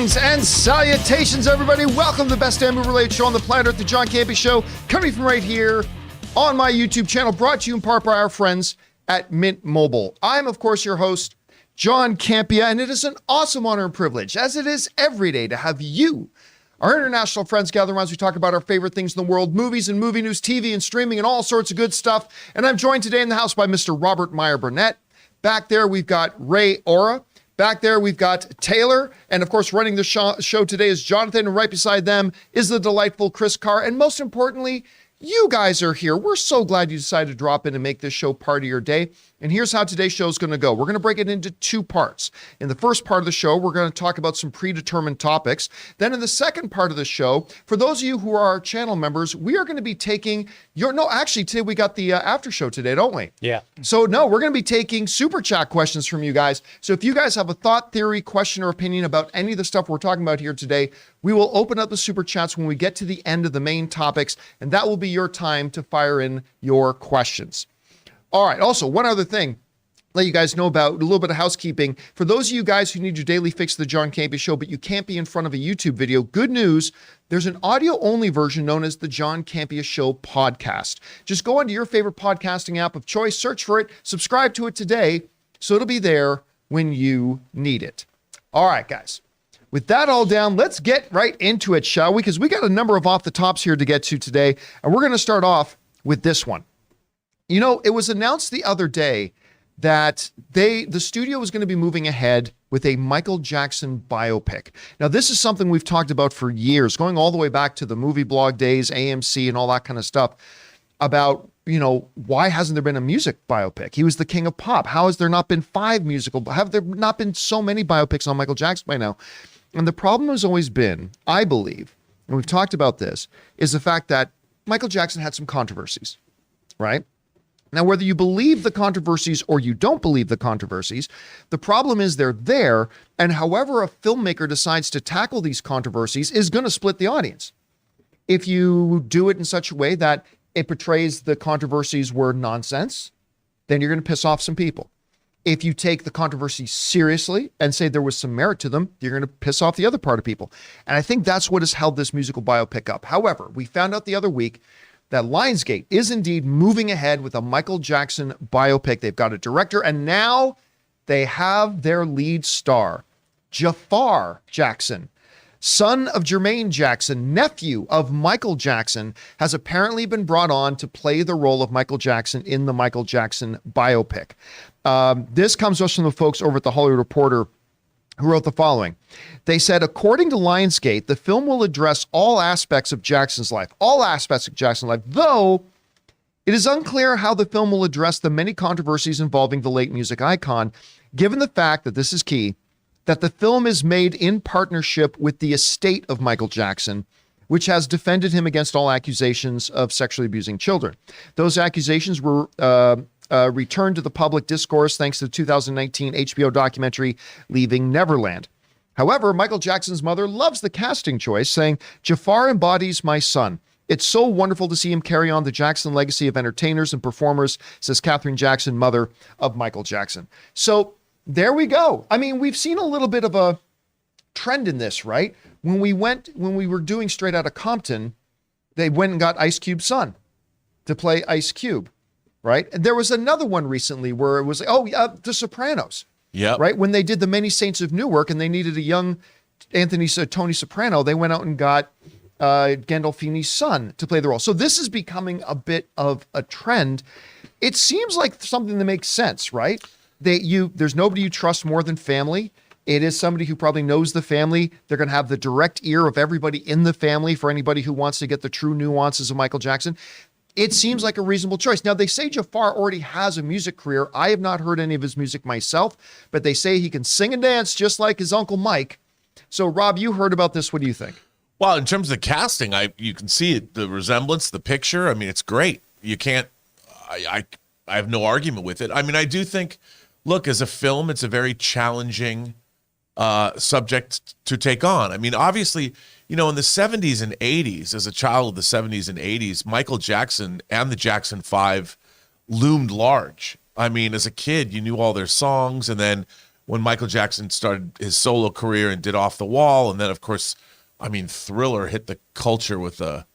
Greetings and salutations, everybody. Welcome to the best damn movie-related show on the planet Earth, the John Campea Show, coming from right here on my YouTube channel, brought to you in part by our friends at Mint Mobile. I'm, of course, your host, John Campea, and it is an awesome honor and privilege, as it is every day, to have you, our international friends, gather around as we talk about our favorite things in the world, movies and movie news, TV and streaming, and all sorts of good stuff. And I'm joined today in the house by Mr. Robert Meyer Burnett. Back there, we've got Ray Ora. Back there, we've got Taylor. And of course, running the show today is Jonathan. And right beside them is the delightful Chris Carr. And most importantly, you guys are here. We're so glad you decided to drop in and make this show part of your day. And here's how today's show is going to go. We're going to break it into two parts. In the first part of the show, we're going to talk about some predetermined topics. Then in the second part of the show, for those of you who are our channel members, we are going to be taking actually today we got the after show today, don't we? Yeah. So no, we're going to be taking super chat questions from you guys. So if you guys have a thought, theory, question, or opinion about any of the stuff we're talking about here today, we will open up the super chats when we get to the end of the main topics, and that will be your time to fire in your questions. All right. Also, one other thing, let you guys know about a little bit of housekeeping. For those of you guys who need your daily fix of the John Campea Show, but you can't be in front of a YouTube video, good news, there's an audio-only version known as the John Campea Show podcast. Just go onto your favorite podcasting app of choice, search for it, subscribe to it today, so it'll be there when you need it. All right, guys. With that all down, let's get right into it, shall we? Because we got a number of off-the-tops here to get to today, and we're going to start off with this one. You know, it was announced the other day that the studio was going to be moving ahead with a Michael Jackson biopic. Now, this is something we've talked about for years, going all the way back to the movie blog days, AMC, and all that kind of stuff about, why hasn't there been a music biopic? He was the king of pop. How has there not been have there not been so many biopics on Michael Jackson by now? And the problem has always been, I believe, and we've talked about this, is the fact that Michael Jackson had some controversies, right? Now, whether you believe the controversies or you don't believe the controversies, the problem is they're there, and however a filmmaker decides to tackle these controversies is going to split the audience. If you do it in such a way that it portrays the controversies were nonsense, then you're going to piss off some people. If you take the controversy seriously and say there was some merit to them, you're going to piss off the other part of people. And I think that's what has held this musical biopic up. However, we found out the other week that Lionsgate is indeed moving ahead with a Michael Jackson biopic. They've got a director, and now they have their lead star, Jafar Jackson, son of Jermaine Jackson, nephew of Michael Jackson, has apparently been brought on to play the role of Michael Jackson in the Michael Jackson biopic. This comes to us from the folks over at the Hollywood Reporter, who wrote the following. They said, according to Lionsgate, the film will address all aspects of Jackson's life, though it is unclear how the film will address the many controversies involving the late music icon, given the fact that, this is key, that the film is made in partnership with the estate of Michael Jackson, which has defended him against all accusations of sexually abusing children. Those accusations were returned to the public discourse thanks to the 2019 HBO documentary, Leaving Neverland. However, Michael Jackson's mother loves the casting choice, saying, Jafar embodies my son. It's so wonderful to see him carry on the Jackson legacy of entertainers and performers, says Katherine Jackson, mother of Michael Jackson. So there we go. I mean, we've seen a little bit of a trend in this, right? When we were doing Straight Outta Compton, they went and got Ice Cube's son to play Ice Cube. Right. And there was another one recently where it was, The Sopranos. Yeah. Right. When they did The Many Saints of Newark and they needed a young Tony Soprano, they went out and got Gandolfini's son to play the role. So this is becoming a bit of a trend. It seems like something that makes sense, right? There's nobody you trust more than family. It is somebody who probably knows the family. They're going to have the direct ear of everybody in the family for anybody who wants to get the true nuances of Michael Jackson. It seems like a reasonable choice. Now, they say Jafar already has a music career. I have not heard any of his music myself, but they say he can sing and dance just like his Uncle Mike. So, Rob, you heard about this. What do you think? Well, in terms of the casting, you can see it, the resemblance, the picture. I mean, it's great. You can't, I have no argument with it. I mean, I do think, look, as a film, it's a very challenging subject to take on. I mean, obviously, in the 70s and 80s, as a child of the 70s and 80s, Michael Jackson and the Jackson 5 loomed large. I mean, as a kid, you knew all their songs, and then when Michael Jackson started his solo career and did Off the Wall, and then of course, I mean, Thriller hit the culture with the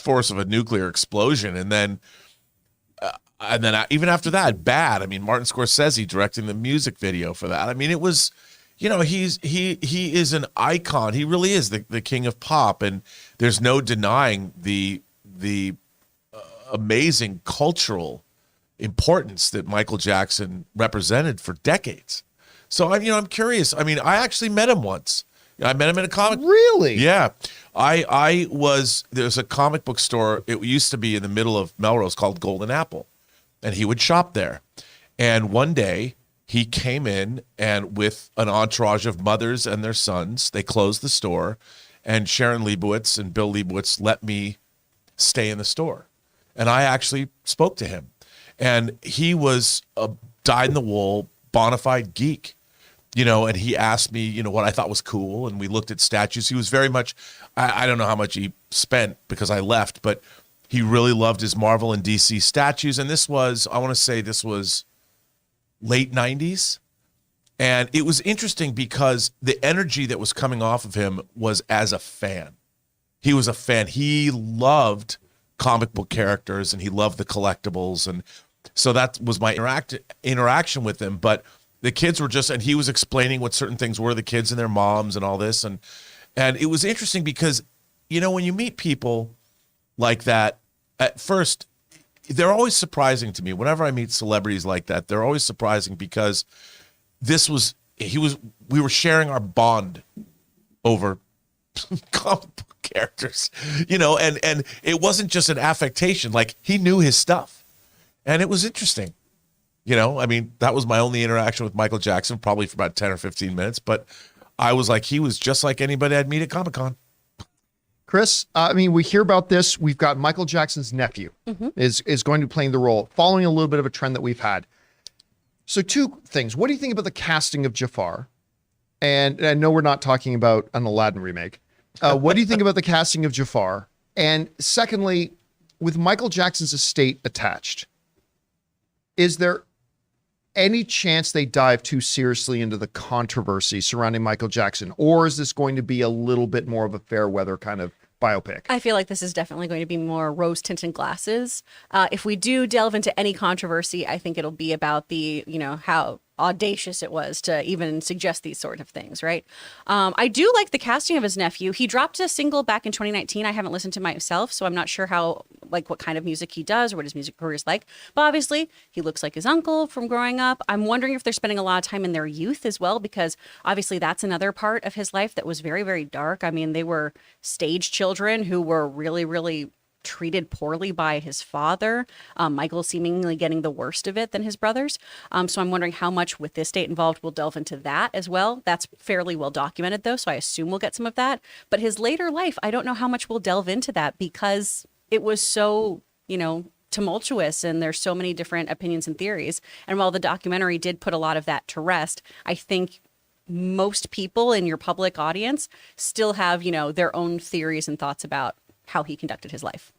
force of a nuclear explosion, and then even after that, Bad. I mean, Martin Scorsese directing the music video for that. I mean, it was, you know, he is an icon. He really is the king of pop, and there's no denying the amazing cultural importance that Michael Jackson represented for decades. So I'm curious. I mean, I actually met him once. I met him in a comic. Really? Yeah. There's a comic book store. It used to be in the middle of Melrose called Golden Apple, and he would shop there. And one day he came in and with an entourage of mothers and their sons, they closed the store, and Sharon Leibowitz and Bill Leibowitz let me stay in the store. And I actually spoke to him. And he was a dyed-in-the-wool, bona fide geek, you know, and he asked me, you know, what I thought was cool, and we looked at statues. He was very much, I don't know how much he spent because I left, but he really loved his Marvel and DC statues. And this was, I want to say this was late 90s. And it was interesting because the energy that was coming off of him was as a fan. He was a fan. He loved comic book characters and he loved the collectibles. And so that was my interaction with him. But the kids were and he was explaining what certain things were, the kids and their moms and all this. And it was interesting because, you know, when you meet people like that, at first, they're always surprising to me. Whenever I meet celebrities like that, they're always surprising because we were sharing our bond over comic book characters, you know, and it wasn't just an affectation. Like, he knew his stuff, and it was interesting. You know, I mean, that was my only interaction with Michael Jackson, probably for about 10 or 15 minutes, but I was like, he was just like anybody I'd meet at Comic-Con. Chris, I mean, we hear about this. We've got Michael Jackson's nephew is going to be playing the role, following a little bit of a trend that we've had. So two things. What do you think about the casting of Jafar? And I know we're not talking about an Aladdin remake. What do you think about the casting of Jafar? And secondly, with Michael Jackson's estate attached, is there any chance they dive too seriously into the controversy surrounding Michael Jackson? Or is this going to be a little bit more of a fair weather kind of biopic? I feel like this is definitely going to be more rose-tinted glasses. If we do delve into any controversy, I think it'll be about the, you know, how audacious it was to even suggest these sort of things, right? I do like the casting of his nephew. He dropped a single back in 2019. I haven't listened to myself, so I'm not sure what kind of music he does or what his music career is like. But obviously, he looks like his uncle from growing up. I'm wondering if they're spending a lot of time in their youth as well, because obviously that's another part of his life that was very, very dark. I mean, they were stage children who were really, really treated poorly by his father, Michael seemingly getting the worst of it than his brothers. So I'm wondering how much with this state involved we'll delve into that as well. That's fairly well documented though, so I assume we'll get some of that. But his later life, I don't know how much we'll delve into that because it was so, you know, tumultuous and there's so many different opinions and theories. And while the documentary did put a lot of that to rest, I think most people in your public audience still have, you know, their own theories and thoughts about how he conducted his life.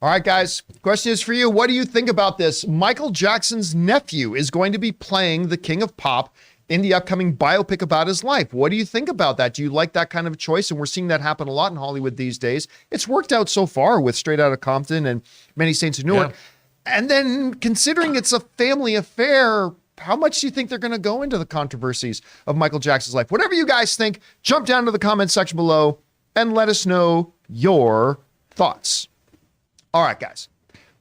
All right, guys, question is for you. What do you think about this? Michael Jackson's nephew is going to be playing the King of Pop in the upcoming biopic about his life. What do you think about that? Do you like that kind of choice? And we're seeing that happen a lot in Hollywood these days. It's worked out so far with Straight Outta Compton and Many Saints of Newark. Yeah. And then considering it's a family affair, how much do you think they're going to go into the controversies of Michael Jackson's life? Whatever you guys think, jump down to the comment section below and let us know your thoughts. All right, guys,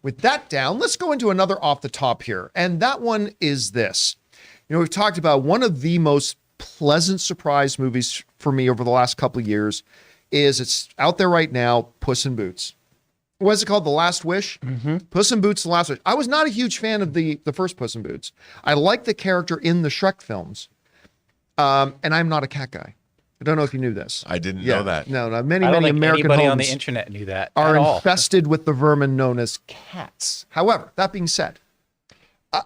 with that down, let's go into another off the top here. And that one is this. You know, we've talked about one of the most pleasant surprise movies for me over the last couple of years is it's out there right now, Puss in Boots. What is it called? The Last Wish? Mm-hmm. Puss in Boots, The Last Wish. I was not a huge fan of the first Puss in Boots. I like the character in the Shrek films. And I'm not a cat guy. I don't know if you knew this. I didn't know that. No, I many don't think American anybody homes on the internet knew that are at all. infested with the vermin known as cats. However, that being said,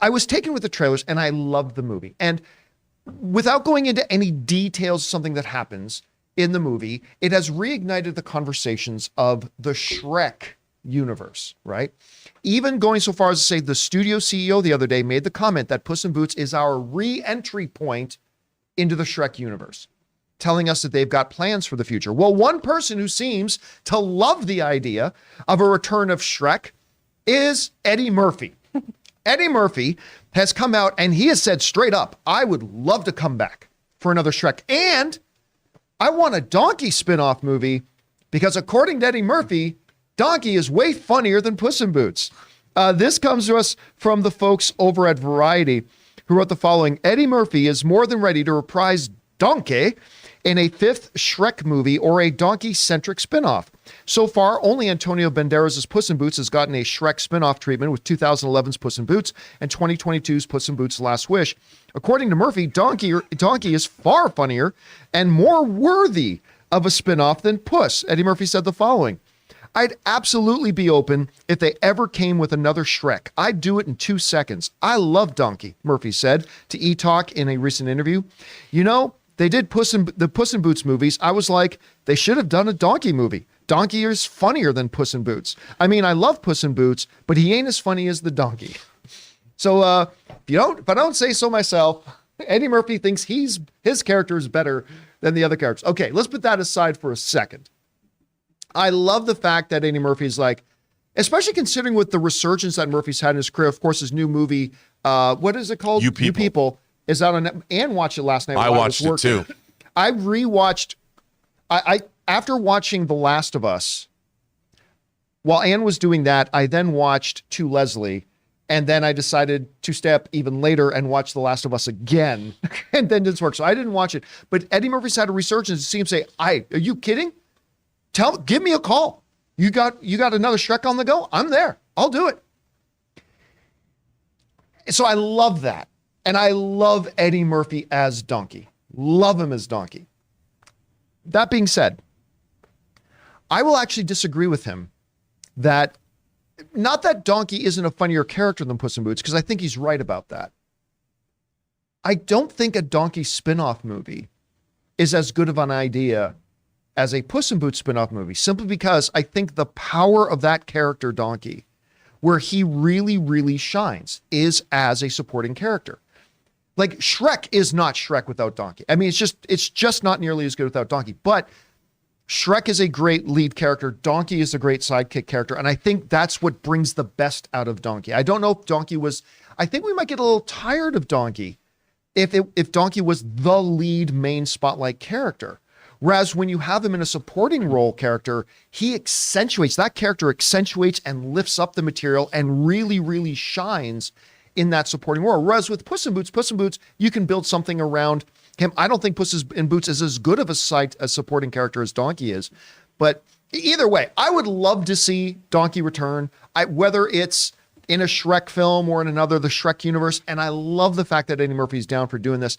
I was taken with the trailers and I loved the movie. And without going into any details of something that happens in the movie, it has reignited the conversations of the Shrek universe, right? Even going so far as to say the studio CEO the other day made the comment that Puss in Boots is our re-entry point into the Shrek universe, telling us that they've got plans for the future. Well, one person who seems to love the idea of a return of Shrek is Eddie Murphy. Eddie Murphy has come out and he has said straight up, I would love to come back for another Shrek. And I want a Donkey spin-off movie because according to Eddie Murphy, Donkey is way funnier than Puss in Boots. This comes to us from the folks over at Variety who wrote the following. Eddie Murphy is more than ready to reprise Donkey in a fifth Shrek movie or a Donkey-centric spinoff. So far, only Antonio Banderas' Puss in Boots has gotten a Shrek spinoff treatment with 2011's Puss in Boots and 2022's Puss in Boots' Last Wish. According to Murphy, Donkey is far funnier and more worthy of a spinoff than Puss. Eddie Murphy said the following. I'd absolutely be open if they ever came with another Shrek. I'd do it in 2 seconds. I love Donkey, Murphy said to E-Talk in a recent interview. You know, they did the Puss in Boots movies. I was like, they should have done a Donkey movie. Donkey is funnier than Puss in Boots. I mean, I love Puss in Boots, but he ain't as funny as the Donkey. So if I don't say so myself, Eddie Murphy thinks his character is better than the other characters. Okay, let's put that aside for a second. I love the fact that Eddie Murphy's like, especially considering with the resurgence that Murphy's had in his career. Of course, his new movie, what is it called? You People. Is out on, and watched it last night. I watched it too. I rewatched, after watching The Last of Us, while Anne was doing that, I then watched To Leslie, and then I decided to stay up even later and watch The Last of Us again, and then didn't work. So I didn't watch it. But Eddie Murphy's had a resurgence to see him say, are you kidding? Give me a call. You got another Shrek on the go? I'm there. I'll do it. So I love that. And I love Eddie Murphy as Donkey. Love him as Donkey. That being said, I will actually disagree with him that, not that Donkey isn't a funnier character than Puss in Boots, because I think he's right about that. I don't think a Donkey spin-off movie is as good of an idea as a Puss in Boots spin-off movie, simply because I think the power of that character, Donkey, where he really, really shines, is as a supporting character. Like, Shrek is not Shrek without Donkey. I mean, it's just not nearly as good without Donkey. But Shrek is a great lead character. Donkey is a great sidekick character. And I think that's what brings the best out of Donkey. I don't know if Donkey was... I think we might get a little tired of Donkey if Donkey was the lead main spotlight character. Whereas when you have him in a supporting role character, that character accentuates and lifts up the material and really, really shines in that supporting role. Whereas with Puss in Boots, you can build something around him. I don't think Puss in Boots is as good of a supporting character as Donkey is. But either way, I would love to see Donkey return, whether it's in a Shrek film or in the Shrek universe. And I love the fact that Eddie Murphy's down for doing this.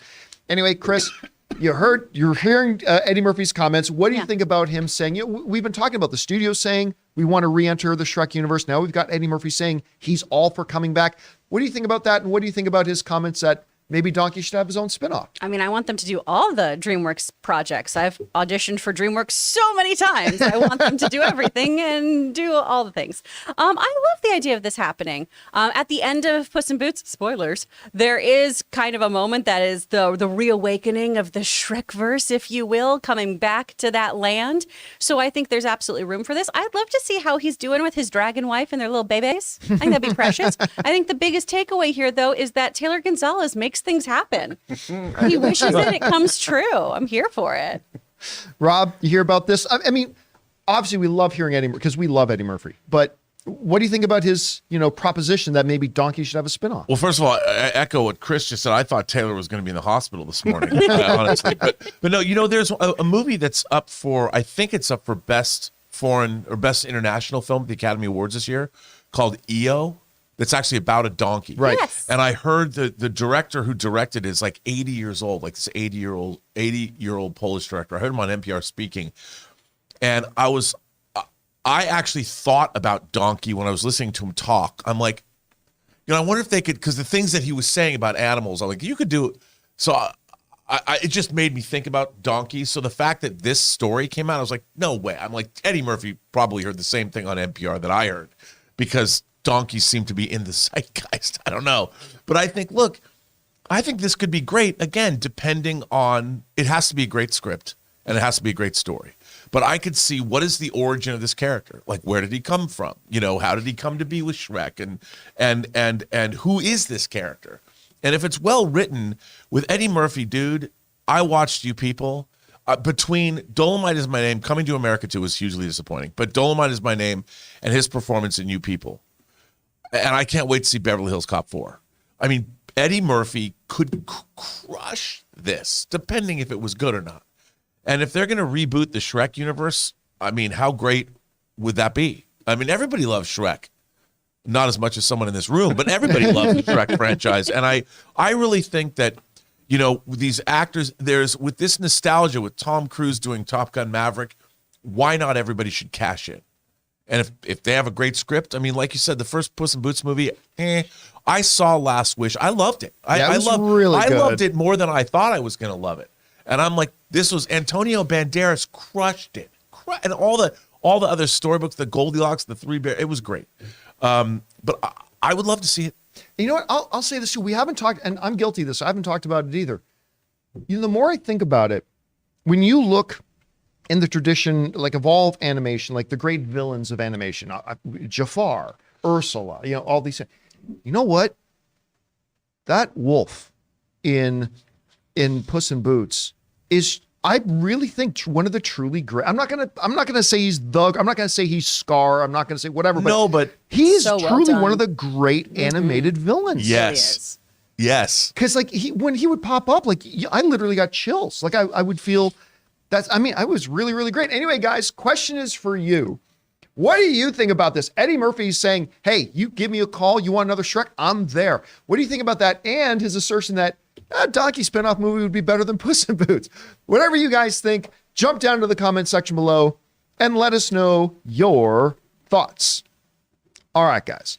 Anyway, Chris, you're hearing Eddie Murphy's comments. What do you think about him saying, we've been talking about the studio saying we want to re-enter the Shrek universe. Now we've got Eddie Murphy saying he's all for coming back. What do you think about that? And what do you think about his comments that maybe Donkey should have his own spinoff? I mean, I want them to do all the DreamWorks projects. I've auditioned for DreamWorks so many times. I want them to do everything and do all the things. I love the idea of this happening. At the end of Puss in Boots, spoilers, there is kind of a moment that is the reawakening of the Shrekverse, if you will, coming back to that land. So I think there's absolutely room for this. I'd love to see how he's doing with his dragon wife and their little babies. I think that'd be precious. I think the biggest takeaway here, though, is that Taylor Gonzalez makes things happen. He wishes it comes true. I'm here for it. Rob, you hear about this? I mean, obviously we love hearing Eddie because we love Eddie Murphy. But what do you think about his, proposition that maybe Donkey should have a spinoff? Well, first of all, I echo what Chris just said. I thought Taylor was going to be in the hospital this morning, honestly. But no, there's a movie that's up for, I think it's up for best foreign or best international film at the Academy Awards this year, called EO. That's actually about a donkey. Right. Yes. And I heard the director who directed it is like 80 years old, like this 80-year-old Polish director. I heard him on NPR speaking. And I actually thought about Donkey when I was listening to him talk. I'm like, I wonder if they could, because the things that he was saying about animals, I'm like, you could do it. So it just made me think about donkeys. So the fact that this story came out, I was like, no way. I'm like, Eddie Murphy probably heard the same thing on NPR that I heard, because donkeys seem to be in the zeitgeist. I don't know. But I think, look, I think this could be great. Again, depending on, it has to be a great script and it has to be a great story. But I could see, what is the origin of this character? Like, where did he come from? You know, how did he come to be with Shrek? And who is this character? And if it's well written with Eddie Murphy, dude, I watched You People. Between Dolomite Is My Name, Coming to America 2 was hugely disappointing, but Dolomite Is My Name and his performance in You People. And I can't wait to see Beverly Hills Cop 4. I mean, Eddie Murphy could crush this, depending if it was good or not. And if they're going to reboot the Shrek universe, I mean, how great would that be? I mean, everybody loves Shrek. Not as much as someone in this room, but everybody loves the Shrek franchise. And I really think that, you know, these actors, with this nostalgia, with Tom Cruise doing Top Gun Maverick, why not everybody should cash in? And if they have a great script, I mean, like you said, the first Puss in Boots movie, I saw Last Wish. I loved it. I loved it more than I thought I was going to love it. And I'm like, this was Antonio Banderas crushed it. And all the other storybooks, the Goldilocks, the Three Bears, it was great. But I would love to see it. You know what? I'll say this too. We haven't talked, and I'm guilty of this. I haven't talked about it either. You know, the more I think about it, when you look in the tradition, like of all of animation, like the great villains of animation, Jafar, Ursula, you know, all these things. You know what? That wolf in Puss in Boots is, I really think, one of the truly great. I'm not gonna say he's Thug. I'm not gonna say he's Scar. I'm not gonna say whatever. But he's so truly one of the great animated villains. Yes, yes. Because like when he would pop up, like I literally got chills. Like I would feel that's. I mean, I was really, really great. Anyway, guys, question is for you. What do you think about this? Eddie Murphy's saying, "Hey, you give me a call. You want another Shrek? I'm there." What do you think about that? And his assertion that a donkey spinoff movie would be better than Puss in Boots. Whatever you guys think, jump down to the comment section below and let us know your thoughts. All right, guys.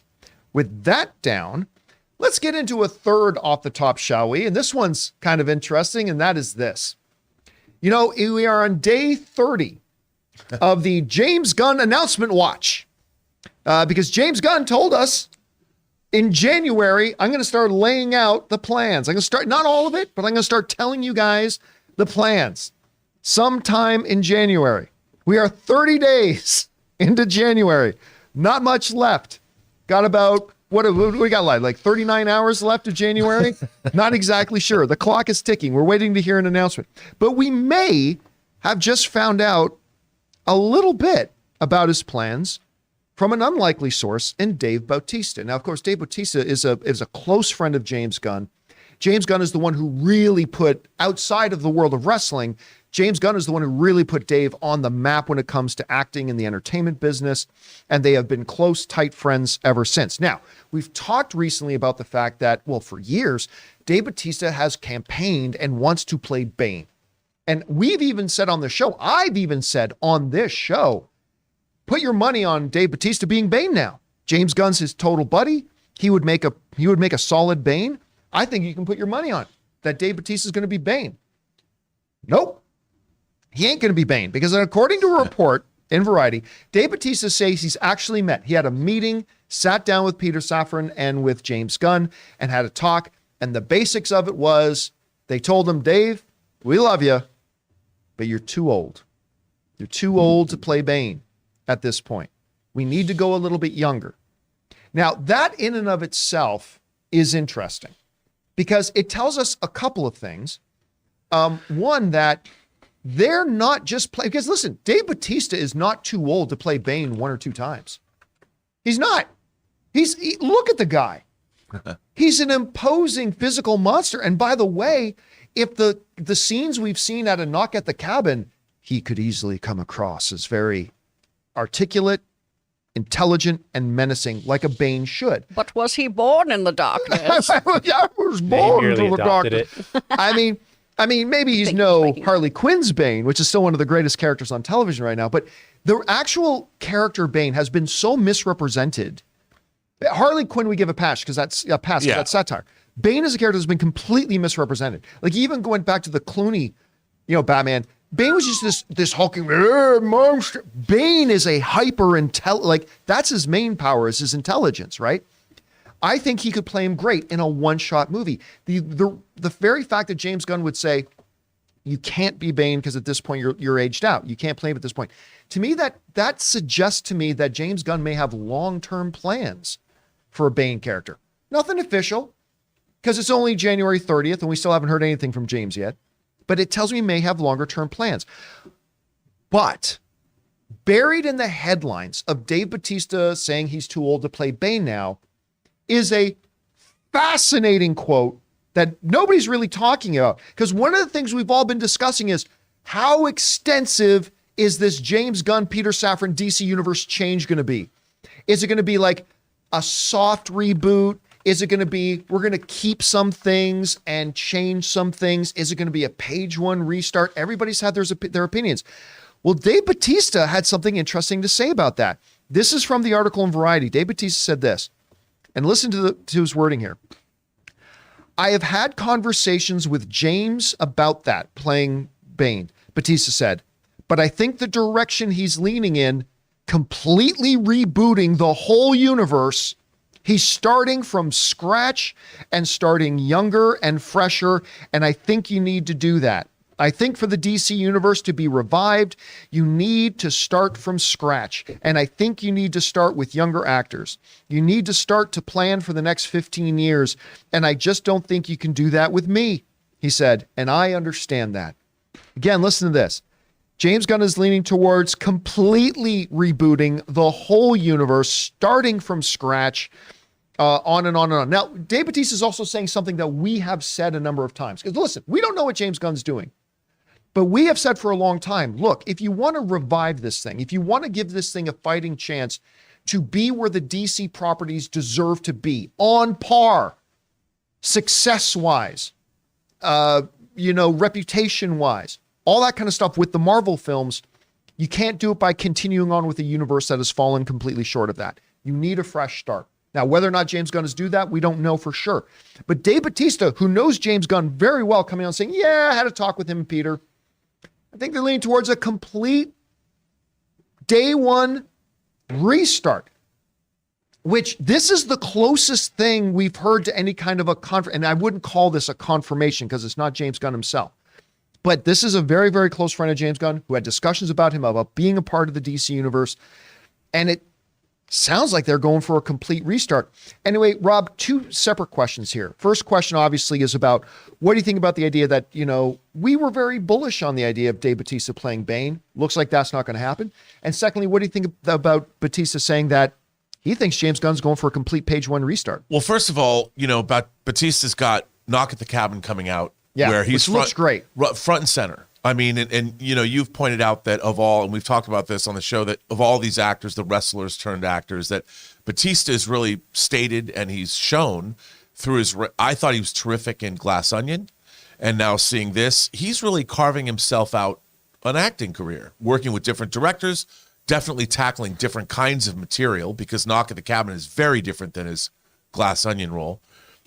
With that down, let's get into a third off the top, shall we? And this one's kind of interesting, and that is this. You know, we are on day 30 of the James Gunn announcement watch, because James Gunn told us in January, I'm going to start laying out the plans. I'm going to start, not all of it, but I'm going to start telling you guys the plans sometime in January. We are 30 days into January. Not much left. Got about, what do we got like 39 hours left of January? Not exactly sure. The clock is ticking. We're waiting to hear an announcement. But we may have just found out a little bit about his plans from an unlikely source in Dave Bautista. Now, of course, Dave Bautista is a close friend of James Gunn. James Gunn is the one who really put, outside of the world of wrestling, James Gunn is the one who really put Dave on the map when it comes to acting in the entertainment business, and they have been close, tight friends ever since. Now, we've talked recently about the fact that, well, for years, Dave Bautista has campaigned and wants to play Bane. And we've even said on the show, I've even said on this show, put your money on Dave Bautista being Bane now. James Gunn's his total buddy. He would make a solid Bane. I think you can put your money on that Dave Bautista is going to be Bane. Nope. He ain't going to be Bane, because according to a report in Variety, Dave Bautista says he's actually met. He had a meeting, sat down with Peter Safran and with James Gunn and had a talk. And the basics of it was they told him, Dave, we love you, but you're too old. You're too old to play Bane at this point. We need to go a little bit younger. Now, that in and of itself is interesting because it tells us a couple of things. One, that they're not just playing, because listen, Dave Bautista is not too old to play Bane one or two times. He's not. Look at the guy. He's an imposing physical monster. And by the way, if the scenes we've seen at A Knock at the Cabin, he could easily come across as very articulate, intelligent, and menacing, like a Bane should. But was he born in the darkness? I was born in the darkness. I mean, maybe he's no Harley Quinn's Bane, which is still one of the greatest characters on television right now, but the actual character Bane has been so misrepresented. Harley Quinn we give a pass because that's satire. Bane as a character has been completely misrepresented. Like even going back to the Clooney, Batman, Bane was just this hulking monster. Bane is a like that's his main power is his intelligence, right? I think he could play him great in a one-shot movie. The very fact that James Gunn would say, you can't be Bane because at this point you're aged out. You can't play him at this point. To me, that suggests to me that James Gunn may have long-term plans for a Bane character. Nothing official, because it's only January 30th and we still haven't heard anything from James yet. But it tells me he may have longer-term plans. But buried in the headlines of Dave Bautista saying he's too old to play Bane now is a fascinating quote that nobody's really talking about. Because one of the things we've all been discussing is how extensive is this James Gunn, Peter Safran DC Universe change going to be? Is it going to be like a soft reboot? Is it going to be, we're going to keep some things and change some things? Is it going to be a page one restart? Everybody's had their opinions. Well, Dave Bautista had something interesting to say about that. This is from the article in Variety. Dave Bautista said this, and listen to his wording here. I have had conversations with James about that, playing Bane, Bautista said, but I think the direction he's leaning in, completely rebooting the whole universe, he's starting from scratch and starting younger and fresher, and I think you need to do that. I think for the DC universe to be revived, you need to start from scratch. And I think you need to start with younger actors. You need to start to plan for the next 15 years. And I just don't think you can do that with me, he said. And I understand that. Again, listen to this. James Gunn is leaning towards completely rebooting the whole universe, starting from scratch, on and on and on. Now, Dave Bautista is also saying something that we have said a number of times. Because listen, we don't know what James Gunn's doing. But we have said for a long time, look, if you want to revive this thing, if you want to give this thing a fighting chance to be where the DC properties deserve to be, on par, success-wise, reputation-wise, all that kind of stuff with the Marvel films, you can't do it by continuing on with a universe that has fallen completely short of that. You need a fresh start. Now, whether or not James Gunn is do that, we don't know for sure. But Dave Bautista, who knows James Gunn very well, coming out and saying, yeah, I had a talk with him and Peter. I think they're leaning towards a complete day one restart, which this is the closest thing we've heard to any kind of a and I wouldn't call this a confirmation because it's not James Gunn himself. But this is a very, very close friend of James Gunn who had discussions about him, about being a part of the DC universe. And it sounds like they're going for a complete restart. Anyway, Rob, two separate questions here. First question, obviously, is about what do you think about the idea that, we were very bullish on the idea of Dave Bautista playing Bane. Looks like that's not going to happen. And secondly, what do you think about Bautista saying that he thinks James Gunn's going for a complete page one restart? Well, first of all, Bautista's got Knock at the Cabin coming out. Yeah, where he's looks great. Front and center. I mean, and you've pointed out that and we've talked about this on the show, that of all these actors, the wrestlers turned actors, that Bautista is really stated and he's shown through I thought he was terrific in Glass Onion. And now seeing this, he's really carving himself out an acting career, working with different directors, definitely tackling different kinds of material, because Knock at the Cabin is very different than his Glass Onion role.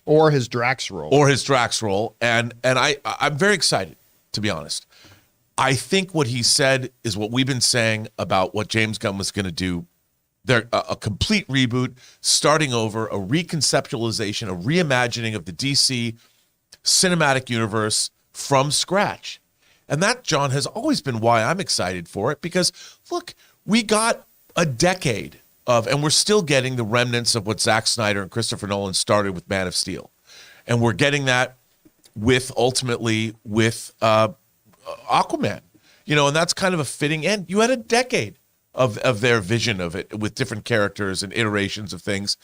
Or his Drax role. And I'm very excited, to be honest. I think what he said is what we've been saying about what James Gunn was going to do. A complete reboot, starting over, a reconceptualization, a reimagining of the DC cinematic universe from scratch. And that, John, has always been why I'm excited for it, because, look, we got a decade of, and we're still getting the remnants of what Zack Snyder and Christopher Nolan started with Man of Steel. And we're getting that ultimately with Aquaman, and that's kind of a fitting end. You had a decade of their vision of it with different characters and iterations of things.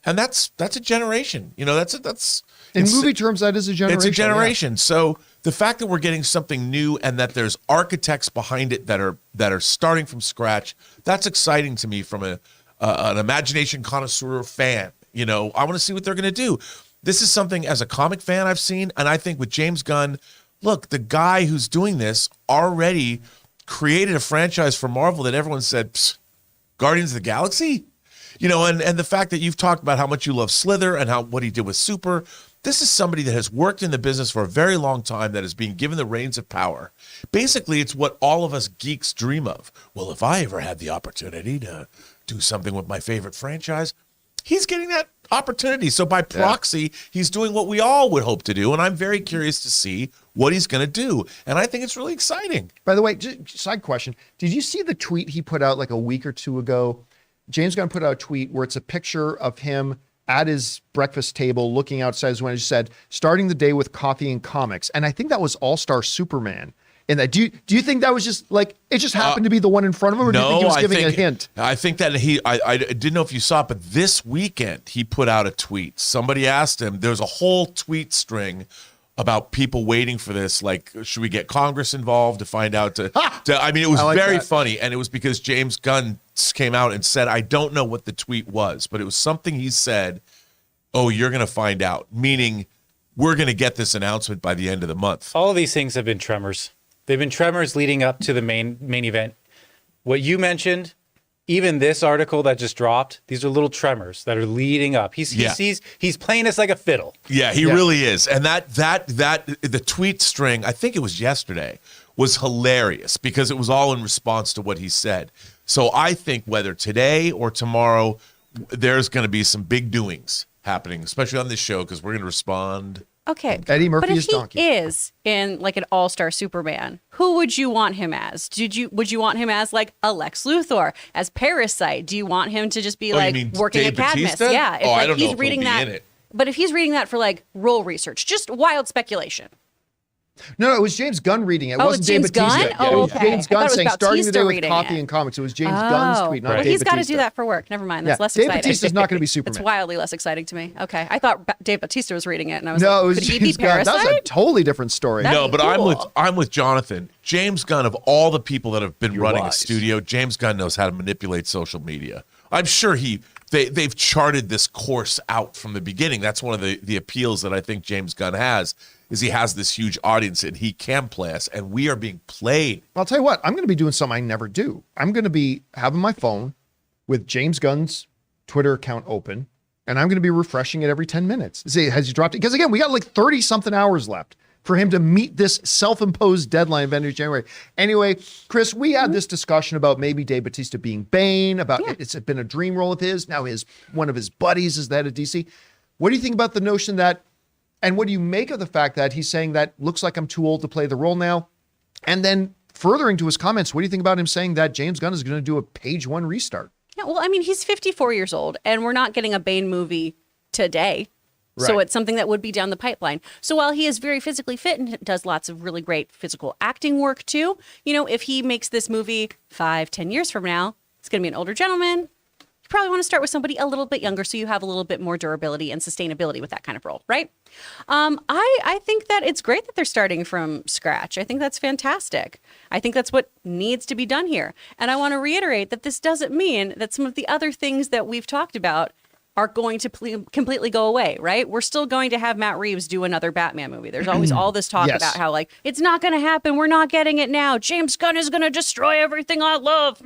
And that's a generation, that's in movie terms, that is a generation. It's a generation. Yeah. So the fact that we're getting something new and that there's architects behind it that are starting from scratch, that's exciting to me from an imagination connoisseur fan. I want to see what they're going to do. This is something as a comic fan I've seen, and I think with James Gunn, look, the guy who's doing this already created a franchise for Marvel that everyone said, Guardians of the Galaxy? And the fact that you've talked about how much you love Slither and what he did with Super, This is somebody that has worked in the business for a very long time, that is being given the reins of power. Basically, it's what all of us geeks dream of. Well, if I ever had the opportunity to do something with my favorite franchise, he's getting that opportunity. So by proxy, he's doing what we all would hope to do. And I'm very curious to see what he's going to do. And I think it's really exciting. By the way, just side question. Did you see the tweet he put out like a week or two ago? James Gunn put out a tweet where it's a picture of him at his breakfast table looking outside his window. He said, starting the day with coffee and comics. And I think that was All-Star Superman. And that, do you think that was just like, it just happened to be the one in front of him? Or do you think he was giving a hint? I think that I didn't know if you saw it, but this weekend he put out a tweet. Somebody asked him, there's a whole tweet string about people waiting for this. Like, should we get Congress involved to find out? I mean, it was very funny. And it was because James Gunn came out and said, I don't know what the tweet was, but it was something he said, oh, you're going to find out. Meaning, we're going to get this announcement by the end of the month. All of these things have been tremors. They've been tremors leading up to the main event. What you mentioned, even this article that just dropped, these are little tremors that are leading up. He's playing us like a fiddle. Yeah, he really is. And that the tweet string, I think it was yesterday, was hilarious because it was all in response to what he said. So I think whether today or tomorrow, there's going to be some big doings happening, especially on this show, because we're going to respond. Okay. Eddie Murphy but is Donkey. He is in like an all-star Superman, who would you want him as? Would you want him as like a Lex Luthor, as Parasite? Do you want him to just be working Dave at Cadmus? Batista? Yeah. If, I don't know if reading he'll be that, in it. But if he's reading that for like role research, just wild speculation. No, it was James Gunn reading it. It wasn't James Dave Batista. Gunn? It was Okay. James Gunn saying, starting the day with reading coffee it. and comics. It was James Gunn's tweet, not Well, Dave he's got to Batista. do that for work. Never mind. That's less Dave exciting. Batista's not going to be Superman. It's wildly less exciting to me. Okay. I thought Dave Batista was reading it, and I was No, like, it was could he James be Gunn. Parasite? That's a totally different story. That'd be cool. I'm with Jonathan. James Gunn, of all the people that have been running wise. a studio, James Gunn knows how to manipulate social media. I'm sure they've charted this course out from the beginning. That's one of the appeals that I think James Gunn has, is he has this huge audience and he can play us, and we are being played. I'll tell you what, I'm going to be doing something I never do. I'm going to be having my phone with James Gunn's Twitter account open, and I'm going to be refreshing it every 10 minutes. See, has he dropped it? Because again, we got like 30 something hours left for him to meet this self-imposed deadline of end of January. Anyway, Chris, we had this discussion about maybe Dave Batista being Bane, about it's been a dream role of his. Now one of his buddies is the head of DC. What do you think about the notion that, and what do you make of the fact that he's saying that looks like I'm too old to play the role now? And then furthering to his comments, what do you think about him saying that James Gunn is going to do a page one restart? Yeah, well, I mean, he's 54 years old, and we're not getting a Bane movie today. Right. So it's something that would be down the pipeline. So while he is very physically fit and does lots of really great physical acting work too, if he makes this movie 5-10 years from now, it's going to be an older gentleman. You probably want to start with somebody a little bit younger so you have a little bit more durability and sustainability with that kind of role, right? I think that it's great that they're starting from scratch. I think that's fantastic. I think that's what needs to be done here. And I want to reiterate that this doesn't mean that some of the other things that we've talked about are going to completely go away, right? We're still going to have Matt Reeves do another Batman movie. There's always all this talk Yes. about how it's not going to happen. We're not getting it now. James Gunn is going to destroy everything I love.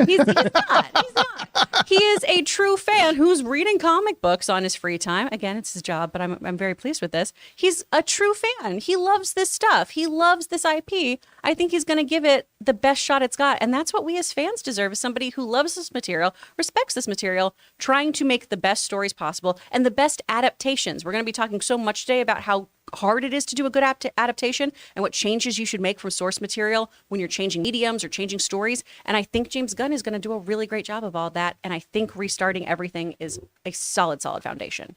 He's not. He's not. He is a true fan who's reading comic books on his free time. Again, it's his job, but I'm very pleased with this. He's a true fan. He loves this stuff. He loves this IP. I think he's going to give it the best shot it's got. And that's what we as fans deserve, is somebody who loves this material, respects this material, trying to make the best stories possible and the best adaptations. We're going to be talking so much today about how hard it is to do a good adaptation and what changes you should make from source material when you're changing mediums or changing stories. And I think James Gunn is going to do a really great job of all that. And I think restarting everything is a solid foundation.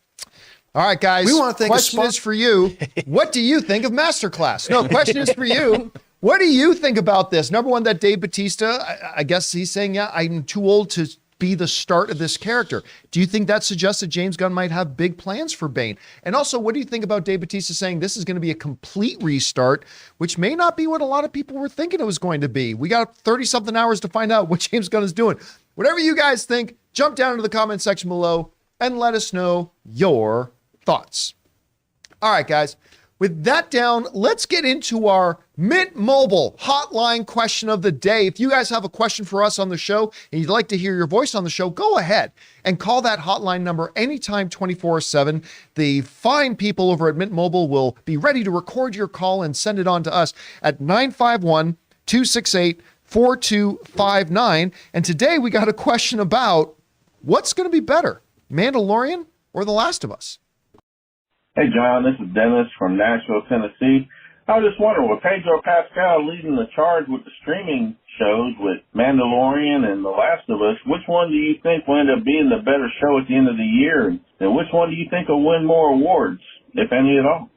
All right, guys. We want to thank question is for you. What do you think of MasterClass? No, question is for you. What do you think about this? Number one, that Dave Batista, I guess he's saying, I'm too old to be the start of this character. Do you think that suggests that James Gunn might have big plans for Bane? And also, what do you think about Dave Batista saying this is going to be a complete restart, which may not be what a lot of people were thinking it was going to be? We got 30-something hours to find out what James Gunn is doing. Whatever you guys think, jump down into the comment section below and let us know your thoughts. All right, guys. with that down, let's get into our Mint Mobile hotline question of the day. If you guys have a question for us on the show and you'd like to hear your voice on the show, go ahead and call that hotline number anytime 24/7. The fine people over at Mint Mobile will be ready to record your call and send it on to us at 951-268-4259. And today we got a question about what's going to be better, Mandalorian or The Last of Us? Hey, John, this is Dennis from Nashville, Tennessee. I was just wondering, with Pedro Pascal leading the charge with the streaming shows with Mandalorian and The Last of Us, which one do you think will end up being the better show at the end of the year? And which one do you think will win more awards, if any at all?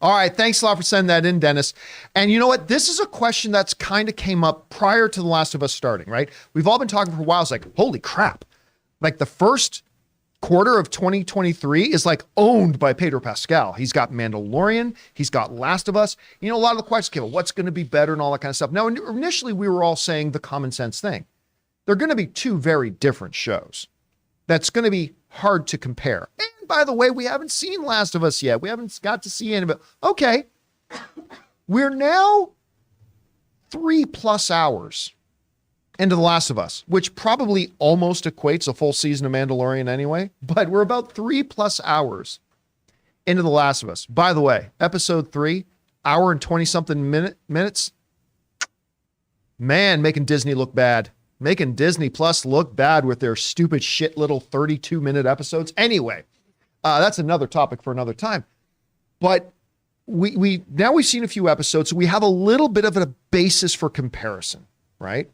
All right. Thanks a lot for sending that in, Dennis. And you know what? This is a question that's kind of came up prior to The Last of Us starting, right? We've all been talking for a while. It's like, holy crap. Like the first quarter of 2023 is like owned by Pedro Pascal. He's got Mandalorian. He's got Last of Us. You know, a lot of the questions came up, what's going to be better and all that kind of stuff. Now, initially we were all saying the common sense thing. They're going to be two very different shows. That's going to be hard to compare. And by the way, we haven't seen Last of Us yet. We haven't got to see any of it. Okay. We're now 3+ hours into The Last of Us, which probably almost equates a full season of Mandalorian anyway, but we're about 3+ hours into The Last of Us. By the way, episode 3, hour and 20 something minutes. Man, making Disney look bad. Making Disney Plus look bad with their stupid shit little 32-minute episodes. Anyway, that's another topic for another time. But we now we've seen a few episodes, so we have a little bit of a basis for comparison, right?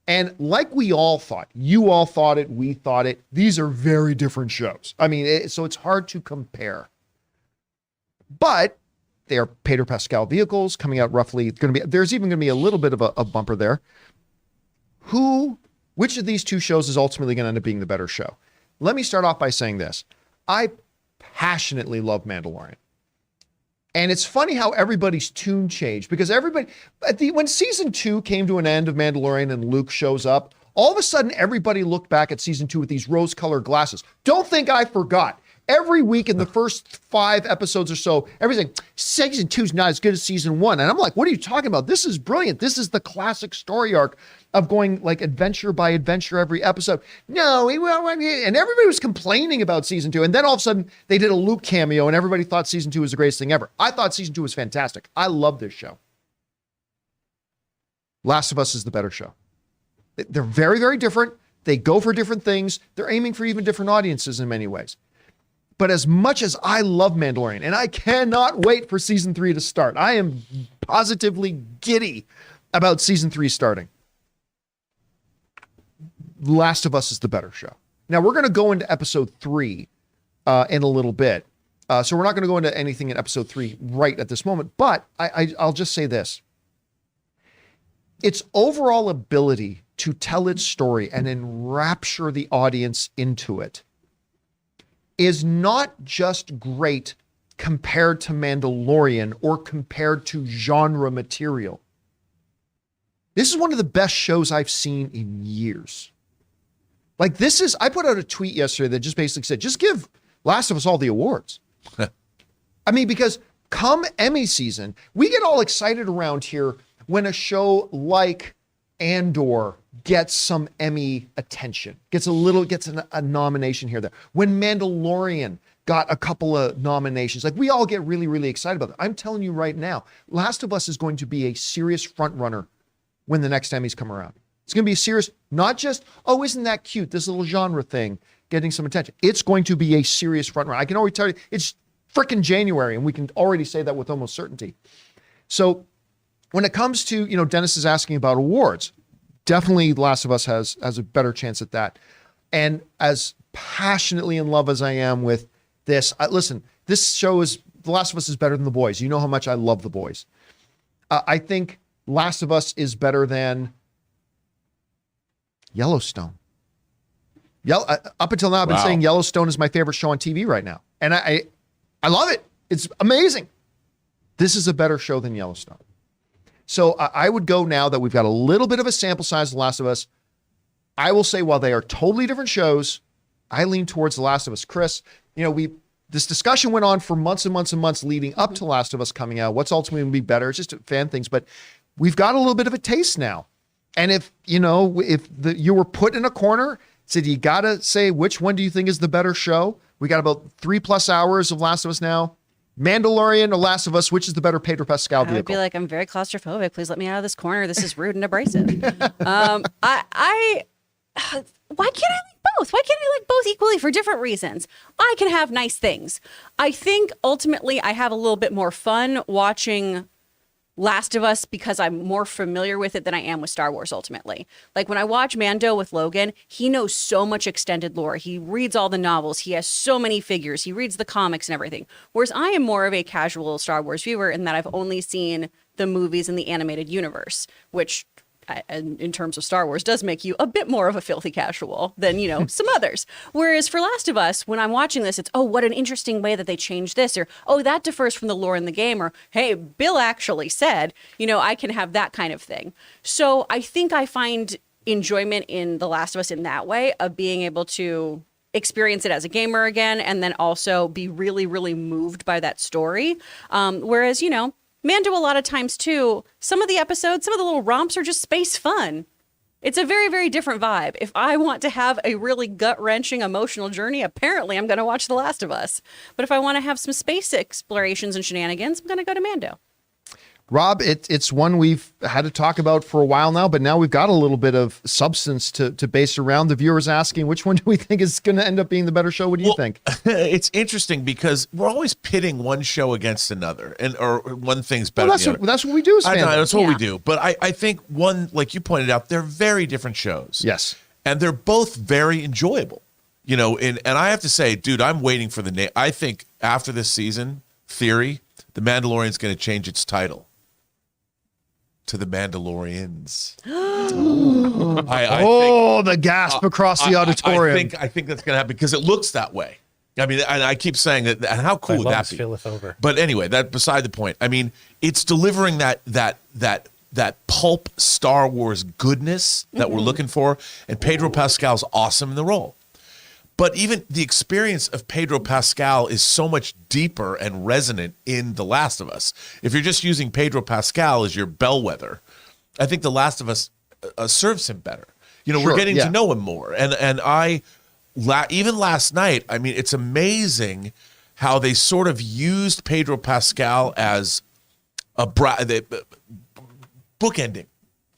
And like we all thought, you all thought it, we thought it, these are very different shows. I mean, so it's hard to compare. But they are Pedro Pascal vehicles coming out roughly, there's even going to be a little bit of a bumper there. Which of these two shows is ultimately going to end up being the better show? Let me start off by saying this. I passionately love Mandalorian. And it's funny how everybody's tune changed, because when season 2 came to an end of Mandalorian and Luke shows up, all of a sudden everybody looked back at season 2 with these rose-colored glasses. Don't think I forgot. Every week in the first 5 episodes or so, everything, season 2 is not as good as season 1. And I'm like, what are you talking about? This is brilliant. This is the classic story arc of going like adventure by adventure every episode. No, and everybody was complaining about season 2. And then all of a sudden they did a Luke cameo and everybody thought season 2 was the greatest thing ever. I thought season 2 was fantastic. I love this show. Last of Us is the better show. They're very, very different. They go for different things. They're aiming for even different audiences in many ways. But as much as I love Mandalorian, and I cannot wait for season 3 to start, I am positively giddy about season 3 starting. Last of Us is the better show. Now we're going to go into episode 3 in a little bit. So we're not going to go into anything in episode 3 right at this moment, but I'll just say this. Its overall ability to tell its story and enrapture the audience into it is not just great compared to Mandalorian or compared to genre material. This is one of the best shows I've seen in years. Like I put out a tweet yesterday that just basically said, just give Last of Us all the awards. I mean, because come Emmy season, we get all excited around here when a show like Andor gets some Emmy attention, gets a nomination here, there. When Mandalorian got a couple of nominations, like we all get really, really excited about that. I'm telling you right now, Last of Us is going to be a serious front runner when the next Emmys come around. It's going to be a serious, not just, oh, isn't that cute, this little genre thing getting some attention. It's going to be a serious front runner. I can already tell you, it's frickin' January, and we can already say that with almost certainty. So when it comes to, Dennis is asking about awards, definitely Last of Us has a better chance at that. And as passionately in love as I am with this, listen, this show is, The Last of Us is better than The Boys. You know how much I love The Boys. I think Last of Us is better than Yellowstone. Up until now, I've been saying Yellowstone is my favorite show on TV right now. And I love it. It's amazing. This is a better show than Yellowstone. So I would go, now that we've got a little bit of a sample size of The Last of Us, I will say while they are totally different shows, I lean towards The Last of Us. Chris, we this discussion went on for months and months and months leading up to Last of Us coming out. What's ultimately going to be better? It's just fan things, but we've got a little bit of a taste now. And if you were put in a corner, said you got to say which one do you think is the better show? We got about 3+ hours of Last of Us now. Mandalorian or Last of Us, which is the better Pedro Pascal vehicle? I would be like, I'm very claustrophobic. Please let me out of this corner. This is rude and abrasive. Why can't I like both? Why can't I like both equally for different reasons? I can have nice things. I think ultimately I have a little bit more fun watching Last of Us because I'm more familiar with it than I am with Star Wars ultimately. Like when I watch Mando with Logan, he knows so much extended lore. He reads all the novels. He has so many figures. He reads the comics and everything. Whereas I am more of a casual Star Wars viewer in that I've only seen the movies in the animated universe, which in terms of Star Wars does make you a bit more of a filthy casual than, some others. Whereas for Last of Us, when I'm watching this, it's, oh, what an interesting way that they changed this, or, oh, that differs from the lore in the game, or, hey, Bill actually said, I can have that kind of thing. So I think I find enjoyment in The Last of Us in that way of being able to experience it as a gamer again, and then also be really, really moved by that story. Whereas, Mando, a lot of times too, some of the episodes, some of the little romps are just space fun. It's a very, very different vibe. If I want to have a really gut-wrenching emotional journey, apparently I'm going to watch The Last of Us. But if I want to have some space explorations and shenanigans, I'm going to go to Mando. Rob, it's one we've had to talk about for a while now, but now we've got a little bit of substance to base around. The viewers asking, which one do we think is going to end up being the better show? What do you think? It's interesting because we're always pitting one show against another, or one thing's better than the other. That's what we do as fans. I know, that's what we do. But I think one, like you pointed out, they're very different shows. Yes. And they're both very enjoyable. And I have to say, dude, I'm waiting for the name. I think after this season, The Mandalorian's going to change its title to The Mandalorians. The gasp across the auditorium. I think that's going to happen because it looks that way. I mean, and I keep saying that, and how cool would that be? Filleth over. But anyway, that beside the point. I mean, it's delivering that pulp Star Wars goodness that we're looking for, and Pedro Pascal's awesome in the role. But even the experience of Pedro Pascal is so much deeper and resonant in The Last of Us. If you're just using Pedro Pascal as your bellwether, I think The Last of Us serves him better. We're getting to know him more. And even last night, I mean, it's amazing how they sort of used Pedro Pascal as a bookending,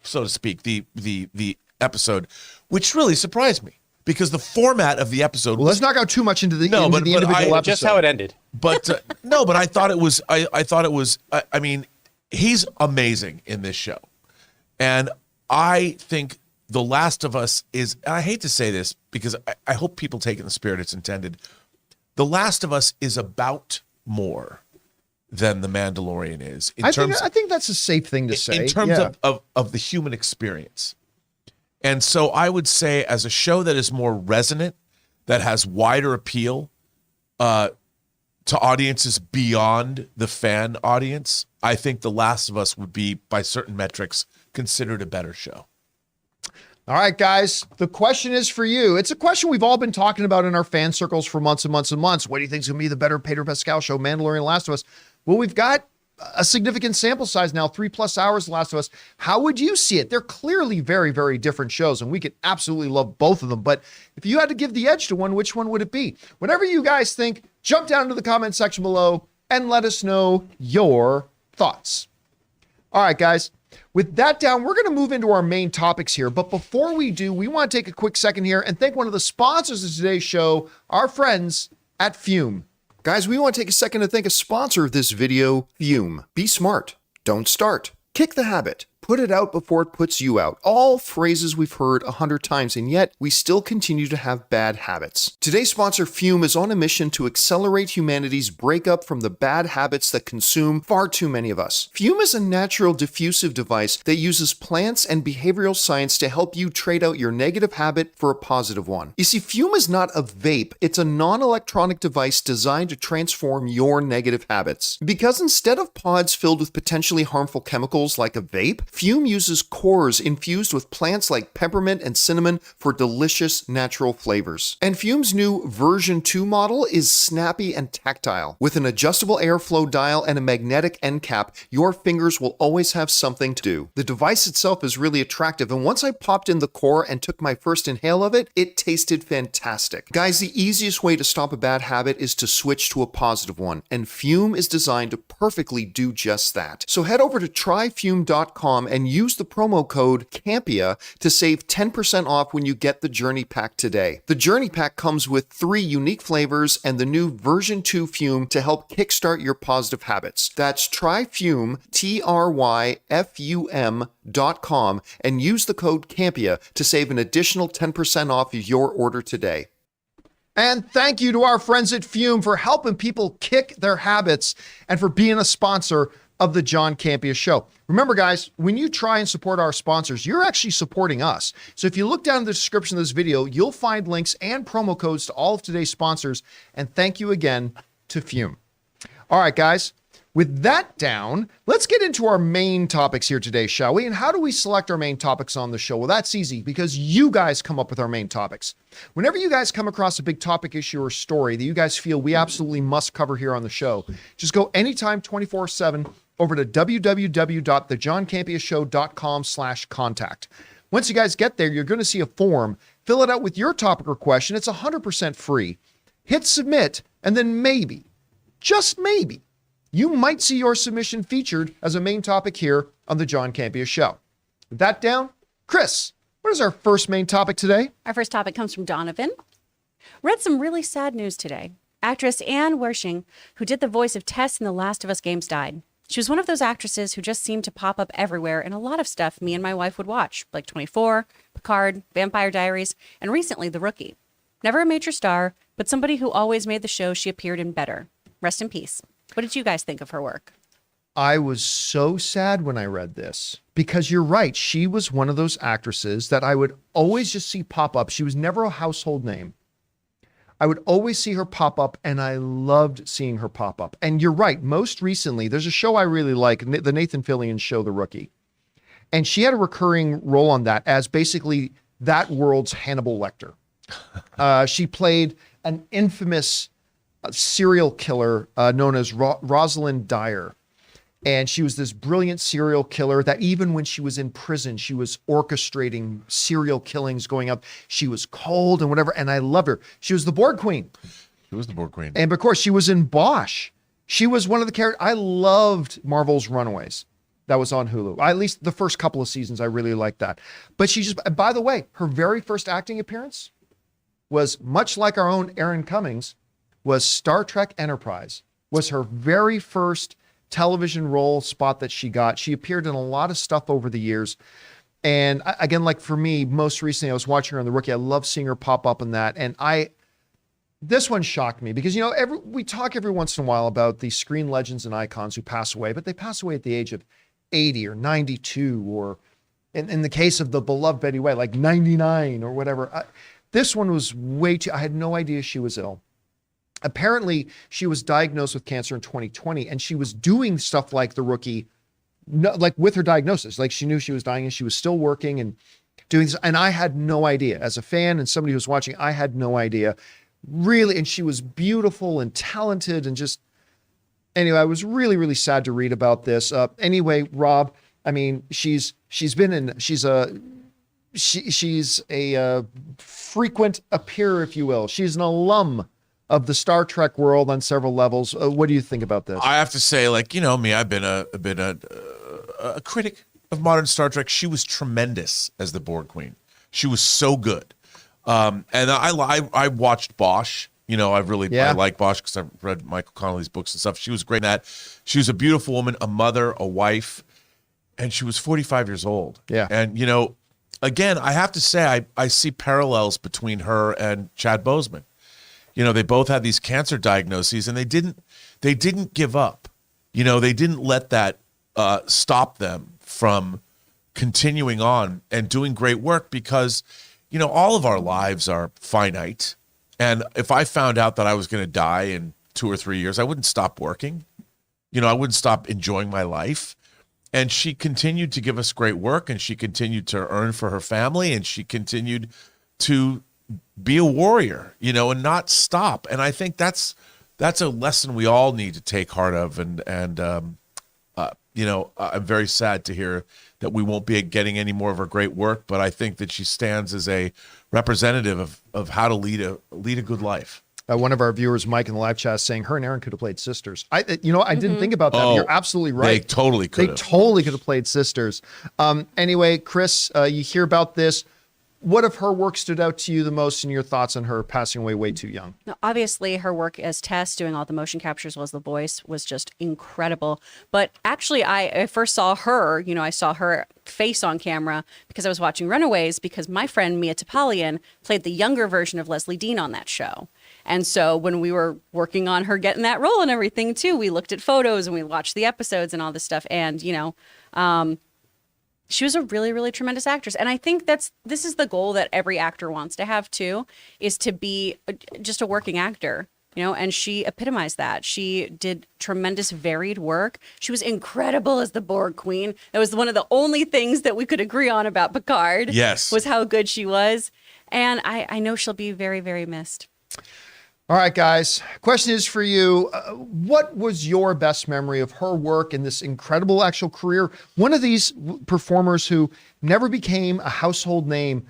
so to speak, the episode, which really surprised me. Because the format of the episode. Well, let's not go too much into the individual episode. Just how it ended. But no, but I thought it was. I thought it was. I mean, he's amazing in this show, and I think The Last of Us is. And I hate to say this because I hope people take it in the spirit it's intended. The Last of Us is about more than The Mandalorian is. I think that's a safe thing to say. In terms of the human experience. And so I would say as a show that is more resonant, that has wider appeal to audiences beyond the fan audience, I think The Last of Us would be, by certain metrics, considered a better show. All right, guys, the question is for you. It's a question we've all been talking about in our fan circles for months and months and months. What do you think is going to be the better Pedro Pascal show, Mandalorian, Last of Us? Well, we've got a significant sample size now, 3+ hours, The Last of Us. How would you see it? They're clearly very, very different shows, and we could absolutely love both of them. But if you had to give the edge to one, which one would it be? Whatever you guys think, jump down into the comment section below and let us know your thoughts. All right, guys. With that down, we're going to move into our main topics here. But before we do, we want to take a quick second here and thank one of the sponsors of today's show, our friends at Fume. Guys, we want to take a second to thank a sponsor of this video, Fume. Be smart. Don't start. Kick the habit. Put it out before it puts you out. All phrases we've heard 100 times, and yet we still continue to have bad habits. Today's sponsor, Fume, is on a mission to accelerate humanity's breakup from the bad habits that consume far too many of us. Fume is a natural diffusive device that uses plants and behavioral science to help you trade out your negative habit for a positive one. You see, Fume is not a vape. It's a non-electronic device designed to transform your negative habits. Because instead of pods filled with potentially harmful chemicals like a vape, Fume uses cores infused with plants like peppermint and cinnamon for delicious natural flavors. And Fume's new version 2 model is snappy and tactile. With an adjustable airflow dial and a magnetic end cap, your fingers will always have something to do. The device itself is really attractive, and once I popped in the core and took my first inhale of it, it tasted fantastic. Guys, the easiest way to stop a bad habit is to switch to a positive one, and Fume is designed to perfectly do just that. So head over to tryfume.com and use the promo code CAMPEA to save 10% off when you get the Journey Pack today. The Journey Pack comes with 3 unique flavors and the new version 2 Fume to help kickstart your positive habits. That's tryfume, tryfum.com, and use the code CAMPEA to save an additional 10% off your order today. And thank you to our friends at Fume for helping people kick their habits and for being a sponsor of the John Campea Show. Remember, guys, when you try and support our sponsors, you're actually supporting us. So if you look down in the description of this video, you'll find links and promo codes to all of today's sponsors. And thank you again to Fume. All right, guys. With that down, let's get into our main topics here today, shall we? And how do we select our main topics on the show? Well, that's easy because you guys come up with our main topics. Whenever you guys come across a big topic, issue, or story that you guys feel we absolutely must cover here on the show, just go anytime 24/7 over to www.thejohncampeashow.com/contact. Once you guys get there, you're going to see a form. Fill it out with your topic or question. It's 100% free. Hit submit, and then maybe, just maybe, you might see your submission featured as a main topic here on the John Campea Show. With that down, Chris, what is our first main topic today? Our first topic comes from Donovan. Read some really sad news today. Actress Wersching, who did the voice of Tess in the Last of Us games, died. She was one of those actresses who just seemed to pop up everywhere in a lot of stuff me and my wife would watch, like 24, Picard, Vampire Diaries, and recently The Rookie. Never a major star, but somebody who always made the show she appeared in better. Rest in peace. What did you guys think of her work? I was so sad when I read this because you're right. She was one of those actresses that I would always just see pop up. She was never a household name. I would always see her pop up, and I loved seeing her pop up. And you're right. Most recently, there's a show I really like, the Nathan Fillion show, The Rookie. And she had a recurring role on that as basically that world's Hannibal Lecter. She played an infamous serial killer known as Rosalind Dyer. And she was this brilliant serial killer that even when she was in prison, she was orchestrating serial killings going up. She was cold and whatever. And I loved her. She was the board queen. She was the board queen. And of course, she was in Bosch. She was one of the characters. I loved Marvel's Runaways. That was on Hulu. At least the first couple of seasons, I really liked that. But she just, by the way, her very first acting appearance was much like our own Erin Cummings, was Star Trek Enterprise, was her very first television role spot that she got. She appeared in a lot of stuff over the years. And again, like for me, most recently, I was watching her on The Rookie. I love seeing her pop up in that. And this one shocked me because, you know, we talk every once in a while about the screen legends and icons who pass away, but they pass away at the age of 80 or 92, or in the case of the beloved Betty White, like 99 or whatever. This one was way too, I had no idea she was ill. Apparently, she was diagnosed with cancer in 2020, and she was doing stuff like The Rookie, like with her diagnosis. Like she knew she was dying, and she was still working and doing this. And I had no idea. As a fan and somebody who was watching, I had no idea. Really, and she was beautiful and talented and just... Anyway, I was really, really sad to read about this. Anyway, Rob, I mean, she's a frequent appearer, if you will. She's an alum of the Star Trek world on several levels. What do you think about this? I have to say, like, you know me, I've been a critic of modern Star Trek. She was tremendous as the Borg Queen. She was so good. And I watched Bosch. You know, I like Bosch because I've read Michael Connelly's books and stuff. She was great in that. She was a beautiful woman, a mother, a wife, and she was 45 years old. Yeah. And, you know, again, I have to say, I see parallels between her and Chad Boseman. You know, they both had these cancer diagnoses, and they didn't give up. You know, they didn't let that stop them from continuing on and doing great work because, you know, all of our lives are finite. And if I found out that I was going to die in 2 or 3 years, I wouldn't stop working. You know, I wouldn't stop enjoying my life. And she continued to give us great work, and she continued to earn for her family, and she continued to be a warrior, and not stop. And I think that's a lesson we all need to take heart of. And I'm very sad to hear that we won't be getting any more of her great work, but I think that she stands as a representative of how to lead a good life. One of our viewers, Mike, in the live chat, is saying her and Aaron could have played sisters. I didn't think about that. You're absolutely right. They totally could have played sisters. Anyway, Chris, you hear about this. What of her work stood out to you the most, and your thoughts on her passing away way too young? Now, obviously, her work as Tess, doing all the motion captures, was the voice, was just incredible. But actually, I first saw her, I saw her face on camera because I was watching Runaways, because my friend Mia Topalian played the younger version of Leslie Dean on that show. And so when we were working on her getting that role and everything too, we looked at photos and we watched the episodes and all this stuff. And, she was a really, really tremendous actress. And I think this is the goal that every actor wants to have too, is to be just a working actor, and she epitomized that. She did tremendous varied work. She was incredible as the Borg Queen. That was one of the only things that we could agree on about Picard. Yes. Was how good she was. And I know she'll be very, very missed. All right, guys. Question is for you. What was your best memory of her work in this incredible actual career? One of these performers who never became a household name,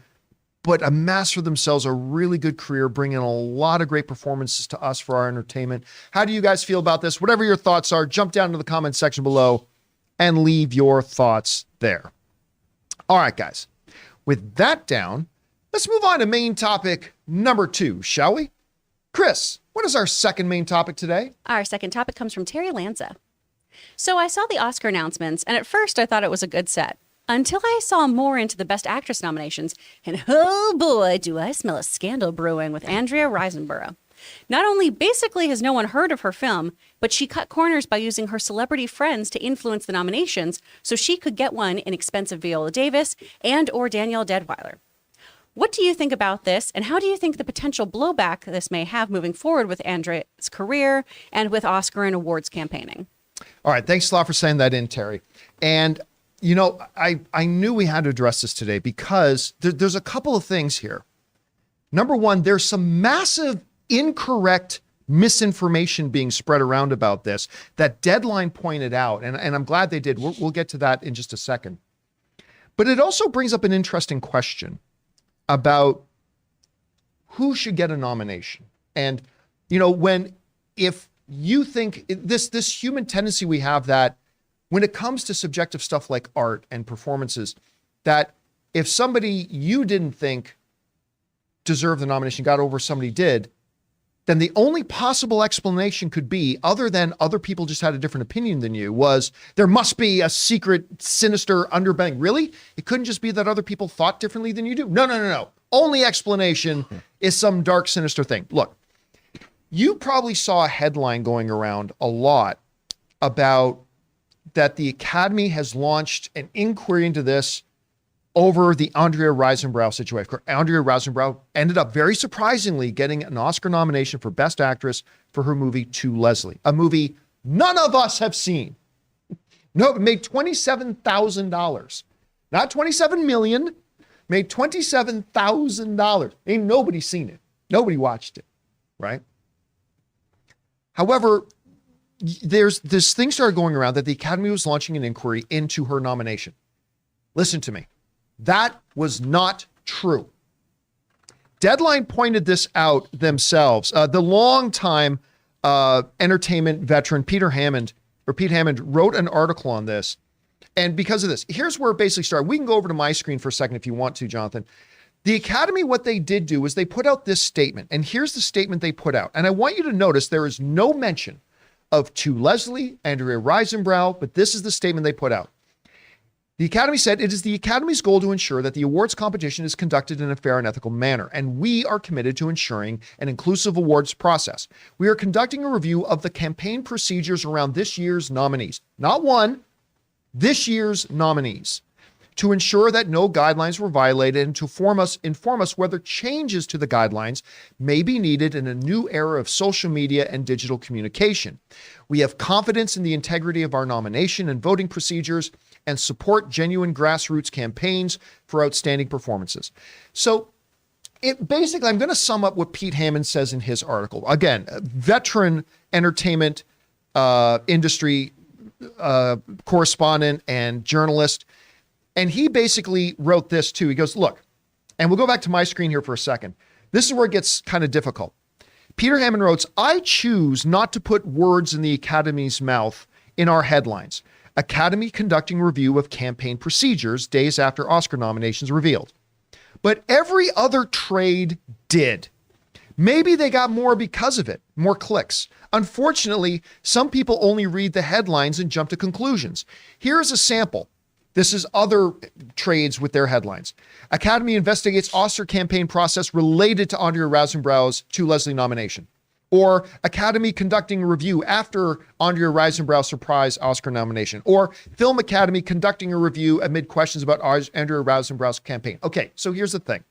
but amassed for themselves a really good career, bringing a lot of great performances to us for our entertainment. How do you guys feel about this? Whatever your thoughts are, jump down to the comment section below and leave your thoughts there. All right, guys. With that down, let's move on to main topic number 2, shall we? Chris, what is our second main topic today? Our second topic comes from Terry Lanza. So I saw the Oscar announcements, and at first I thought it was a good set, until I saw more into the Best Actress nominations, and oh boy, do I smell a scandal brewing with Andrea Riseborough. Not only basically has no one heard of her film, but she cut corners by using her celebrity friends to influence the nominations so she could get one inexpensive Viola Davis and or Danielle Deadwyler. What do you think about this, and how do you think the potential blowback this may have moving forward with Andrea's career and with Oscar and awards campaigning? All right, thanks a lot for saying that in, Terry. And, I knew we had to address this today because there's a couple of things here. Number one, there's some massive incorrect misinformation being spread around about this that Deadline pointed out, and I'm glad they did. We'll get to that in just a second. But it also brings up an interesting question about who should get a nomination. And, if you think this human tendency we have that when it comes to subjective stuff like art and performances, that if somebody you didn't think deserved the nomination got over somebody did, then the only possible explanation could be, other than other people just had a different opinion than you, was there must be a secret, sinister underbelly. Really? It couldn't just be that other people thought differently than you do? No. Only explanation is some dark, sinister thing. Look, you probably saw a headline going around a lot about that the Academy has launched an inquiry into this over the Andrea Riseborough situation. Andrea Riseborough ended up very surprisingly getting an Oscar nomination for Best Actress for her movie To Leslie, a movie none of us have seen. No, it made $27,000, not $27 million, made $27,000. Ain't nobody seen it. Nobody watched it, right? However, there's this thing started going around that the Academy was launching an inquiry into her nomination. Listen to me. That was not true. Deadline pointed this out themselves. The longtime entertainment veteran, Pete Hammond, wrote an article on this. And because of this, here's where it basically started. We can go over to my screen for a second if you want to, Jonathan. The Academy, what they did do is they put out this statement. And here's the statement they put out. And I want you to notice there is no mention of To Leslie, Andrea Riseborough, but this is the statement they put out. The Academy said, it is the Academy's goal to ensure that the awards competition is conducted in a fair and ethical manner, and we are committed to ensuring an inclusive awards process. We are conducting a review of the campaign procedures around this year's nominees. Not one, this year's nominees, to ensure that no guidelines were violated and to inform us whether changes to the guidelines may be needed in a new era of social media and digital communication. We have confidence in the integrity of our nomination and voting procedures and support genuine grassroots campaigns for outstanding performances. So basically, I'm going to sum up what Pete Hammond says in his article. Again, a veteran entertainment industry correspondent and journalist. And he basically wrote this too. He goes, look, and we'll go back to my screen here for a second. This is where it gets kind of difficult. Peter Hammond wrote, I choose not to put words in the Academy's mouth in our headlines. Academy conducting review of campaign procedures days after Oscar nominations revealed. But every other trade did. Maybe they got more because of it, more clicks. Unfortunately, some people only read the headlines and jump to conclusions. Here's a sample. This is other trades with their headlines. Academy investigates Oscar campaign process related to Andrea Riseborough's To Leslie nomination. Or Academy conducting a review after Andrea Riseborough's surprise Oscar nomination. Or Film Academy conducting a review amid questions about Andrea Riseborough's campaign. Okay, so here's the thing.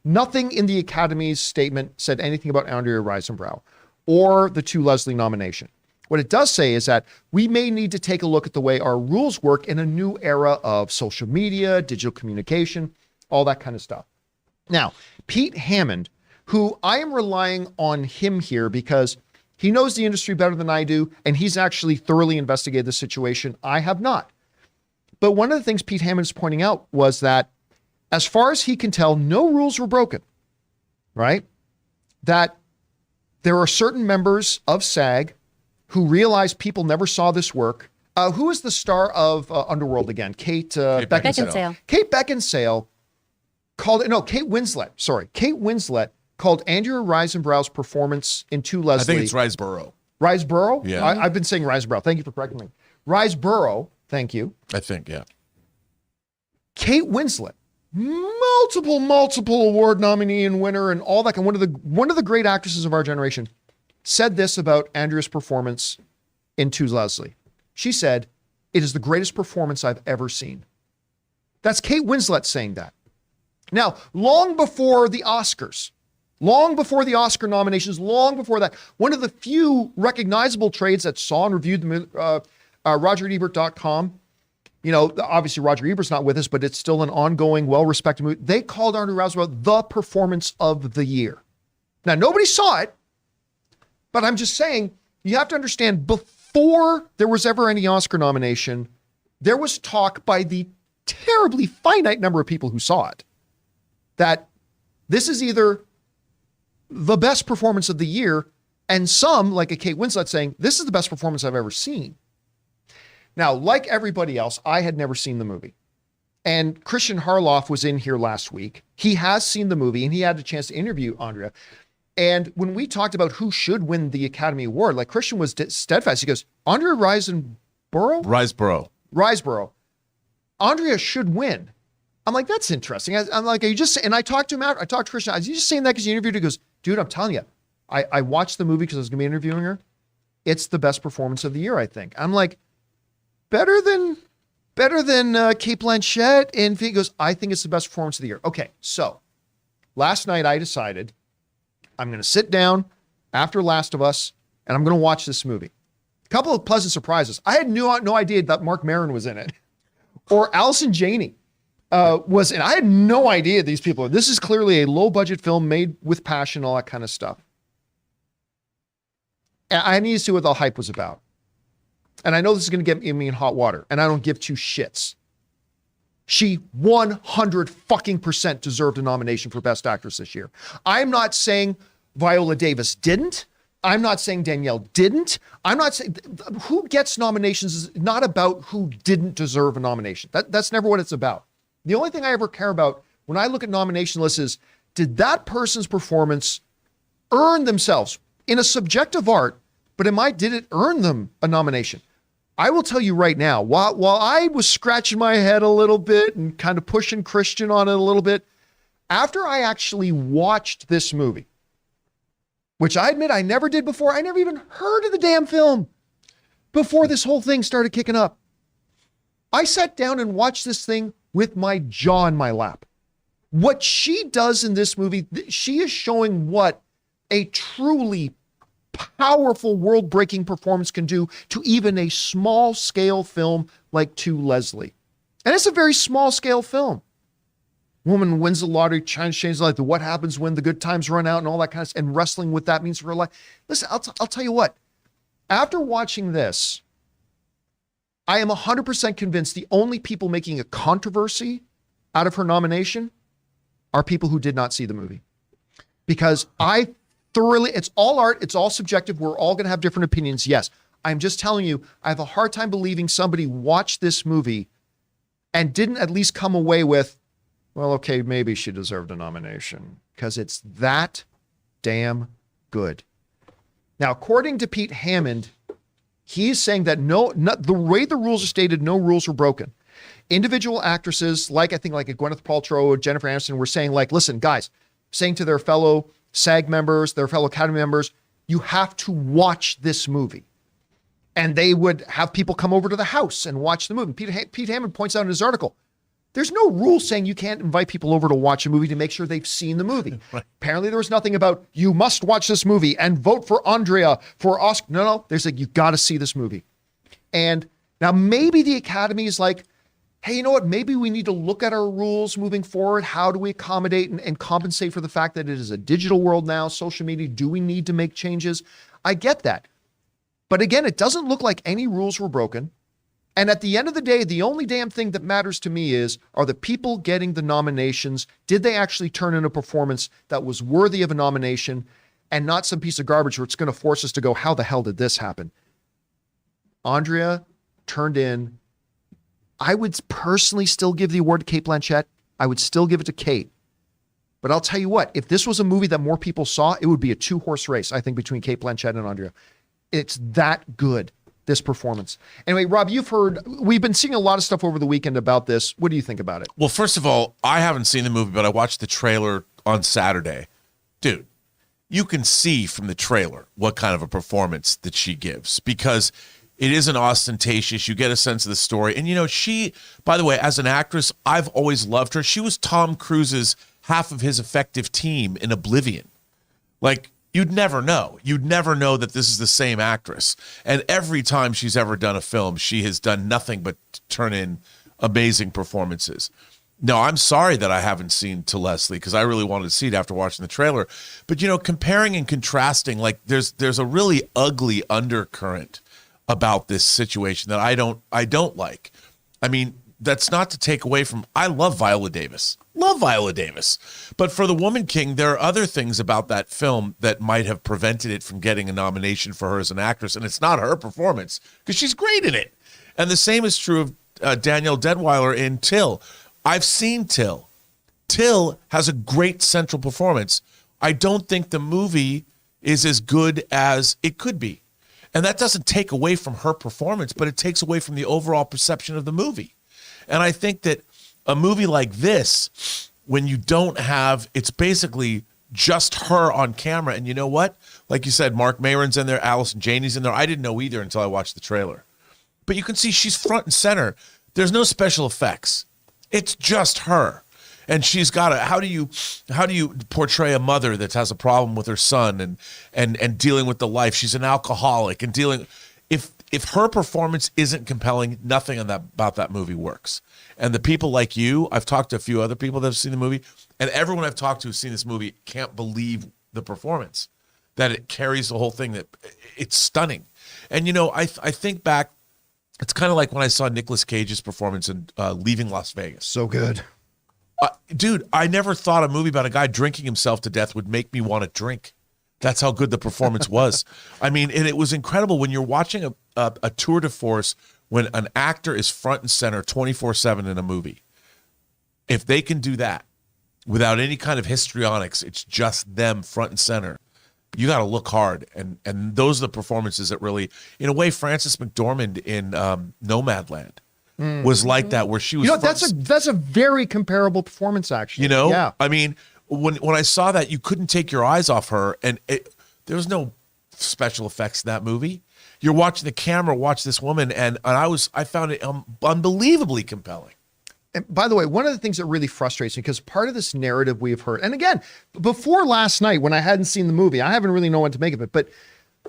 Nothing in the Academy's statement said anything about Andrea Riseborough or the To Leslie nomination. What it does say is that we may need to take a look at the way our rules work in a new era of social media, digital communication, all that kind of stuff. Now, Pete Hammond, who I am relying on him here because he knows the industry better than I do, and he's actually thoroughly investigated the situation. I have not. But one of the things Pete Hammond is pointing out was that as far as he can tell, no rules were broken, right? That there are certain members of SAG who realized people never saw this work. Who is the star of Underworld again? Kate Beckinsale. Kate Beckinsale called, no, Kate Winslet, sorry. Kate Winslet called Andrea Riseborough's performance in To Leslie. I think it's Riseborough. Riseborough? Yeah. I've been saying Riseborough. Thank you for correcting me. Riseborough, thank you. I think, yeah. Kate Winslet, multiple award nominee and winner and all that. And one of the great actresses of our generation said this about Andrea's performance in To Leslie. She said, it is the greatest performance I've ever seen. That's Kate Winslet saying that. Now, long before the Oscars, long before the Oscar nominations, long before that, one of the few recognizable trades that saw and reviewed the RogerEbert.com, you know, obviously Roger Ebert's not with us, but it's still an ongoing, well-respected movie. They called Andrea Riseborough the performance of the year. Now, nobody saw it, but I'm just saying, you have to understand, before there was ever any Oscar nomination, there was talk by the terribly finite number of people who saw it that this is either the best performance of the year, and some, like a Kate Winslet, saying, this is the best performance I've ever seen. Now, like everybody else, I had never seen the movie. And Christian Harloff was in here last week. He has seen the movie, and he had a chance to interview Andrea. And when we talked about who should win the Academy Award, like Christian was steadfast. He goes, Andrea Riseborough. Andrea should win. I'm like, that's interesting. I'm like, are you just, and I talked to him out. I talked to Christian. Are you just saying that because you interviewed her? He goes, dude, I'm telling you, I watched the movie because I was going to be interviewing her. It's the best performance of the year, I think. I'm like, better than Cate Blanchett. And he goes, I think it's the best performance of the year. Okay, so last night I decided I'm going to sit down after Last of Us and I'm going to watch this movie. A couple of pleasant surprises. I had no idea that Mark Maron was in it or Allison Janney was in. I had no idea these people. This is clearly a low budget film made with passion, all that kind of stuff. I need to see what the hype was about. And I know this is going to get me in hot water, and I don't give two shits. She 100% deserved a nomination for Best Actress this year. I'm not saying Viola Davis didn't. I'm not saying Danielle didn't. I'm not saying who gets nominations is not about who didn't deserve a nomination. That's never what it's about. The only thing I ever care about when I look at nomination lists is, did that person's performance earn themselves in a subjective art, but did it earn them a nomination? I will tell you right now, while I was scratching my head a little bit and kind of pushing Christian on it a little bit, after I actually watched this movie, which I admit I never did before, I never even heard of the damn film before this whole thing started kicking up. I sat down and watched this thing with my jaw in my lap. What she does in this movie, she is showing what a truly powerful world-breaking performance can do to even a small-scale film like To Leslie. And it's a very small scale film. Woman wins the lottery, trying to change life. What happens when the good times run out and all that kind of stuff, and wrestling what that means for her life. Listen, I'll tell you what. After watching this, I am 100% convinced the only people making a controversy out of her nomination are people who did not see the movie. Because it's all art, it's all subjective. We're all going to have different opinions. Yes, I'm just telling you, I have a hard time believing somebody watched this movie and didn't at least come away with, well, okay, maybe she deserved a nomination, because it's that damn good. Now, according to Pete Hammond, he's saying that the way the rules are stated, no rules were broken. Individual actresses, like I think like a Gwyneth Paltrow or Jennifer Aniston, were saying like, listen, guys, saying to their fellow SAG members, their fellow Academy members, you have to watch this movie. And they would have people come over to the house and watch the movie. Pete Hammond points out in his article, there's no rule saying you can't invite people over to watch a movie to make sure they've seen the movie. Right. Apparently there was nothing about, you must watch this movie and vote for Andrea for Oscar. No, there's like, you got to see this movie. And now maybe the Academy is like, hey, you know what? Maybe we need to look at our rules moving forward. How do we accommodate and compensate for the fact that it is a digital world now, social media? Do we need to make changes? I get that. But again, it doesn't look like any rules were broken. And at the end of the day, the only damn thing that matters to me are the people getting the nominations. Did they actually turn in a performance that was worthy of a nomination and not some piece of garbage where it's going to force us to go, how the hell did this happen? Andrea turned in. I would personally still give the award to Cate Blanchett. I would still give it to Kate. But I'll tell you what, if this was a movie that more people saw, it would be a 2-horse race, I think, between Cate Blanchett and Andrea. It's that good, this performance. Anyway, Rob, we've been seeing a lot of stuff over the weekend about this. What do you think about it? Well, first of all, I haven't seen the movie, but I watched the trailer on Saturday. Dude, you can see from the trailer what kind of a performance that she gives, because it isn't ostentatious. You get a sense of the story. And, she, by the way, as an actress, I've always loved her. She was Tom Cruise's half of his effective team in Oblivion. Like, you'd never know. You'd never know that this is the same actress. And every time she's ever done a film, she has done nothing but turn in amazing performances. No, I'm sorry that I haven't seen To Leslie, because I really wanted to see it after watching the trailer. But, comparing and contrasting, like there's a really ugly undercurrent about this situation that I don't like. I mean, that's not to take away from, I love Viola Davis. Love Viola Davis. But for The Woman King, there are other things about that film that might have prevented it from getting a nomination for her as an actress. And it's not her performance, because she's great in it. And the same is true of Danielle Deadwyler in Till. I've seen Till. Till has a great central performance. I don't think the movie is as good as it could be. And that doesn't take away from her performance, but it takes away from the overall perception of the movie. And I think that a movie like this, when you don't have, it's basically just her on camera. And you know what? Like you said, Mark Maron's in there, Allison Janney's in there. I didn't know either until I watched the trailer. But you can see she's front and center. There's no special effects. It's just her. And she's got how do you portray a mother that has a problem with her son and dealing with the life? She's an alcoholic and dealing. If her performance isn't compelling, nothing about that movie works. And the people like you, I've talked to a few other people that have seen the movie, and everyone I've talked to who's seen this movie can't believe the performance, that it carries the whole thing, that it's stunning. And, I think back, it's kind of like when I saw Nicolas Cage's performance in Leaving Las Vegas. So good. Dude, I never thought a movie about a guy drinking himself to death would make me want to drink. That's how good the performance was. I mean, and it was incredible when you're watching a tour de force, when an actor is front and center 24/7 in a movie. If they can do that without any kind of histrionics, it's just them front and center. You got to look hard. And those are the performances that really, in a way, Frances McDormand in Nomadland was like that, where she was. That's a very comparable performance, actually. Yeah. I mean, when I saw that, you couldn't take your eyes off her, and there was no special effects in that movie. You're watching the camera watch this woman, and I found it unbelievably compelling. And by the way, one of the things that really frustrates me, because part of this narrative we have heard, and again, before last night when I hadn't seen the movie, I haven't really known what to make of it. But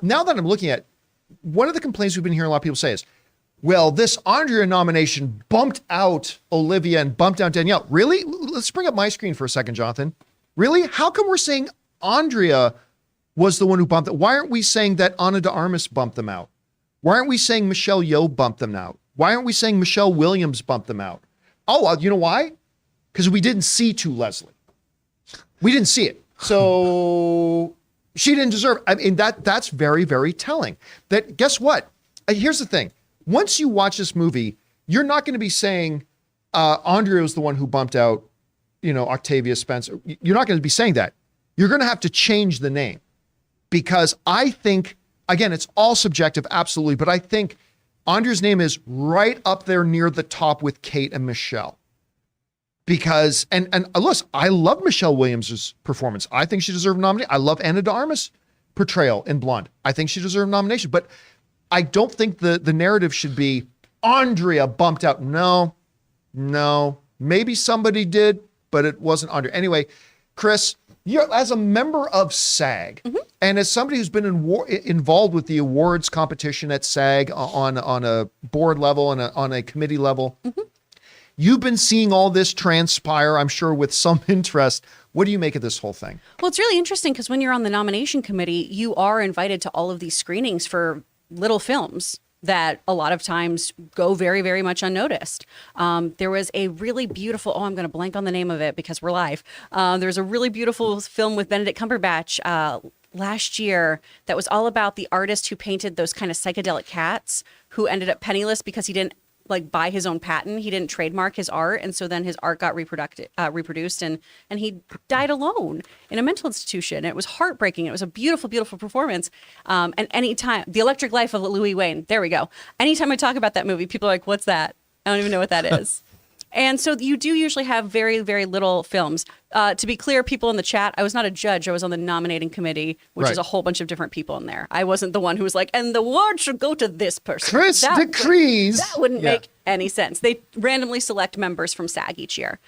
now that I'm looking at, one of the complaints we've been hearing a lot of people say is, well, this Andrea nomination bumped out Olivia and bumped down Danielle. Really? Let's bring up my screen for a second, Jonathan. Really? How come we're saying Andrea was the one who bumped it? Why aren't we saying that Ana de Armas bumped them out? Why aren't we saying Michelle Yeoh bumped them out? Why aren't we saying Michelle Williams bumped them out? Oh, you know why? Because we didn't see To Leslie. We didn't see it. So she didn't deserve it. I mean, that's very, very telling. That, guess what? Here's the thing. Once you watch this movie, you're not going to be saying Andrea was the one who bumped out, Octavia Spencer. You're not going to be saying that. You're going to have to change the name, because I think, again, it's all subjective, absolutely, but I think Andrea's name is right up there near the top with Kate and Michelle. Because, and listen, I love Michelle Williams' performance. I think she deserved a nomination. I love Ana de Armas' portrayal in Blonde. I think she deserved a nomination, but I don't think the narrative should be Andrea bumped out. No, maybe somebody did, but it wasn't Andrea. Anyway, Chris, you're, as a member of SAG, and as somebody who's been involved with the awards competition at SAG on a board level and on a committee level, you've been seeing all this transpire, I'm sure, with some interest. What do you make of this whole thing? Well, it's really interesting because when you're on the nomination committee, you are invited to all of these screenings for little films that a lot of times go very, very much unnoticed. There was a really beautiful, I'm going to blank on the name of it because we're live. There's a really beautiful film with Benedict Cumberbatch last year that was all about the artist who painted those kind of psychedelic cats who ended up penniless because he didn't buy his own patent. He didn't trademark his art. And so then his art got reproduced and he died alone in a mental institution. It was heartbreaking. It was a beautiful, beautiful performance. And anytime, The Electric Life of Louis Wayne, there we go. Anytime I talk about that movie, people are like, what's that? I don't even know what that is. And so you do usually have very, very little films. To be clear, people in the chat, I was not a judge. I was on the nominating committee, which is a whole bunch of different people in there. I wasn't the one who was like, and the award should go to this person. Chris decrees. That wouldn't make any sense. They randomly select members from SAG each year.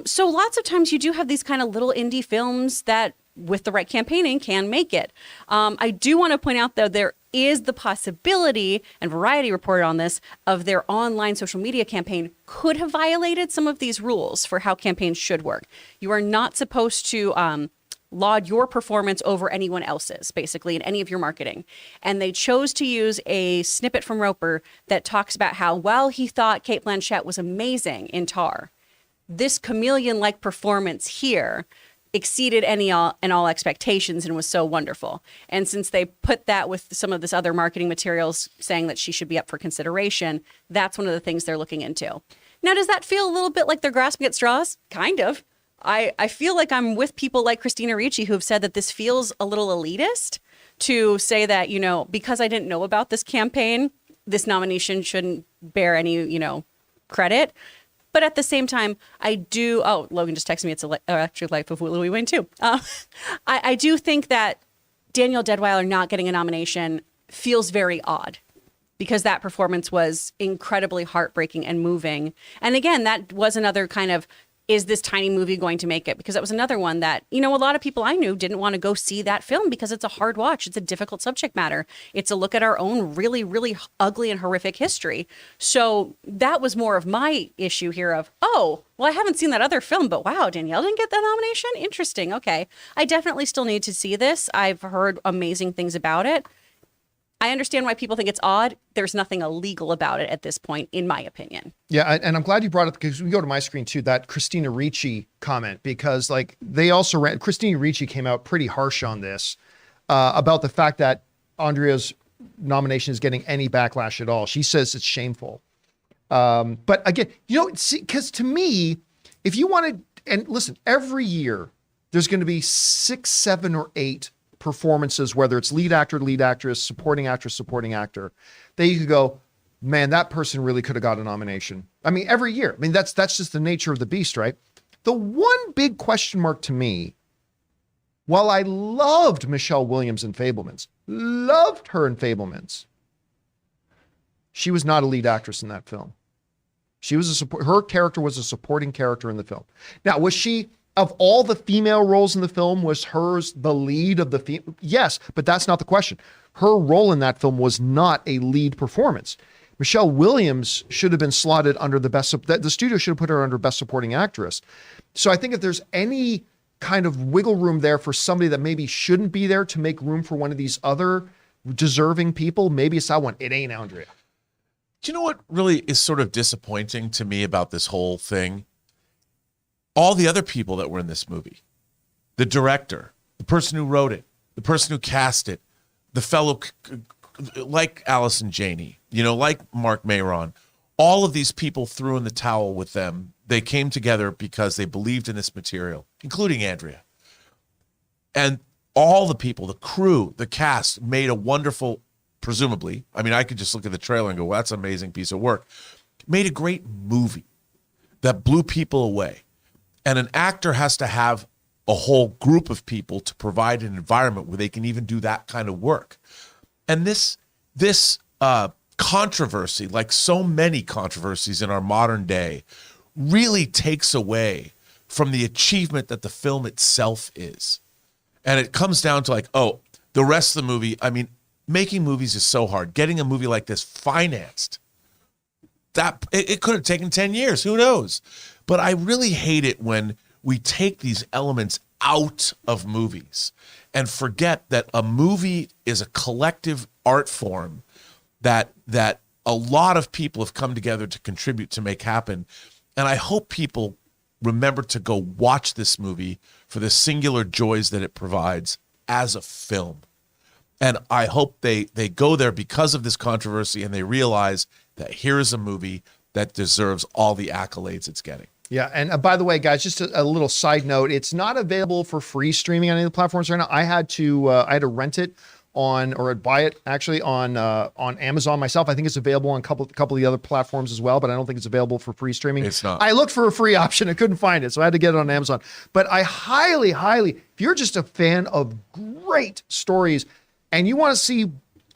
So lots of times you do have these kind of little indie films that, with the right campaigning, can make it. I do want to point out, though, there is the possibility, and Variety reported on this, of their online social media campaign could have violated some of these rules for how campaigns should work. You are not supposed to laud your performance over anyone else's, basically, in any of your marketing. And they chose to use a snippet from Roper that talks about how, while he thought Cate Blanchett was amazing in Tar, this chameleon-like performance here exceeded any and all expectations and was so wonderful. And since they put that with some of this other marketing materials saying that she should be up for consideration, that's one of the things they're looking into. Now, does that feel a little bit like they're grasping at straws? Kind of. I feel like I'm with people like Christina Ricci who have said that this feels a little elitist to say that, because I didn't know about this campaign, this nomination shouldn't bear any, credit. But at the same time, I do. Oh, Logan just texted me. It's Electric Life of Louis Wayne too. I do think that Danielle Deadwyler not getting a nomination feels very odd because that performance was incredibly heartbreaking and moving. And again, that was another kind of, is this tiny movie going to make it? Because that was another one that, a lot of people I knew didn't want to go see that film because it's a hard watch. It's a difficult subject matter. It's a look at our own really, really ugly and horrific history. So that was more of my issue here of, I haven't seen that other film, but wow, Danielle didn't get that nomination? Interesting. Okay. I definitely still need to see this. I've heard amazing things about it. I understand why people think it's odd. There's nothing illegal about it at this point, in my opinion. Yeah, and I'm glad you brought it because we go to my screen too, that Christina Ricci comment, because they also Christina Ricci came out pretty harsh on this about the fact that Andrea's nomination is getting any backlash at all. She says it's shameful. But again, because to me, if you wanted, and listen, every year there's going to be 6, 7, or 8 performances, whether it's lead actor, lead actress, supporting actress, supporting actor, that you could go, man, that person really could have got a nomination. I mean, every year. I mean, that's just the nature of the beast, right? The one big question mark to me, while I loved Michelle Williams in Fabelmans, loved her in Fabelmans, she was not a lead actress in that film. She was her character was a supporting character in the film. Now, was she, of all the female roles in the film, was hers the lead of the yes, but that's not the question. Her role in that film was not a lead performance. Michelle Williams should have been slotted under the studio should have put her under best supporting actress. So I think if there's any kind of wiggle room there for somebody that maybe shouldn't be there to make room for one of these other deserving people, maybe it's that one. It ain't Andrea. Do you know what really is sort of disappointing to me about this whole thing? All the other people that were in this movie, the director, the person who wrote it, the person who cast it, the fellow like Allison Janney, like Mark Mayron, all of these people threw in the towel with them. They came together because they believed in this material, including Andrea. And all the people, the crew, the cast made a wonderful, presumably, I mean, I could just look at the trailer and go, well, that's an amazing piece of work. Made a great movie that blew people away. And an actor has to have a whole group of people to provide an environment where they can even do that kind of work. And this controversy, like so many controversies in our modern day, really takes away from the achievement that the film itself is. And it comes down to like, oh, the rest of the movie, I mean, making movies is so hard. Getting a movie like this financed, it could have taken 10 years, who knows? But I really hate it when we take these elements out of movies and forget that a movie is a collective art form that a lot of people have come together to contribute to make happen. And I hope people remember to go watch this movie for the singular joys that it provides as a film. And I hope they go there because of this controversy and they realize that here is a movie that deserves all the accolades it's getting. Yeah, and by the way, guys, just a little side note: it's not available for free streaming on any of the platforms right now. I had to rent it or buy it actually on Amazon myself. I think it's available on a couple of the other platforms as well, but I don't think it's available for free streaming. It's not. I looked for a free option, I couldn't find it, so I had to get it on Amazon. But I highly, if you're just a fan of great stories and you want to see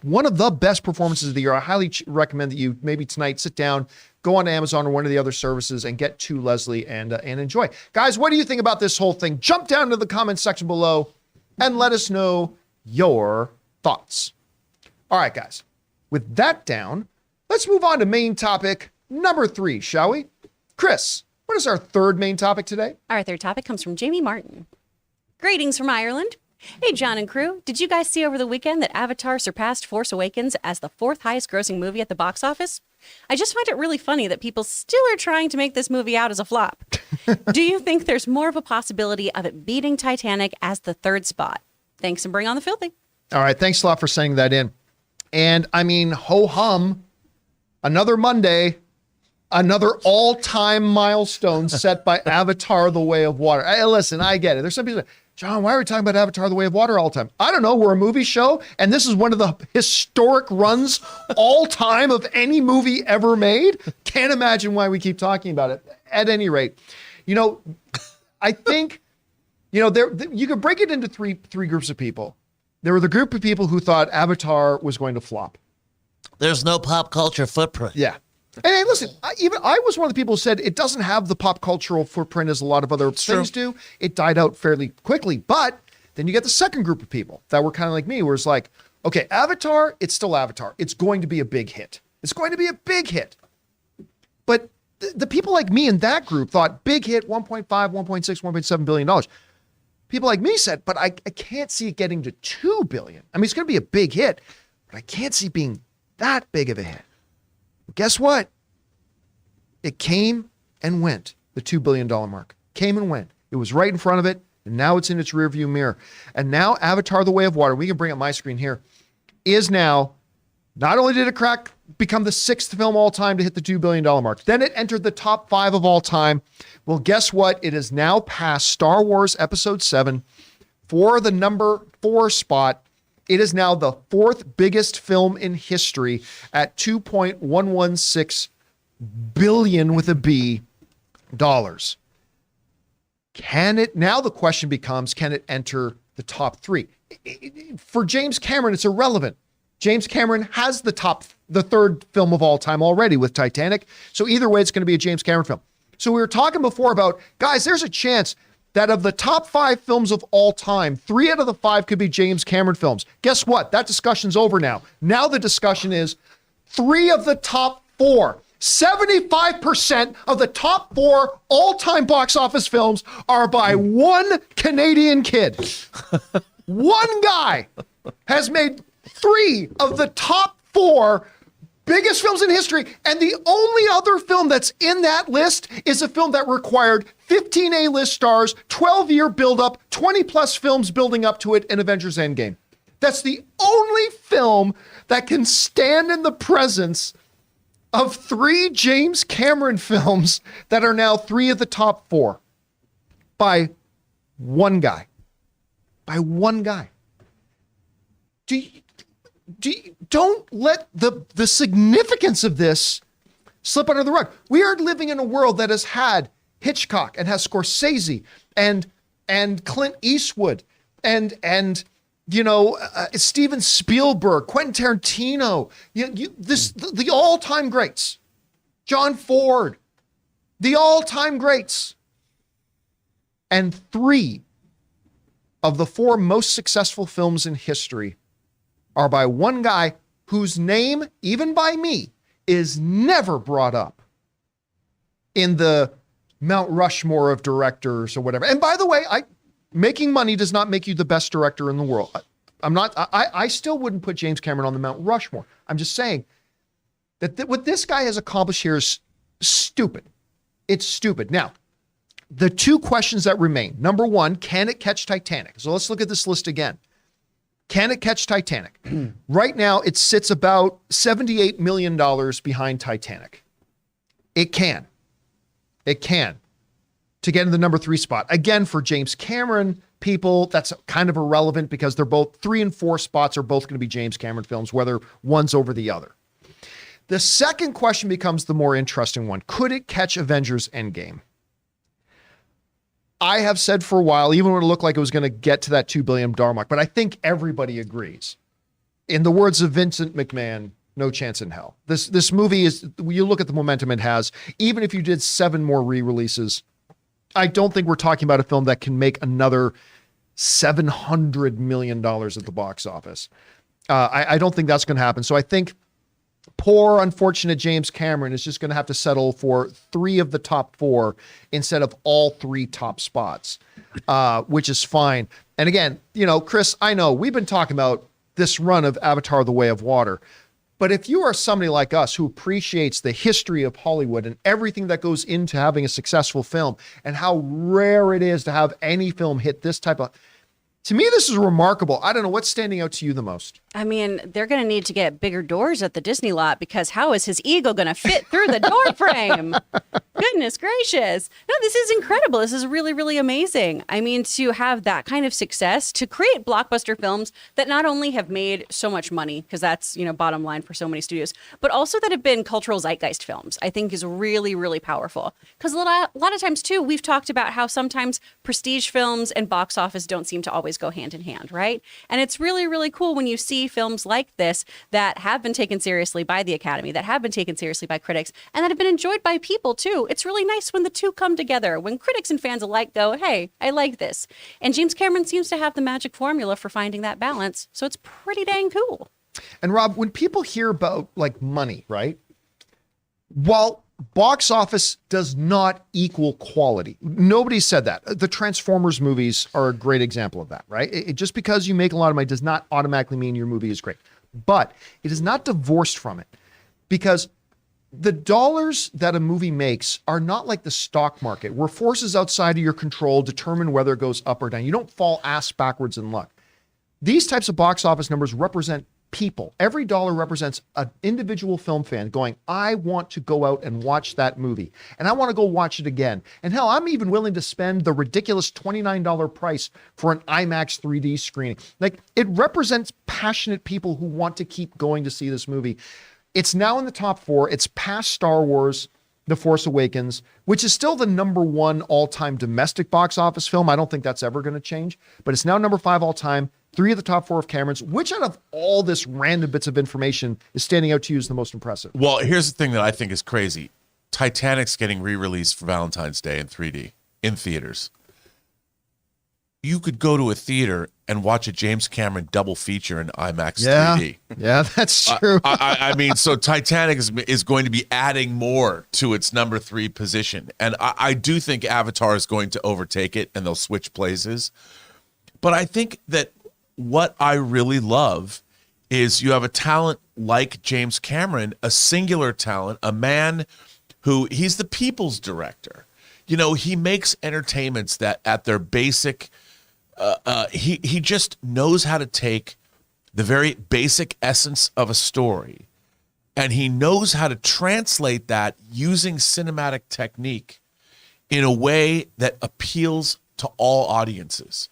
one of the best performances of the year, I highly recommend that you maybe tonight sit down, go on Amazon or one of the other services and get To Leslie and enjoy. Guys, what do you think about this whole thing? Jump down to the comments section below and let us know your thoughts. All right, guys, with that down, let's move on to main topic number 3, shall we? Chris, what is our third main topic today? Our third topic comes from Jamie Martin. Greetings from Ireland. Hey, John and crew. Did you guys see over the weekend that Avatar surpassed Force Awakens as the 4th highest grossing movie at the box office? I just find it really funny that people still are trying to make this movie out as a flop. Do you think there's more of a possibility of it beating Titanic as the 3rd spot? Thanks and bring on the filthy. All right, thanks a lot for sending that in. And I mean, ho-hum, another Monday, another all-time milestone set by Avatar: The Way of Water. Hey, listen, I get it. There's some people that, John, why are we talking about Avatar: The Way of Water all the time? I don't know. We're a movie show, and this is one of the historic runs all time of any movie ever made. Can't imagine why we keep talking about it. At any rate, I think, you could break it into three groups of people. There were the group of people who thought Avatar was going to flop. There's no pop culture footprint. Yeah. And hey, listen, I was one of the people who said it doesn't have the pop cultural footprint as a lot of other things do. It died out fairly quickly. But then you get the second group of people that were kind of like me, where it's like, okay, Avatar, it's still Avatar. It's going to be a big hit. It's going to be a big hit. But the people like me in that group thought big hit, 1.5, 1.6, 1.7 billion dollars. People like me said, but I can't see it getting to 2 billion. I mean, it's going to be a big hit, but I can't see it being that big of a hit. Guess what? It came and went, the $2 billion mark. Came and went. It was right in front of it, and now it's in its rearview mirror. And now Avatar: The Way of Water, we can bring up my screen here, is now, not only did it become the 6th film all time to hit the $2 billion mark, then it entered the top 5 of all time. Well, guess what? It is now past Star Wars Episode 7 for the number 4 spot. It is now the 4th biggest film in history at $2.116 billion with a B dollars. Now the question becomes, can it enter the top 3? For James Cameron, it's irrelevant. James Cameron has the 3rd film of all time already with Titanic. So either way, it's going to be a James Cameron film. So we were talking before about, guys, there's a chance that of the top 5 films of all time, 3 out of the 5 could be James Cameron films. Guess what? That discussion's over now. Now the discussion is 3 of the top 4. 75% of the top 4 all-time box office films are by one Canadian kid. One guy has made 3 of the top 4 biggest films in history, and the only other film that's in that list is a film that required 15 A-list stars, 12-year build-up, 20-plus films building up to it in Avengers Endgame. That's the only film that can stand in the presence of 3 James Cameron films that are now 3 of the top 4 by one guy. By one guy. Don't let the significance of this slip under the rug. We are living in a world that has had Hitchcock and has Scorsese and Clint Eastwood and Steven Spielberg, Quentin Tarantino, the all-time greats, John Ford, the all-time greats, and 3 of the 4 most successful films in history are by one guy whose name, even by me, is never brought up in the Mount Rushmore of directors or whatever. And by the way, making money does not make you the best director in the world. I still wouldn't put James Cameron on the Mount Rushmore. I'm just saying that what this guy has accomplished here is stupid. It's stupid. Now, the 2 questions that remain. Number 1, can it catch Titanic? So let's look at this list again. Can it catch Titanic? Right now, it sits about $78 million behind Titanic. It can. It can. To get in the number 3 spot. Again, for James Cameron people, that's kind of irrelevant because they're both 3 and 4 spots are both going to be James Cameron films, whether one's over the other. The second question becomes the more interesting one. Could it catch Avengers Endgame? I have said for a while, even when it looked like it was going to get to that $2 billion mark, but I think everybody agrees. In the words of Vincent McMahon, no chance in hell. This movie is, you look at the momentum it has, even if you did 7 more re-releases, I don't think we're talking about a film that can make another $700 million at the box office. I don't think that's going to happen. So I think poor, unfortunate James Cameron is just going to have to settle for 3 of the top 4 instead of all 3 top spots, which is fine. And again, Chris, I know we've been talking about this run of Avatar: The Way of Water, but if you are somebody like us who appreciates the history of Hollywood and everything that goes into having a successful film and how rare it is to have any film hit this type of, to me, this is remarkable. I don't know what's standing out to you the most. I mean, they're going to need to get bigger doors at the Disney lot because how is his ego going to fit through the door frame? Goodness gracious. No, this is incredible. This is really, really amazing. I mean, to have that kind of success, to create blockbuster films that not only have made so much money, because that's, bottom line for so many studios, but also that have been cultural zeitgeist films, I think is really, really powerful. Because a lot of times, too, we've talked about how sometimes prestige films and box office don't seem to always go hand in hand, right? And it's really, really cool when you see films like this that have been taken seriously by the Academy, that have been taken seriously by critics, and that have been enjoyed by people too. It's really nice when the 2 come together, when critics and fans alike go, hey, I like this. And James Cameron seems to have the magic formula for finding that balance. So it's pretty dang cool. And Rob, when people hear about money, right? While box office does not equal quality. Nobody said that. The Transformers movies are a great example of that, right? Just because you make a lot of money does not automatically mean your movie is great. But it is not divorced from it because the dollars that a movie makes are not like the stock market where forces outside of your control determine whether it goes up or down. You don't fall ass backwards in luck. These types of box office numbers represent people. Every dollar represents an individual film fan going, I want to go out and watch that movie. And I want to go watch it again. And hell, I'm even willing to spend the ridiculous $29 price for an IMAX 3D screening. It represents passionate people who want to keep going to see this movie. It's now in the top 4. It's past Star Wars, The Force Awakens, which is still the number 1 all-time domestic box office film. I don't think that's ever going to change, but it's now number 5 all-time. 3 of the top 4 of Cameron's. Which out of all this random bits of information is standing out to you as the most impressive? Well, here's the thing that I think is crazy. Titanic's getting re-released for Valentine's Day in 3D in theaters. you could go to a theater and watch a James Cameron double feature in IMAX Yeah. 3D. Yeah, that's true. I mean, so Titanic is going to be adding more to its number 3 position. And I do think Avatar is going to overtake it and they'll switch places. But I think that what I really love is you have a talent like James Cameron, a singular talent, a man who he's the people's director. You know, he makes entertainments that at their basic, he just knows how to take the very basic essence of a story, and he knows how to translate that using cinematic technique in a way that appeals to all audiences.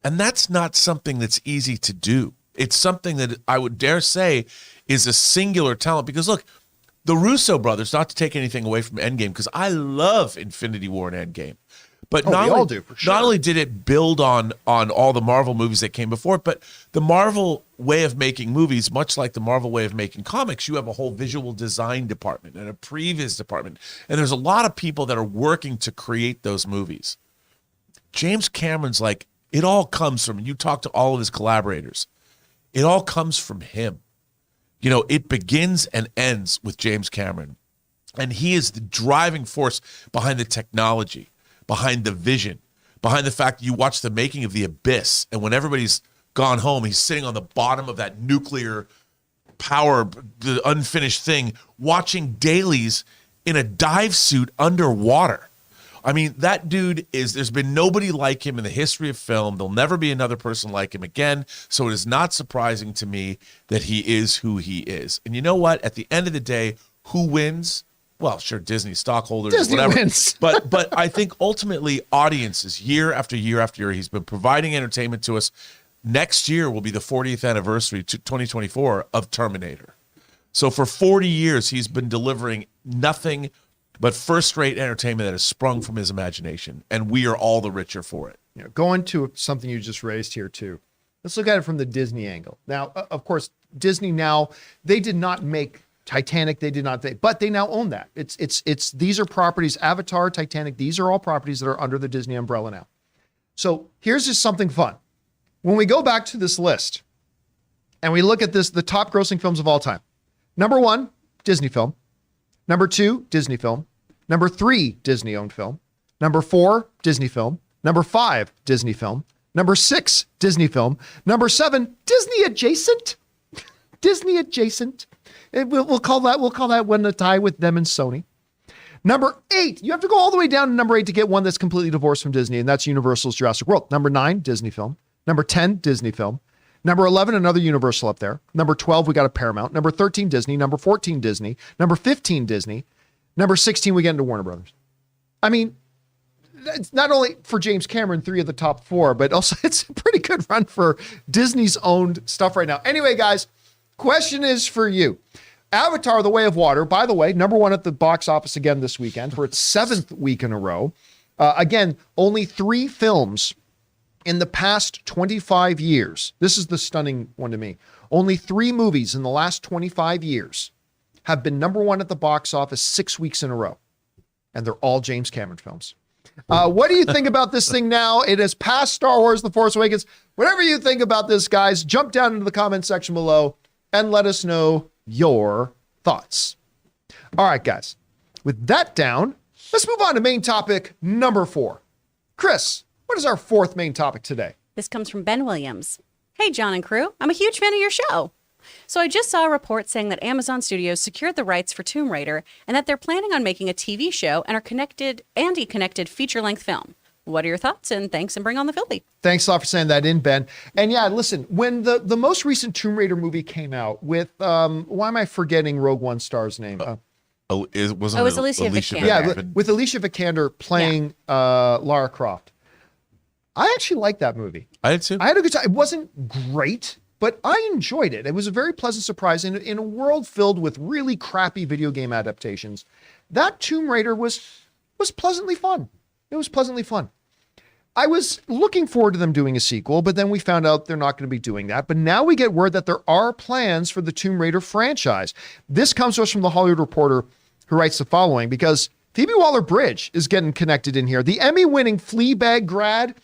And that's not something that's easy to do. It's something that I would dare say is a singular talent, because look, the Russo brothers, not to take anything away from Endgame, because I love Infinity War and Endgame, but we all do, for sure. not only did it build on all the Marvel movies that came before it, but the Marvel way of making movies, much like the Marvel way of making comics, you have a whole visual design department and a previs department, and there's a lot of people that are working to create those movies. James Cameron's like, it all comes from, you talk to all of his collaborators, it all comes from him. You know, it begins and ends with James Cameron. And he is the driving force behind the technology, behind the vision, behind the fact that you watch the making of The Abyss, and when everybody's gone home, he's sitting on the bottom of that nuclear power, the unfinished thing, watching dailies in a dive suit underwater. I mean, that dude there's been nobody like him in the history of film. There'll never be another person like him again. So it is not surprising to me that he is who he is. And you know what? At the end of the day, who wins? Well, sure, Disney stockholders, Disney whatever. wins. but I think ultimately audiences, year after year after year, he's been providing entertainment to us. Next year will be the 40th anniversary, 2024, of Terminator. So for 40 years, he's been delivering nothing but first-rate entertainment that has sprung from his imagination, and we are all the richer for it. You know, going to something you just raised here too. Let's look at it from the Disney angle. Now, of course, Disney now, they did not make Titanic, but they now own that. It's these are properties, Avatar, Titanic, these are all properties that are under the Disney umbrella now. So here's just something fun. When we go back to this list and we look at this, the top grossing films of all time. Number 1, Disney film. Number 2, Disney film. Number 3, Disney-owned film. Number 4, Disney film. Number 5, Disney film. Number 6, Disney film. Number 7, Disney adjacent. Disney adjacent. We'll call that one a tie with them and Sony. Number 8, you have to go all the way down to number 8 to get one that's completely divorced from Disney, and that's Universal's Jurassic World. Number 9, Disney film. Number 10, Disney film. Number 11, another Universal up there. Number 12, we got a Paramount. Number 13, Disney. Number 14, Disney. Number 15, Disney. Number 16, we get into Warner Brothers. I mean, it's not only for James Cameron, 3 of the top 4, but also it's a pretty good run for Disney's owned stuff right now. Anyway, guys, question is for you. Avatar, The Way of Water, by the way, number 1 at the box office again this weekend for its 7th week in a row. Again, only 3 films in the past 25 years. This is the stunning one to me. Only 3 movies in the last 25 years have been number 1 at the box office 6 weeks in a row. And they're all James Cameron films. What do you think about this thing now? It has passed Star Wars, The Force Awakens. Whatever you think about this, guys, jump down into the comment section below and let us know your thoughts. All right, guys. With that down, let's move on to main topic number 4. Chris, what is our 4th main topic today? This comes from Ben Williams. Hey, John and crew. I'm a huge fan of your show. So I just saw a report saying that Amazon Studios secured the rights for Tomb Raider and that they're planning on making a TV show and a connected feature-length film. What are your thoughts? And thanks, and bring on the filthy. Thanks a lot for saying that in, Ben. And yeah, listen, when the most recent Tomb Raider movie came out with, why am I forgetting Rogue One star's name? It was Alicia Vikander. Yeah, with Alicia Vikander playing Lara Croft. I actually liked that movie. I did too. I had a good time. It wasn't great, but I enjoyed it. It was a very pleasant surprise in a world filled with really crappy video game adaptations. That Tomb Raider was pleasantly fun. It was pleasantly fun. I was looking forward to them doing a sequel, but then we found out they're not going to be doing that. But now we get word that there are plans for the Tomb Raider franchise. This comes to us from the Hollywood Reporter, who writes the following, because Phoebe Waller-Bridge is getting connected in here. The Emmy-winning Fleabag grad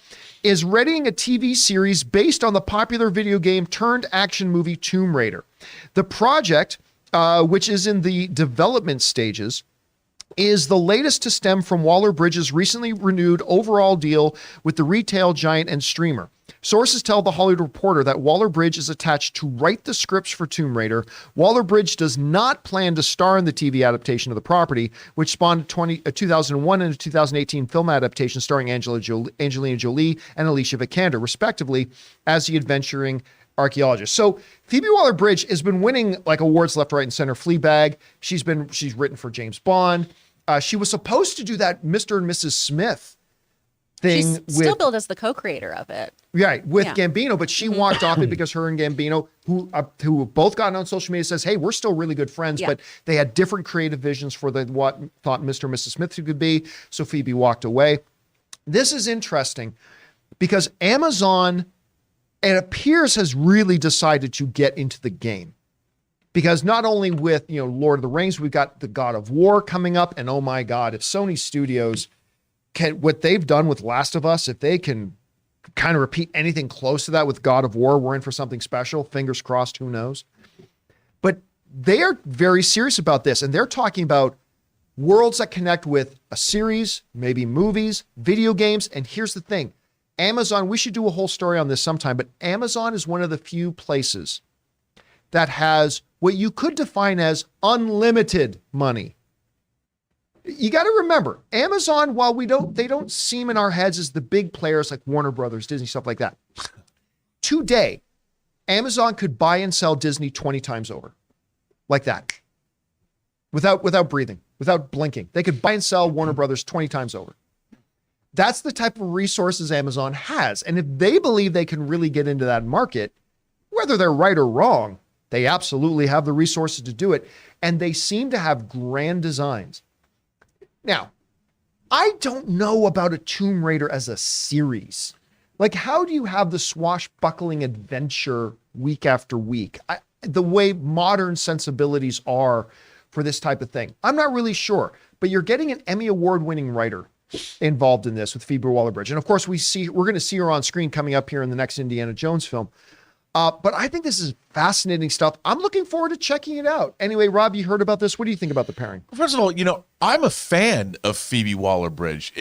is readying a TV series based on the popular video game turned action movie Tomb Raider. The project, which is in the development stages, is the latest to stem from Waller-Bridge's recently renewed overall deal with the retail giant and streamer. Sources tell The Hollywood Reporter that Waller-Bridge is attached to write the scripts for Tomb Raider. Waller-Bridge does not plan to star in the TV adaptation of the property, which spawned a 2001 and a 2018 film adaptation starring Angelina Jolie and Alicia Vikander, respectively, as the adventuring archaeologist. So Phoebe Waller-Bridge has been winning like awards left, right, and center. Fleabag. She's written for James Bond. She was supposed to do that Mr. and Mrs. Smith thing. She's still billed as the co-creator of it. Right, with Gambino, but she walked off it because her and Gambino, who both gotten on social media, says, hey, we're still really good friends, but they had different creative visions for what thought Mr. and Mrs. Smith could be. So Phoebe walked away. This is interesting because Amazon, it appears, has really decided to get into the game. Because not only with, Lord of the Rings, we've got the God of War coming up, and oh my God, if Sony Studios what they've done with Last of Us, if they can kind of repeat anything close to that with God of War, we're in for something special. Fingers crossed, who knows? But they are very serious about this, and they're talking about worlds that connect with a series, maybe movies, video games. And here's the thing. Amazon, we should do a whole story on this sometime, but Amazon is one of the few places that has what you could define as unlimited money. You got to remember, Amazon, while they don't seem in our heads as the big players like Warner Brothers, Disney, stuff like that. Today, Amazon could buy and sell Disney 20 times over. Like that. Without breathing, without blinking. They could buy and sell Warner Brothers 20 times over. That's the type of resources Amazon has. And if they believe they can really get into that market, whether they're right or wrong, they absolutely have the resources to do it. And they seem to have grand designs. Now, I don't know about a Tomb Raider as a series. Like, how do you have the swashbuckling adventure week after week? The way modern sensibilities are for this type of thing. I'm not really sure, but you're getting an Emmy Award-winning writer involved in this with Phoebe Waller-Bridge. And of course, we're going to see her on screen coming up here in the next Indiana Jones film. But I think this is fascinating stuff. I'm looking forward to checking it out. Anyway, Rob, you heard about this. What do you think about the pairing? First of all, I'm a fan of Phoebe Waller-Bridge.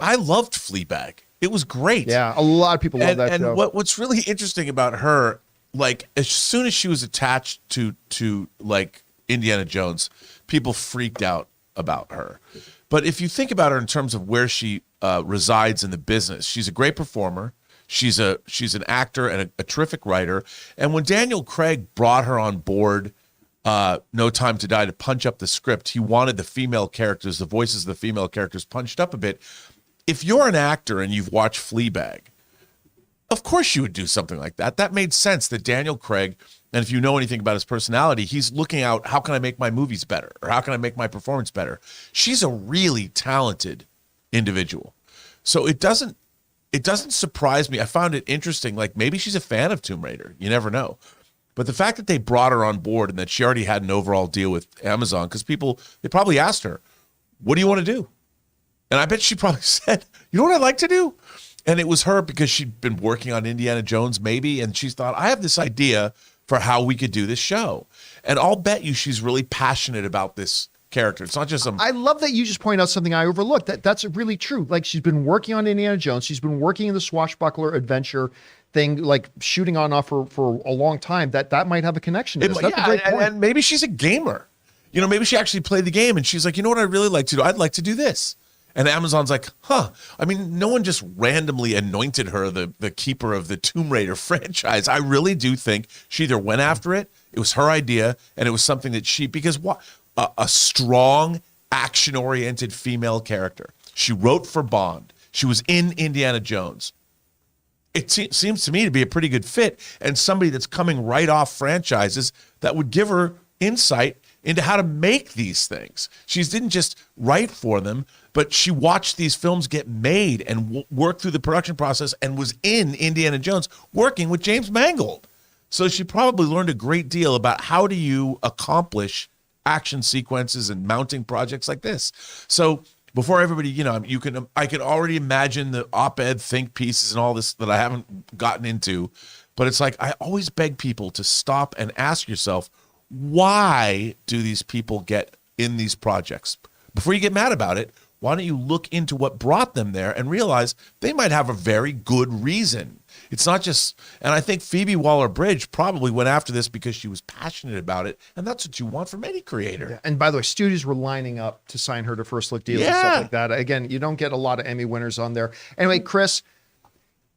I loved Fleabag. It was great. Yeah, a lot of people love that show. And what's really interesting about her, like, as soon as she was attached to like Indiana Jones, people freaked out about her. But if you think about her in terms of where she resides in the business, she's a great performer. She's an actor and a terrific writer. And when Daniel Craig brought her on board, No Time to Die, to punch up the script, he wanted the female characters, the voices of the female characters punched up a bit. If you're an actor and you've watched Fleabag, of course you would do something like that. That made sense that Daniel Craig, and if you know anything about his personality, he's looking out, how can I make my movies better? Or how can I make my performance better? She's a really talented individual. So it doesn't surprise me. I found it interesting. Like, maybe she's a fan of Tomb Raider. You never know. But the fact that they brought her on board and that she already had an overall deal with Amazon, because they probably asked her, what do you want to do? And I bet she probably said, you know what I'd like to do? And it was her because she'd been working on Indiana Jones maybe, and she thought, I have this idea for how we could do this show. And I'll bet you she's really passionate about this character. It's not just I love that you just point out something I overlooked. That's really true. Like, she's been working on Indiana Jones. She's been working in the swashbuckler adventure thing, like shooting on off for a long time. That might have a connection to this. That's a great point. And maybe she's a gamer. Maybe she actually played the game and she's like, you know what I'd really like to do? I'd like to do this. And Amazon's like, I mean, no one just randomly anointed her the keeper of the Tomb Raider franchise. I really do think she either went after it, it was her idea, and it was something that because a strong, action-oriented female character. She wrote for Bond. She was in Indiana Jones. It seems to me to be a pretty good fit, and somebody that's coming right off franchises that would give her insight into how to make these things. She didn't just write for them, but she watched these films get made and work through the production process and was in Indiana Jones working with James Mangold. So she probably learned a great deal about how do you accomplish action sequences and mounting projects like this. So before everybody, I can already imagine the op-ed think pieces and all this that I haven't gotten into, but it's like I always beg people to stop and ask yourself, why do these people get in these projects? Before you get mad about it, why don't you look into what brought them there and realize they might have a very good reason. It's not just, and I think Phoebe Waller-Bridge probably went after this because she was passionate about it, and that's what you want from any creator. Yeah. And by the way, studios were lining up to sign her to first look deals and stuff like that. Again, you don't get a lot of Emmy winners on there. Anyway, Chris,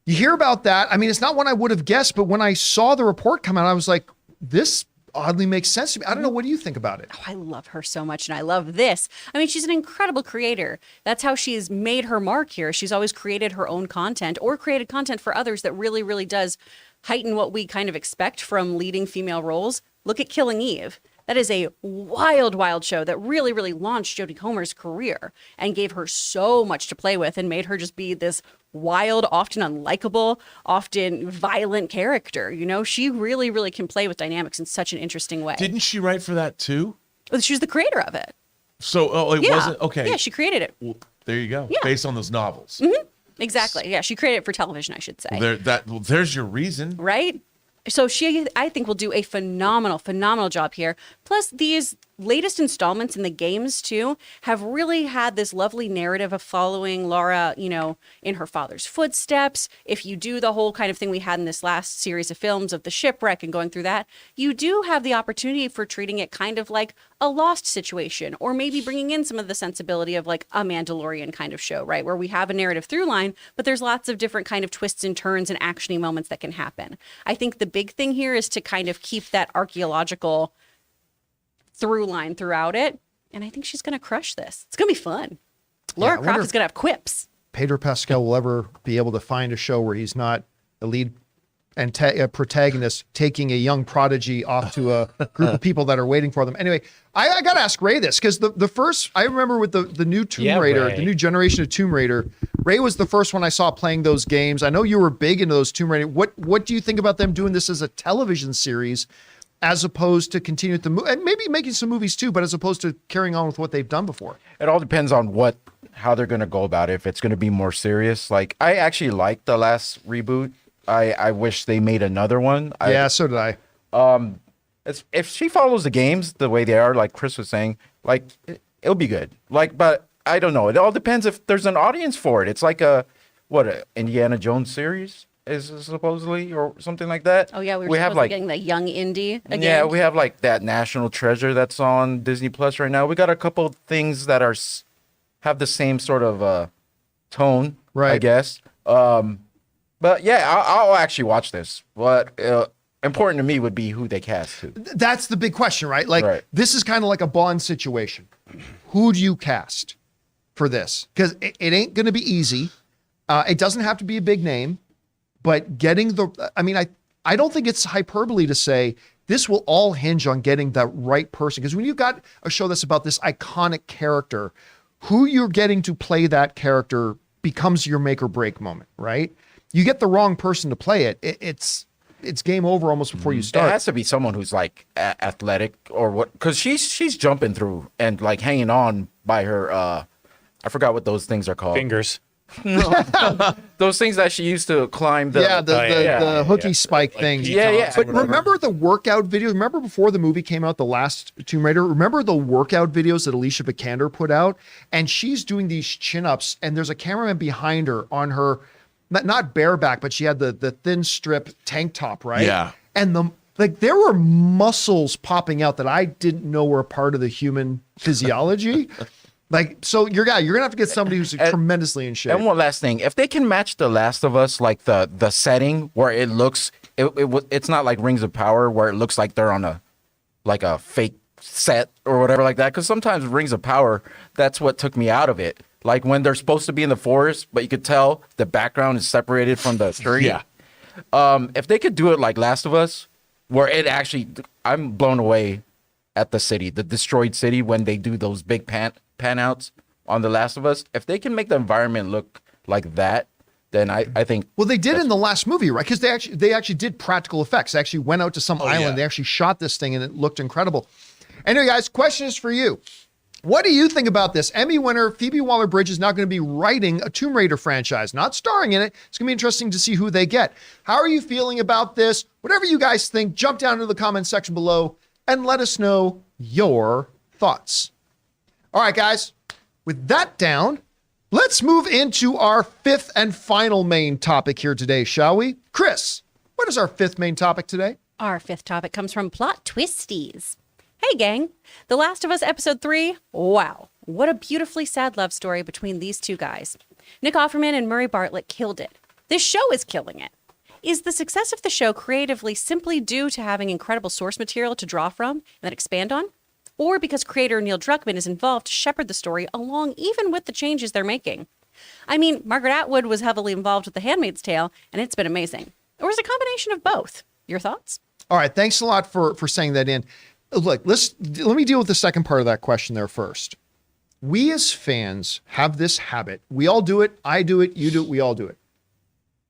you hear about that. I mean, it's not one I would have guessed, but when I saw the report come out, I was like, this oddly makes sense to me. I don't know. What do you think about it? Oh, I love her so much, and I love this. I mean, she's an incredible creator. That's how she's made her mark here. She's always created her own content or created content for others that really, really does heighten what we kind of expect from leading female roles. Look at Killing Eve. That is a wild, wild show that really, really launched Jodie Comer's career and gave her so much to play with and made her just be this wild, often unlikable, often violent character. She really, really can play with dynamics in such an interesting way. Didn't she write for that too? She was the creator of it. So it wasn't, okay. Yeah, she created it. Well, there you go. Yeah. Based on those novels. Mm-hmm. Exactly. Yeah, she created it for television, I should say. There's your reason. Right? So she, I think, will do a phenomenal, phenomenal job here. Plus, these latest installments in the games, too, have really had this lovely narrative of following Laura, in her father's footsteps. If you do the whole kind of thing we had in this last series of films of the shipwreck and going through that, you do have the opportunity for treating it kind of like a Lost situation, or maybe bringing in some of the sensibility of like a Mandalorian kind of show, right? Where we have a narrative through line, but there's lots of different kind of twists and turns and actiony moments that can happen. I think the big thing here is to kind of keep that archaeological through line throughout it. And I think she's going to crush this. It's going to be fun. Laura Croft is going to have quips. Pedro Pascal will ever be able to find a show where he's not a lead and a protagonist taking a young prodigy off to a group of people that are waiting for them. Anyway, I got to ask Ray this, because the first, I remember with the new Tomb Raider, Ray. the new generation of Tomb Raider, Ray was the first one I saw playing those games. I know you were big into those Tomb Raider. What do you think about them doing this as a television series as opposed to continue with the movie, and maybe making some movies too, but as opposed to carrying on with what they've done before? It all depends on how they're going to go about it. If it's going to be more serious, like I actually liked the last reboot. I wish they made another one. So did I. If she follows the games the way they are, like Chris was saying, like it'll be good. But I don't know. It all depends if there's an audience for it. It's like a Indiana Jones series is supposedly, or something like that. Oh yeah, we have like getting the young indie again. Yeah, we have like that National Treasure that's on Disney Plus right now. We got a couple things that have the same sort of tone, right? I guess. But yeah, I'll actually watch this. What important to me would be who they cast too. That's the big question, right? Like This is kind of like a Bond situation. Who do you cast for this? Because it ain't going to be easy. It doesn't have to be a big name, but getting I don't think it's hyperbole to say this will all hinge on getting the right person. Because when you've got a show that's about this iconic character, who you're getting to play that character becomes your make or break moment, right? You get the wrong person to play it, it's game over almost before you start. It has to be someone who's like athletic or what, because she's jumping through and like hanging on by her. I forgot what those things are called. Fingers. Those things that she used to climb. The hooky spike things. Yeah. But remember the workout videos? Remember before the movie came out, the last Tomb Raider? Remember the workout videos that Alicia Vikander put out? And she's doing these chin-ups, and there's a cameraman behind her on her, not bareback, but she had the thin strip tank top, right? Yeah. And there were muscles popping out that I didn't know were a part of the human physiology. So you're gonna have to get somebody who's tremendously in shape. And one last thing, if they can match The Last of Us, like the setting where it looks, it's not like Rings of Power where it looks like they're on a fake set or whatever like that. Because sometimes Rings of Power, that's what took me out of it. Like when they're supposed to be in the forest, but you could tell the background is separated from the tree. Yeah. If they could do it like Last of Us, where it actually, I'm blown away at the city, the destroyed city, when they do those big pan outs on The Last of Us. If they can make the environment look like that, then I think. Well, they did in the last movie, right? Because they actually did practical effects. They actually went out to some island. Yeah. They actually shot this thing, and it looked incredible. Anyway, guys, question is for you. What do you think about this? Emmy winner Phoebe Waller-Bridge is now going to be writing a Tomb Raider franchise, not starring in it. It's going to be interesting to see who they get. How are you feeling about this? Whatever you guys think, jump down into the comment section below and let us know your thoughts. All right, guys, with that down, let's move into our fifth and final main topic here today, shall we? Chris, what is our fifth main topic today? Our fifth topic comes from Plot Twisties. Hey, gang. The Last of Us Episode 3. Wow. What a beautifully sad love story between these two guys. Nick Offerman and Murray Bartlett killed it. This show is killing it. Is the success of the show creatively simply due to having incredible source material to draw from and then expand on? Or because creator Neil Druckmann is involved to shepherd the story along even with the changes they're making? I mean, Margaret Atwood was heavily involved with The Handmaid's Tale, and it's been amazing. Or is it a combination of both? Your thoughts? All right, thanks a lot for saying that in. Look, let me deal with the second part of that question there first. We as fans have this habit. We all do it. I do it. You do it. We all do it.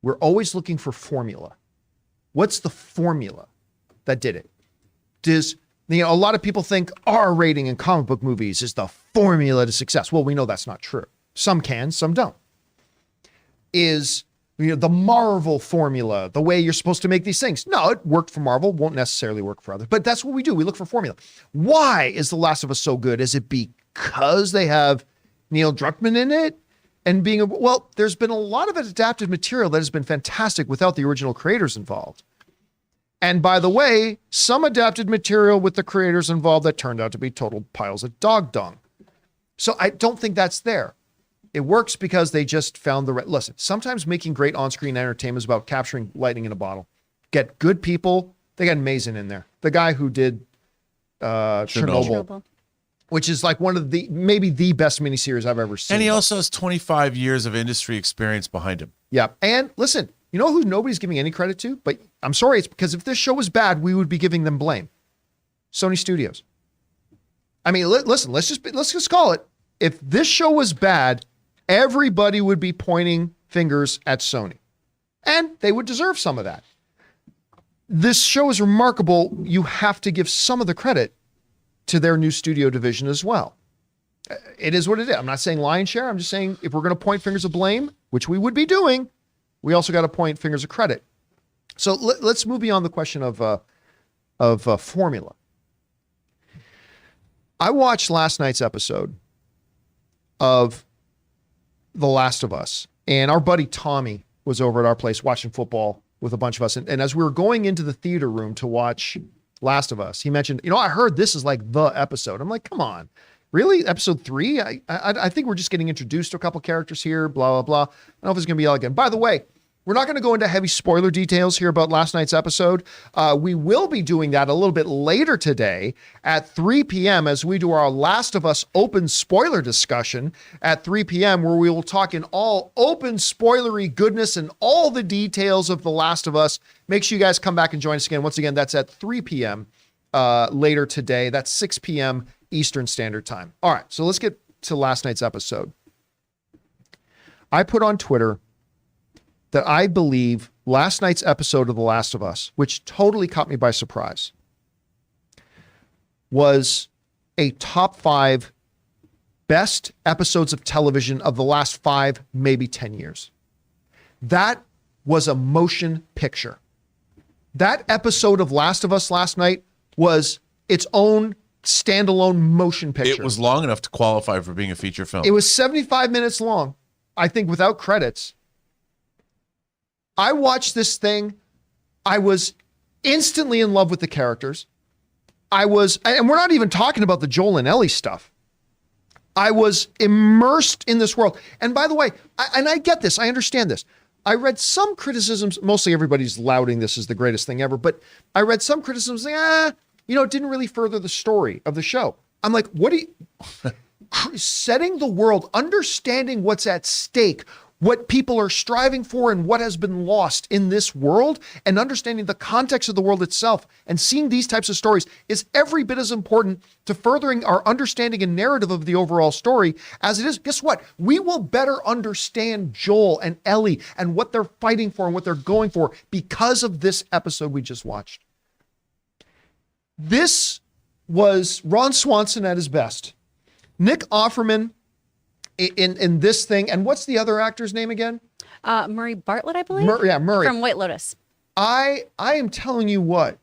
We're always looking for formula. What's the formula that did it? A lot of people think R rating in comic book movies is the formula to success. Well, we know that's not true. Some can, some don't. Is the Marvel formula, the way you're supposed to make these things? No, it worked for Marvel, won't necessarily work for others. But that's what we do. We look for formula. Why is The Last of Us so good? Is it because they have Neil Druckmann in it? And there's been a lot of adapted material that has been fantastic without the original creators involved. And by the way, some adapted material with the creators involved that turned out to be total piles of dog dung. So I don't think that's there. It works because they just found the right. Listen, sometimes making great on-screen entertainment is about capturing lightning in a bottle. Get good people. They got Mason in there. The guy who did Chernobyl, which is like one of maybe the best miniseries I've ever seen. And he also has 25 years of industry experience behind him. Yeah. And listen, you know who nobody's giving any credit to? But I'm sorry, it's because if this show was bad, we would be giving them blame. Sony Studios. I mean, listen, let's just call it. If this show was bad, everybody would be pointing fingers at Sony. And they would deserve some of that. This show is remarkable. You have to give some of the credit to their new studio division as well. It is what it is. I'm not saying lion's share. I'm just saying if we're going to point fingers of blame, which we would be doing, we also got to point fingers of credit. So let's move beyond the question of formula. I watched last night's episode of The Last of Us, and our buddy Tommy was over at our place watching football with a bunch of us. And as we were going into the theater room to watch Last of Us, he mentioned, I heard this is like the episode. I'm like, come on, really? Episode 3? I think we're just getting introduced to a couple characters here, blah, blah, blah. I don't know if it's going to be all again. By the way, we're not going to go into heavy spoiler details here about last night's episode. We will be doing that a little bit later today at 3 p.m. as we do our Last of Us open spoiler discussion at 3 p.m. where we will talk in all open spoilery goodness and all the details of The Last of Us. Make sure you guys come back and join us again. Once again, that's at 3 p.m. Later today. That's 6 p.m. Eastern Standard Time. All right, so let's get to last night's episode. I put on Twitter that I believe last night's episode of The Last of Us, which totally caught me by surprise, was a top 5 best episodes of television of the last 5, maybe 10 years. That was a motion picture. That episode of Last of Us last night was its own standalone motion picture. It was long enough to qualify for being a feature film. It was 75 minutes long, I think, without credits. I watched this thing. I was instantly in love with the characters. And we're not even talking about the Joel and Ellie stuff. I was immersed in this world. And by the way, I get this. I understand this. I read some criticisms. Mostly everybody's lauding this as the greatest thing ever. But I read some criticisms saying, it didn't really further the story of the show. I'm like, what do you... setting the world, understanding what's at stake, what people are striving for and what has been lost in this world, and understanding the context of the world itself and seeing these types of stories is every bit as important to furthering our understanding and narrative of the overall story as it is. Guess what? We will better understand Joel and Ellie and what they're fighting for and what they're going for because of this episode we just watched. This was Ron Swanson at his best. Nick Offerman in this thing, and what's the other actor's name again? Murray Bartlett, I believe. Murray. From White Lotus. I am telling you what,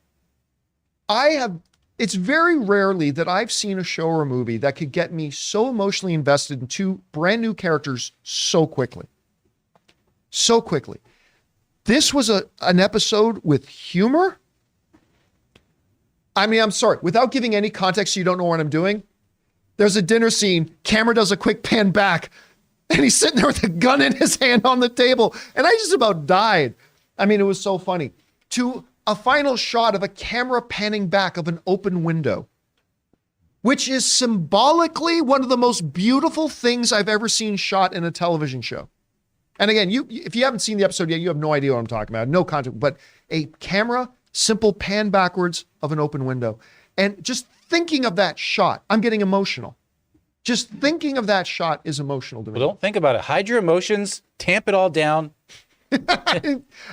it's very rarely that I've seen a show or a movie that could get me so emotionally invested in two brand new characters so quickly. So quickly. This was an episode with humor. I mean, I'm sorry, without giving any context, so you don't know what I'm doing. There's a dinner scene, camera does a quick pan back, and he's sitting there with a gun in his hand on the table, and I just about died. I mean, it was so funny. To a final shot of a camera panning back of an open window, which is symbolically one of the most beautiful things I've ever seen shot in a television show. And again, if you haven't seen the episode yet, you have no idea what I'm talking about. No context, but a camera, simple pan backwards of an open window. And just thinking of that shot, I'm getting emotional. Just thinking of that shot is emotional to me. Well, don't think about it. Hide your emotions, tamp it all down.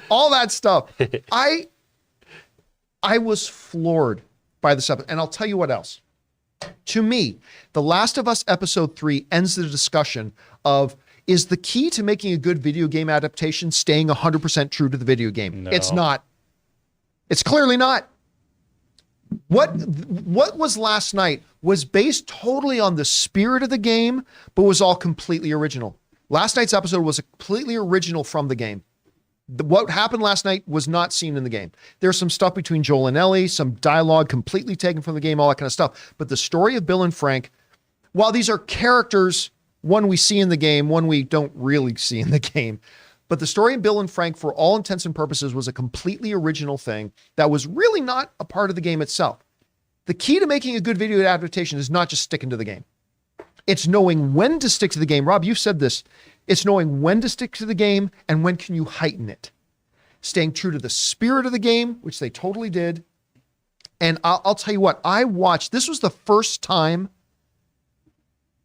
All that stuff. I was floored by this episode. And I'll tell you what else. To me, The Last of Us episode 3 ends the discussion of, is the key to making a good video game adaptation staying 100% true to the video game? No. It's not. It's clearly not. What was last night was based totally on the spirit of the game, but was all completely original. Last night's episode was completely original from the game. What happened last night was not seen in the game. There's some stuff between Joel and Ellie, some dialogue completely taken from the game, all that kind of stuff. But the story of Bill and Frank, while these are characters, one we see in the game, one we don't really see in the game, but the story of Bill and Frank, for all intents and purposes, was a completely original thing that was really not a part of the game itself. The key to making a good video adaptation is not just sticking to the game. It's knowing when to stick to the game. Rob, you've said this. It's knowing when to stick to the game and when can you heighten it. Staying true to the spirit of the game, which they totally did. And I'll tell you what, this was the first time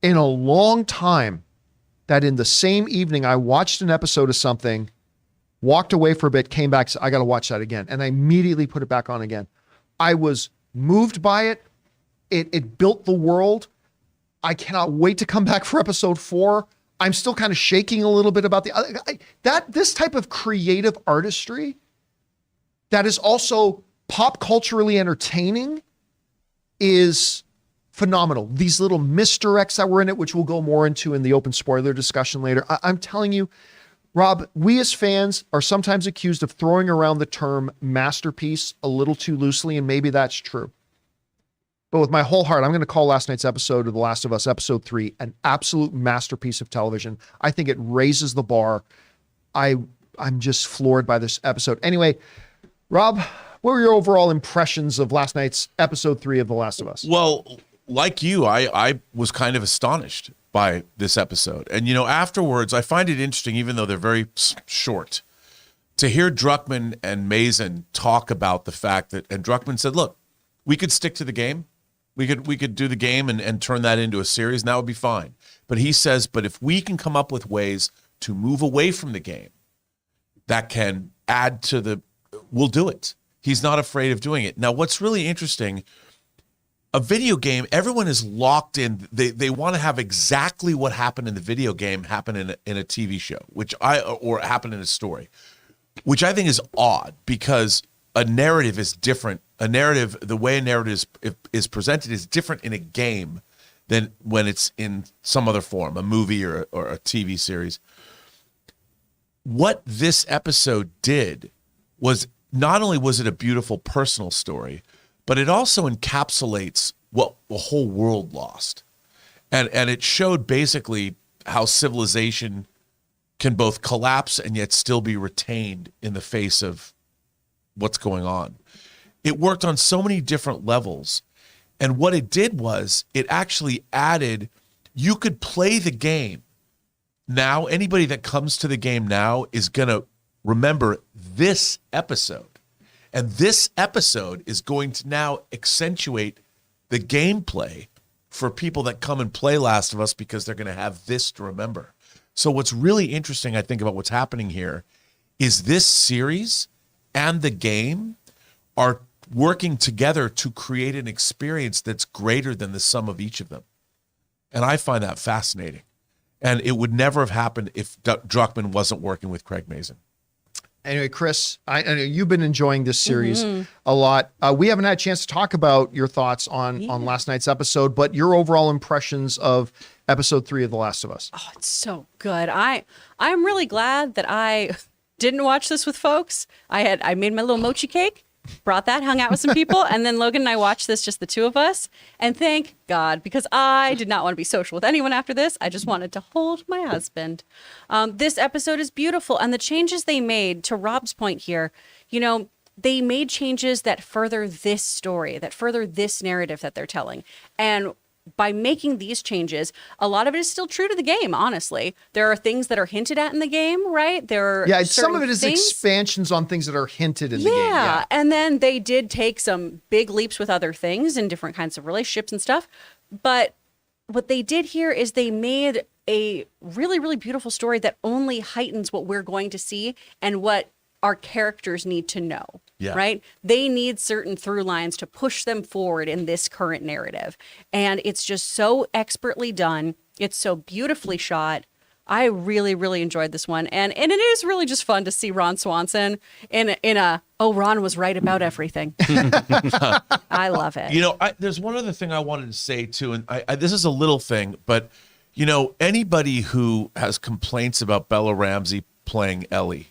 in a long time that in the same evening I watched an episode of something, walked away for a bit, came back, said, I got to watch that again. And I immediately put it back on again. I was moved by it. It built the world. I cannot wait to come back for episode 4. I'm still kind of shaking a little bit about this type of creative artistry that is also pop culturally entertaining is phenomenal. These little misdirects that were in it, which we'll go more into in the open spoiler discussion later. I'm telling you, Rob, we as fans are sometimes accused of throwing around the term masterpiece a little too loosely, and maybe that's true. But with my whole heart, I'm going to call last night's episode of The Last of Us, episode 3, an absolute masterpiece of television. I think it raises the bar. I'm just floored by this episode. Anyway, Rob, what were your overall impressions of last night's episode 3 of The Last of Us? Well, like you, I was kind of astonished by this episode. And, afterwards, I find it interesting, even though they're very short, to hear Druckmann and Mason talk about the fact that, and Druckmann said, look, we could stick to the game. We could do the game and turn that into a series, and that would be fine. But he says, but if we can come up with ways to move away from the game that can add to we'll do it. He's not afraid of doing it. Now, what's really interesting, a video game, everyone is locked in. They want to have exactly what happened in the video game happen in a TV show, or happen in a story, which I think is odd because a narrative is different. The way a narrative is presented is different in a game than when it's in some other form, a movie or a TV series. What this episode did was, not only was it a beautiful personal story, but it also encapsulates what the whole world lost. And it showed basically how civilization can both collapse and yet still be retained in the face of what's going on. It worked on so many different levels. And what it did was it actually added, you could play the game. Now, anybody that comes to the game now is going to remember this episode. And this episode is going to now accentuate the gameplay for people that come and play Last of Us because they're going to have this to remember. So what's really interesting, I think, about what's happening here is this series and the game are working together to create an experience that's greater than the sum of each of them. And I find that fascinating. And it would never have happened if Druckmann wasn't working with Craig Mazin. Anyway, Chris, I know you've been enjoying this series a lot. We haven't had a chance to talk about your thoughts on last night's episode, but your overall impressions of episode 3 of The Last of Us. Oh, it's so good. I'm really glad that I didn't watch this with folks. I made my little mochi cake, brought that, hung out with some people, and then Logan and I watched this, just the two of us. And thank God, because I did not want to be social with anyone after this. I just wanted to hold my husband. This episode is beautiful. And the changes they made, to Rob's point here, they made changes that further this story, that further this narrative that they're telling. And by making these changes, a lot of it is still true to the game, honestly. There are things that are hinted at in the game, right? There are some of it is expansions on things that are hinted in the game. Yeah, and then they did take some big leaps with other things and different kinds of relationships and stuff. But what they did here is they made a really, really beautiful story that only heightens what we're going to see and what our characters need to know. Yeah. Right? They need certain through lines to push them forward in this current narrative. And it's just so expertly done. It's so beautifully shot. I really, really enjoyed this one. And it is really just fun to see Ron Swanson in a Ron was right about everything. I love it. There's one other thing I wanted to say too, and this is a little thing, but anybody who has complaints about Bella Ramsey playing Ellie,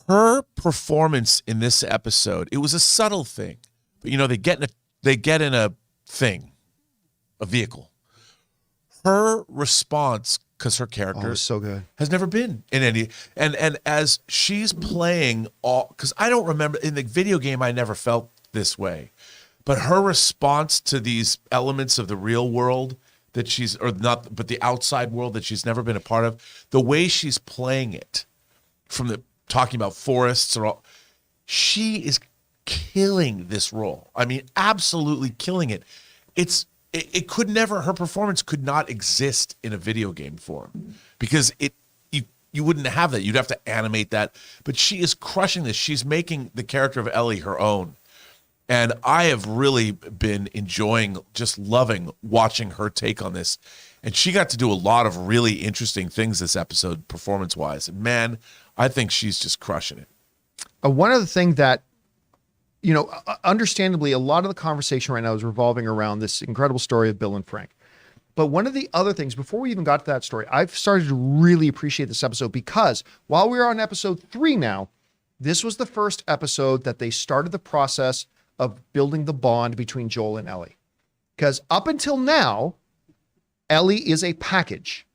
her performance in this episode, it was a subtle thing, but they get in a vehicle. Her response, because her character so good, has never been in any, and as she's playing because I don't remember in the video game, I never felt this way, but her response to these elements of the real world that but the outside world that she's never been a part of, the way she's playing it, talking about forests she is killing this role. I mean, absolutely killing it. Her performance could not exist in a video game form because you wouldn't have that. You'd have to animate that. But she is crushing this. She's making the character of Ellie her own. And I have really been enjoying, just loving watching her take on this. And she got to do a lot of really interesting things this episode, performance-wise. And man, I think she's just crushing it. One other thing that, understandably, a lot of the conversation right now is revolving around this incredible story of Bill and Frank. But one of the other things, before we even got to that story, I've started to really appreciate this episode because while we're on episode 3 now, this was the first episode that they started the process of building the bond between Joel and Ellie. Because up until now, Ellie is a package,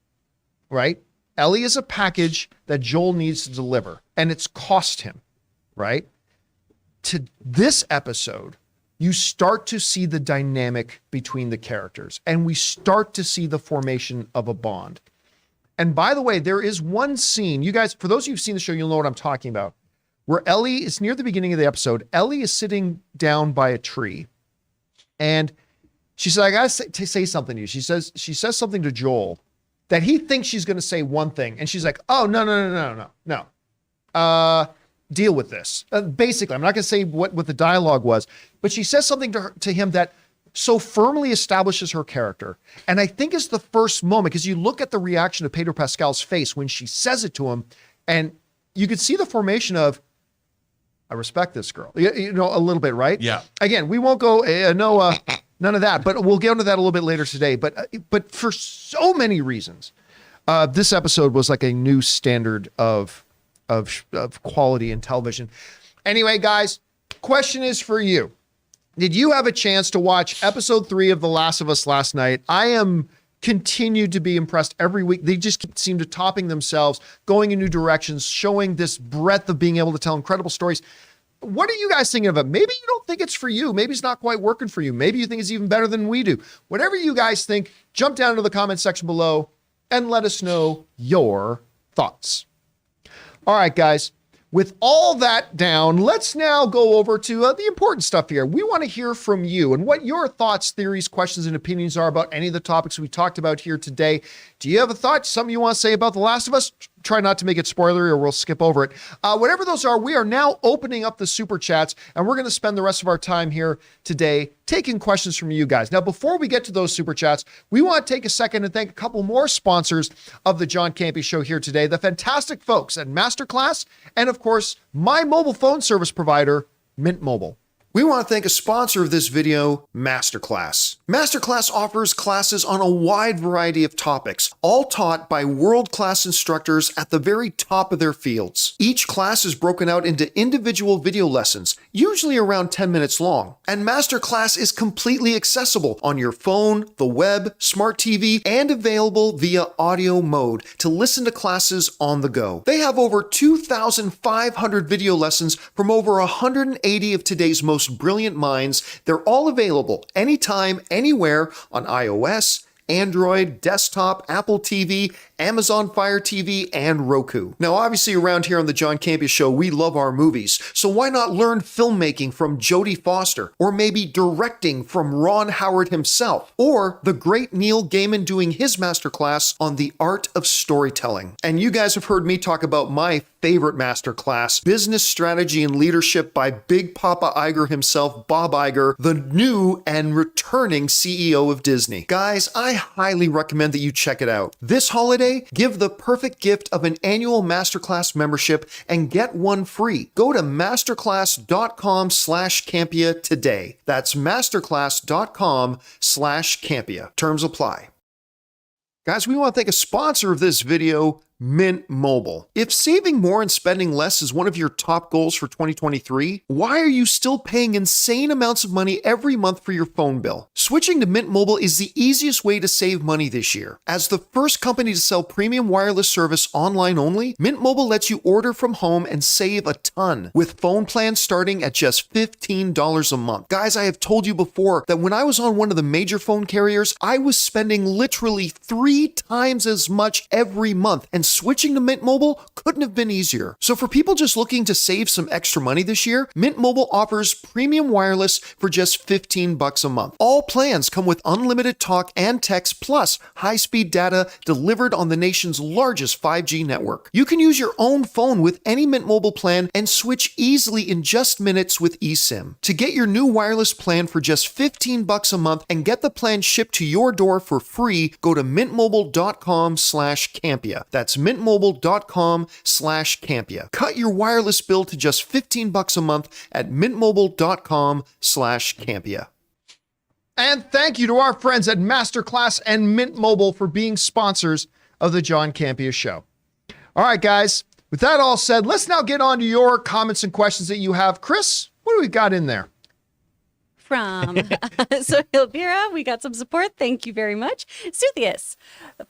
right? Ellie is a package that Joel needs to deliver, and it's cost him, right? To this episode, you start to see the dynamic between the characters, and we start to see the formation of a bond. And by the way, there is one scene, you guys, for those of you who've seen the show, you'll know what I'm talking about, where Ellie is near the beginning of the episode. Ellie is sitting down by a tree, and she says, I got to say something to you. She says something to Joel that he thinks she's going to say one thing. And she's like, oh, no. Deal with this. Basically, I'm not going to say what the dialogue was, but she says something to him that so firmly establishes her character. And I think it's the first moment, because you look at the reaction of Pedro Pascal's face when she says it to him, and you could see the formation of, I respect this girl, a little bit, right? Yeah. Again, we won't go, none of that, but we'll get into that a little bit later today. But for so many reasons, this episode was like a new standard of quality in television. Anyway, guys, question is for you. Did you have a chance to watch episode 3 of The Last of Us last night? I am continued to be impressed every week. They just seem to topping themselves, going in new directions, showing this breadth of being able to tell incredible stories. What are you guys thinking of it? Maybe you don't think it's for you. Maybe it's not quite working for you. Maybe you think it's even better than we do. Whatever you guys think, jump down into the comment section below and let us know your thoughts. All right, guys, with all that down, let's now go over to the important stuff here. We want to hear from you and what your thoughts, theories, questions, and opinions are about any of the topics we talked about here today. Do you have a thought, something you want to say about The Last of Us? try not to make it spoilery or we'll skip over it. Whatever those are, we are now opening up the super chats, and we're going to spend the rest of our time here today taking questions from you guys. Now, before we get to those super chats, we want to take a second and thank a couple more sponsors of the John Campea Show here today, the fantastic folks at MasterClass, and of course, my mobile phone service provider, Mint Mobile. We want to thank a sponsor of this video, MasterClass. MasterClass offers classes on a wide variety of topics, all taught by world-class instructors at the very top of their fields. Each class is broken out into individual video lessons, usually around 10 minutes long. And MasterClass is completely accessible on your phone, the web, smart TV, and available via audio mode to listen to classes on the go. They have over 2,500 video lessons from over 180 of today's most brilliant minds. They're all available anytime, anywhere on iOS, Android, desktop, Apple TV, Amazon Fire TV, and Roku. Now, obviously around here on the John Campea Show, we love our movies, so why not learn filmmaking from Jodie Foster, or maybe directing from Ron Howard himself, or the great Neil Gaiman doing his masterclass on the art of storytelling. And you guys have heard me talk about my favorite masterclass, Business Strategy and Leadership by Big Papa Iger himself, Bob Iger, the new and returning CEO of Disney. Guys, I highly recommend that you check it out. This holiday, give the perfect gift of an annual masterclass membership and get one free. Go to masterclass.com/Campea today. That's masterclass.com/Campea. Terms apply. Guys, we want to thank a sponsor of this video, Mint Mobile. If saving more and spending less is one of your top goals for 2023, why are you still paying insane amounts of money every month for your phone bill? Switching to Mint Mobile is the easiest way to save money this year. As the first company to sell premium wireless service online only, Mint Mobile lets you order from home and save a ton, with phone plans starting at just $15 a month. Guys, I have told you before that when I was on one of the major phone carriers, I was spending literally 3 times as much every month, and switching to Mint Mobile couldn't have been easier. So for people just looking to save some extra money this year, Mint Mobile offers premium wireless for just $15 a month. All plans come with unlimited talk and text plus high-speed data delivered on the nation's largest 5G network. You can use your own phone with any Mint Mobile plan and switch easily in just minutes with eSIM. To get your new wireless plan for just $15 a month and get the plan shipped to your door for free, go to mintmobile.com/Campea. That's mintmobile.com/Campea. Cut your wireless bill to just $15 a month at mintmobile.com/Campea. And thank you to our friends at MasterClass and Mint Mobile for being sponsors of the John Campea Show. All right, guys, with that all said, let's now get on to your comments and questions that you have. Chris, what do we got in there? From Sohilbira, we got some support. Thank you very much. Suthius,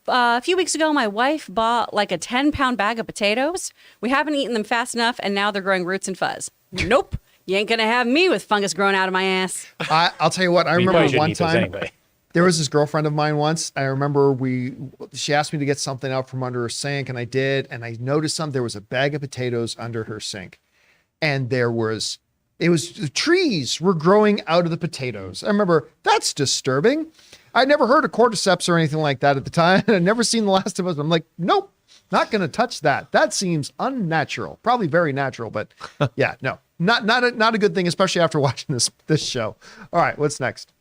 a few weeks ago, my wife bought like a 10-pound bag of potatoes. We haven't eaten them fast enough, and now they're growing roots and fuzz. Nope. You ain't going to have me with fungus growing out of my ass. I'll tell you what, I remember one time, anyway. There was this girlfriend of mine once. I remember she asked me to get something out from under her sink, and I did, and I noticed there was a bag of potatoes under her sink, and the trees were growing out of the potatoes. I remember, that's disturbing. I'd never heard of cordyceps or anything like that at the time. I'd never seen The Last of Us. I'm like, nope, not going to touch that. That seems unnatural. Probably very natural, but yeah, no, not a good thing, especially after watching this show. All right, what's next?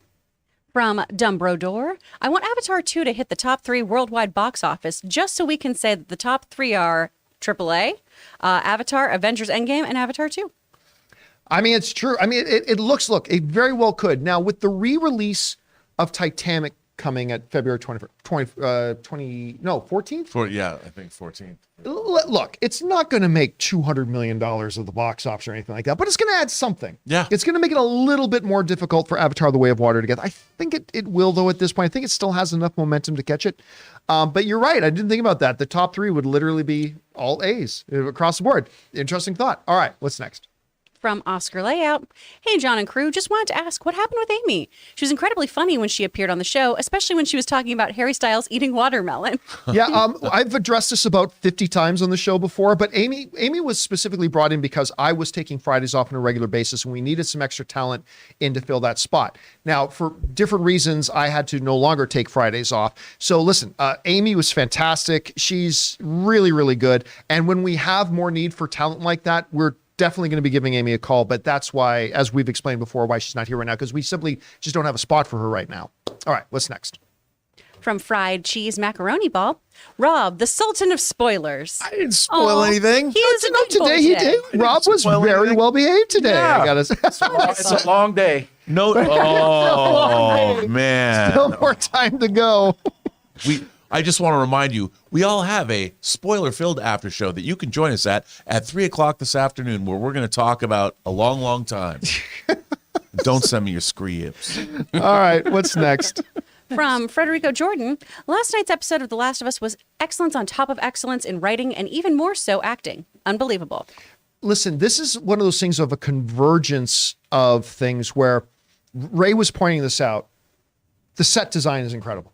From Dumbrodor, I want Avatar 2 to hit the top 3 worldwide box office, just so we can say that the top 3 are AAA, Avatar, Avengers Endgame, and Avatar 2. I mean, it's true. I mean, it it very well could. Now, with the re-release of Titanic coming at February 14th? Yeah, I think 14th. Look, it's not going to make $200 million of the box office or anything like that, but it's going to add something. Yeah. It's going to make it a little bit more difficult for Avatar: The Way of Water to get. I think it will, though, at this point. I think it still has enough momentum to catch it. But you're right. I didn't think about that. The top 3 would literally be all A's across the board. Interesting thought. All right, what's next? From Oscar Layout, hey John and crew, just wanted to ask what happened with Amy. She was incredibly funny when she appeared on the show, especially when she was talking about Harry Styles eating watermelon. Yeah, I've addressed this about 50 times on the show before, but Amy was specifically brought in because I was taking Fridays off on a regular basis and we needed some extra talent in to fill that spot. Now, for different reasons, I had to no longer take Fridays off. So listen, Amy was fantastic. She's really, really good. And when we have more need for talent like that, we're definitely going to be giving Amy a call, but that's why, as we've explained before, why she's not here right now, because we simply just don't have a spot for her right now. All right, what's next? From Fried Cheese Macaroni Ball, Rob, the Sultan of Spoilers. I didn't spoil anything. He is a good boy Today he did. Rob was spoil very anything. well behaved today. Yeah. I gotta say. It's a long day. No. Oh man. Still more time to go. I just want to remind you, we all have a spoiler-filled after show that you can join us at 3:00 this afternoon, where we're going to talk about a long, long time. Don't send me your screams. All right, what's next? From Frederico Jordan, last night's episode of The Last of Us was excellence on top of excellence in writing and even more so acting. Unbelievable. Listen, this is one of those things of a convergence of things where Ray was pointing this out. The set design is incredible.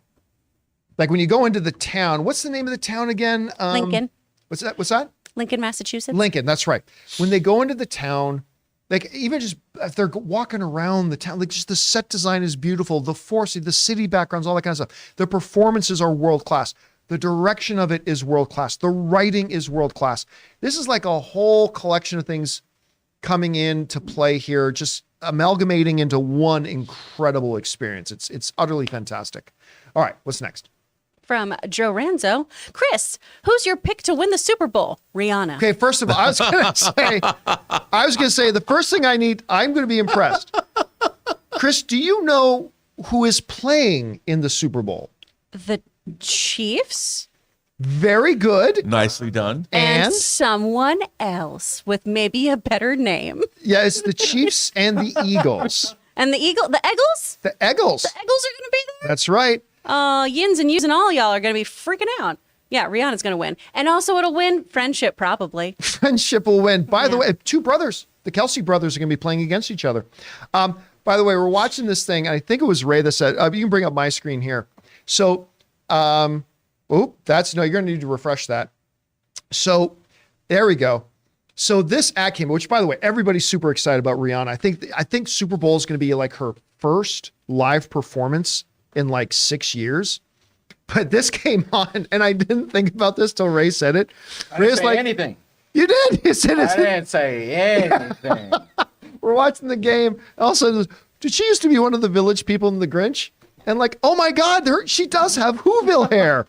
Like when you go into the town, what's the name of the town again? Lincoln. What's that? Lincoln, Massachusetts. Lincoln, that's right. When they go into the town, like even just if they're walking around the town, like just the set design is beautiful. The force, the city backgrounds, all that kind of stuff. The performances are world class. The direction of it is world class. The writing is world class. This is like a whole collection of things coming into play here, just amalgamating into one incredible experience. It's utterly fantastic. All right, what's next? From Joe Ranzo, Chris, who's your pick to win the Super Bowl? Rihanna. Okay, first of all, I was gonna say the first thing I'm gonna be impressed. Chris, do you know who is playing in the Super Bowl? The Chiefs? Very good. Nicely done. And someone else with maybe a better name. yeah, it's the Chiefs and the Eagles. And the Eagles? The Eagles. The Eagles are going to be there? That's right. Yins and yous and all y'all are going to be freaking out. Yeah, Rihanna's going to win. And also it'll win friendship, probably. Friendship will win. By the way, two brothers, the Kelsey brothers, are going to be playing against each other. By the way, we're watching this thing, and I think it was Ray that said, you can bring up my screen here. So, you're going to need to refresh that. So, there we go. So this ad came, which by the way, everybody's super excited about Rihanna. I think Super Bowl is going to be like her first live performance in like 6 years. But this came on, and I didn't think about this till Ray said it. I didn't say like, anything. You did. You said it. I didn't say anything. We're watching the game. Also, did she used to be one of the village people in The Grinch? And like, oh my God, she does have Whoville hair.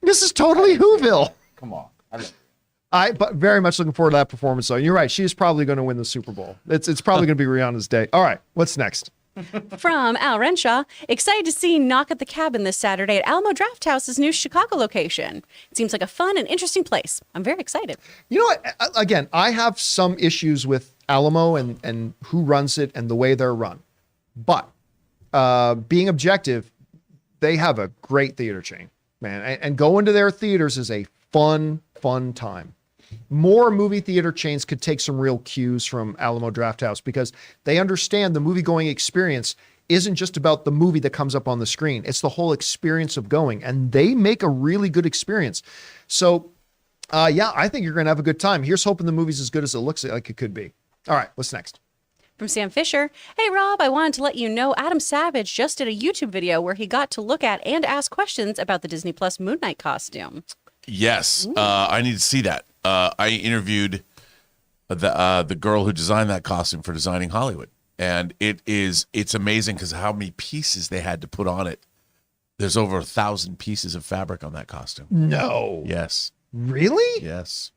This is totally Whoville. Come on. But very much looking forward to that performance, though. You're right. She is probably going to win the Super Bowl. It's probably going to be Rihanna's day. All right. What's next? From Al Renshaw, excited to see Knock at the Cabin this Saturday at Alamo Drafthouse's new Chicago location. It seems like a fun and interesting place. I'm very excited. You know what? Again, I have some issues with Alamo and who runs it and the way they're run. But being objective, they have a great theater chain, man. And going to their theaters is a fun time. More movie theater chains could take some real cues from Alamo Drafthouse because they understand the movie-going experience isn't just about the movie that comes up on the screen. It's the whole experience of going, and they make a really good experience. So, I think you're going to have a good time. Here's hoping the movie's as good as it looks like it could be. All right, what's next? From Sam Fisher, hey Rob, I wanted to let you know Adam Savage just did a YouTube video where he got to look at and ask questions about the Disney Plus Moon Knight costume. Yes, I need to see that. I interviewed the girl who designed that costume for Designing Hollywood, and it's amazing because how many pieces they had to put on it. There's over 1,000 pieces of fabric on that costume. No. Yes. Really? Yes.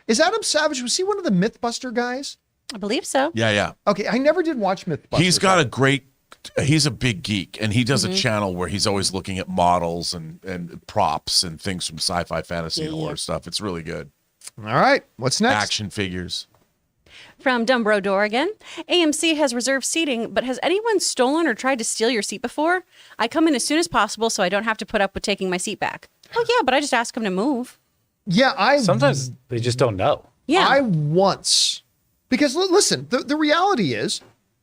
Is Adam Savage, was he one of the Mythbuster guys? I believe so. Yeah. Okay, I never did watch Mythbusters. He's a big geek, and he does a channel where he's always looking at models and props and things from sci-fi, fantasy, and horror stuff. It's really good. All right, what's next? Action figures. From Dumbro Dorrigan, AMC has reserved seating, but has anyone stolen or tried to steal your seat before? I come in as soon as possible so I don't have to put up with taking my seat back. Oh yeah, but I just ask them to move. Yeah, Sometimes they just don't know. Yeah. I once Because listen, the reality is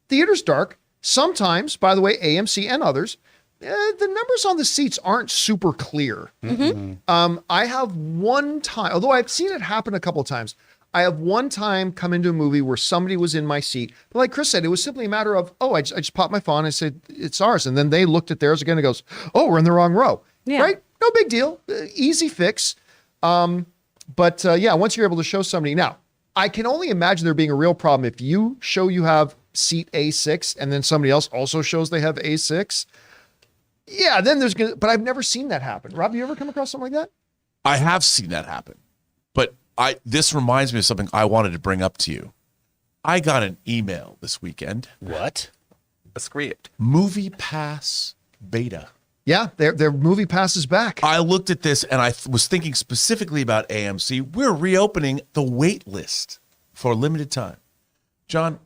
theater's dark. Sometimes, by the way, AMC and others, the numbers on the seats aren't super clear. I have one time, although I've seen it happen a couple of times, I have one time come into a movie where somebody was in my seat. But like Chris said, it was simply a matter of, I just popped my phone and I said, it's ours. And then they looked at theirs again and goes, we're in the wrong row. Yeah. Right? No big deal. Easy fix. But once you're able to show somebody. Now, I can only imagine there being a real problem if you show you have seat A6 and then somebody else also shows they have A6. Yeah, then but I've never seen that happen. Rob, you ever come across something like that? I have seen that happen. But this reminds me of something I wanted to bring up to you. I got an email this weekend. What? A script. Movie Pass beta. Yeah, their movie pass is back. I looked at this and I was thinking specifically about AMC. We're reopening the wait list for a limited time. John,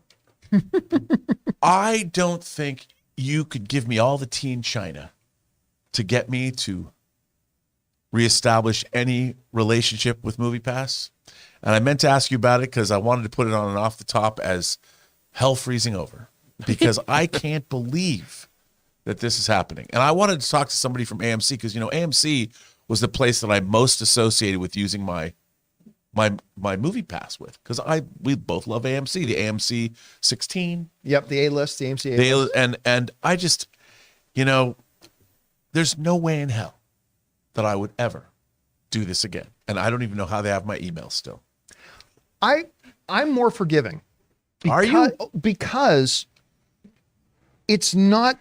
I don't think you could give me all the tea in China to get me to reestablish any relationship with Movie Pass. And I meant to ask you about it because I wanted to put it on and off the top as hell freezing over because I can't believe that this is happening. And I wanted to talk to somebody from AMC because, AMC was the place that I most associated with using my Movie Pass with because we both love AMC, the AMC 16. Yep, the A-list, the AMC A-list. And I just, there's no way in hell that I would ever do this again. And I don't even know how they have my email still. I'm more forgiving. Are you? Because it's not,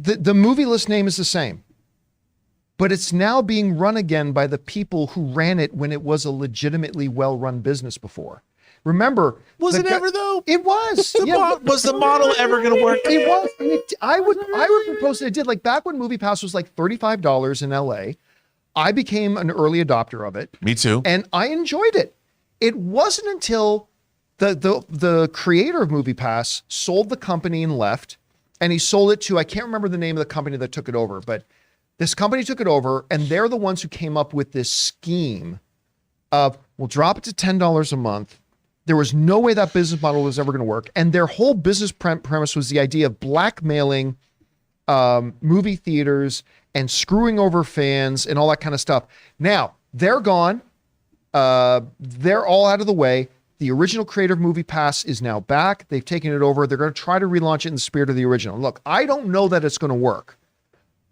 the movie list name is the same, but it's now being run again by the people who ran it when it was a legitimately well-run business before. Remember, Was it ever though? It was. Was the model ever going to work? It was. And I would propose that it did. Like back when MoviePass was like $35 in LA, I became an early adopter of it. Me too. And I enjoyed it. It wasn't until the creator of MoviePass sold the company and left, and he sold it to, I can't remember the name of the company that took it over, but this company took it over, and they're the ones who came up with this scheme of, we'll drop it to $10 a month. There was no way that business model was ever going to work. And their whole business premise was the idea of blackmailing movie theaters and screwing over fans and all that kind of stuff. Now, they're gone. They're all out of the way. The original creator of Movie Pass is now back. They've taken it over. They're going to try to relaunch it in the spirit of the original. Look, I don't know that it's going to work,